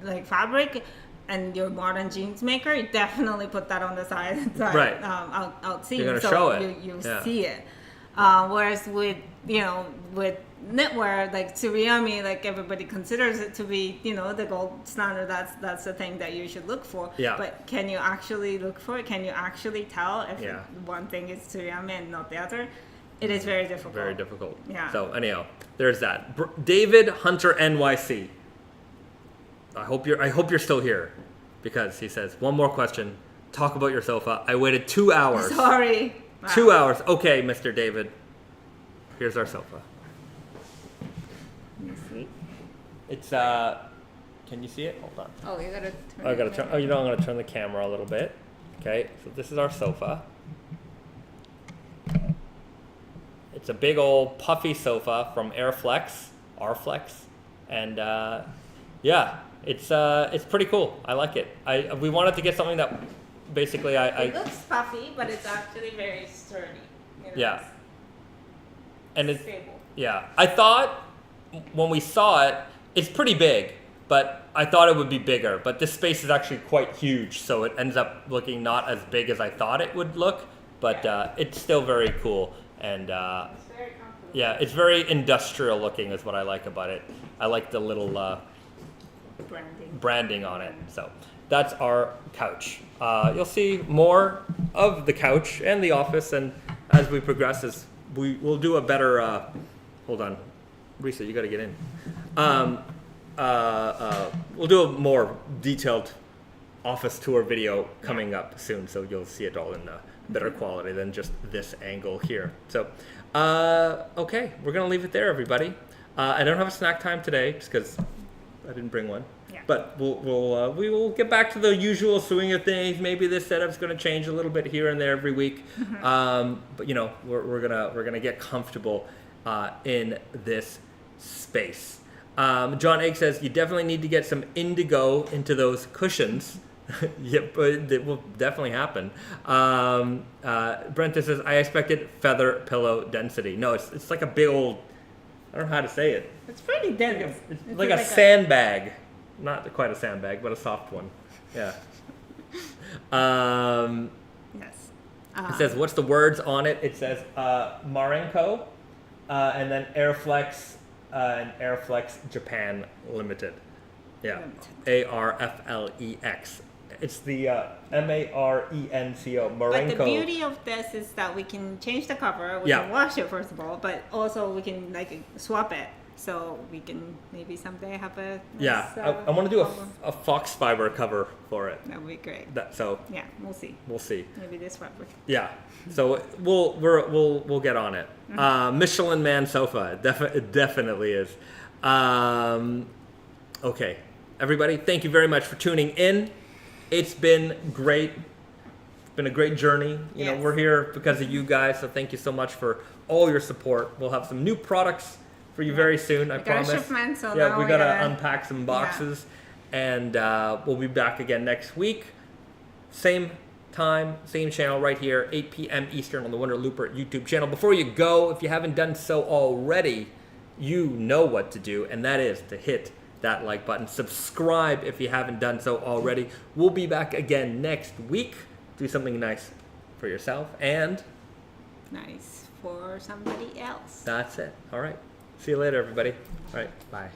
like fabric and you're a modern jeans maker, you definitely put that on the side right. Out seam. You're gonna so show it. You see it. Whereas with with knitwear, like Tsuriami, like everybody considers it to be the gold standard. That's the thing that you should look for. Yeah. But can you actually look for it? Can you actually tell if one thing is Tsuriami and not the other? It is very difficult. Very difficult. Yeah. So anyhow, there's that. David Hunter NYC. I hope you're still here, because he says, one more question. Talk about your sofa. I waited 2 hours. Sorry. Wow. 2 hours. Okay, Mr. David. Here's our sofa. Can you see? It's can you see it? Hold on. Oh, you gotta turn I gotta turn. I'm gonna turn the camera a little bit. Okay, so this is our sofa. It's a big old puffy sofa from Arflex, and it's pretty cool. I like it. We wanted to get something that basically It looks puffy, but it's actually very sturdy. Yeah. And it's stable. Yeah. I thought when we saw it, it's pretty big, but I thought it would be bigger. But this space is actually quite huge, so it ends up looking not as big as I thought it would look. But it's still very cool, and it's very comfortable. Yeah, it's very industrial looking, is what I like about it. I like the little branding on it. So that's our couch. You'll see more of the couch and the office, and as we progress, we'll do a better. Hold on, Risa, you got to get in. We'll do a more detailed office tour video coming up soon, so you'll see it all in better quality than just this angle here. So, okay, we're gonna leave it there, everybody. I don't have a snack time today just because I didn't bring one. Yeah. But we will get back to the usual swing of things. Maybe this setup's going to change a little bit here and there every week. Mm-hmm. But we're gonna get comfortable in this space. John Egg says you definitely need to get some indigo into those cushions. Yep, it will definitely happen. Brent says I expected feather pillow density. No, it's like a big old. I don't know how to say it. It's pretty dense. It's like a sandbag. Not quite a sandbag, but a soft one. Yeah. Yes. It says, what's the words on it? It says Marenco, and then Arflex, and Arflex Japan Limited. Yeah. Arflex. It's the Marenco. Marenco. But the beauty of this is that we can change the cover. We can wash it, first of all, but also we can swap it. So we can maybe someday have a nice, I want to do a FoxFibre cover for it. That would be great. Yeah, we'll see. Maybe this fabric. Yeah, so we'll get on it. Mm-hmm. Michelin Man sofa, it definitely is. Okay, everybody, thank you very much for tuning in. It's been great. It's been a great journey. You know, we're here because of you guys. So thank you so much for all your support. We'll have some new products for you very soon, I promise. Shipment, so we gotta unpack some boxes, and we'll be back again next week. Same time, same channel right here, 8 p.m. Eastern on the Wonder Looper YouTube channel. Before you go, if you haven't done so already, you know what to do, and that is to hit that like button. Subscribe if you haven't done so already. We'll be back again next week. Do something nice for yourself and nice for somebody else. That's it. All right. See you later, everybody. All right. Bye.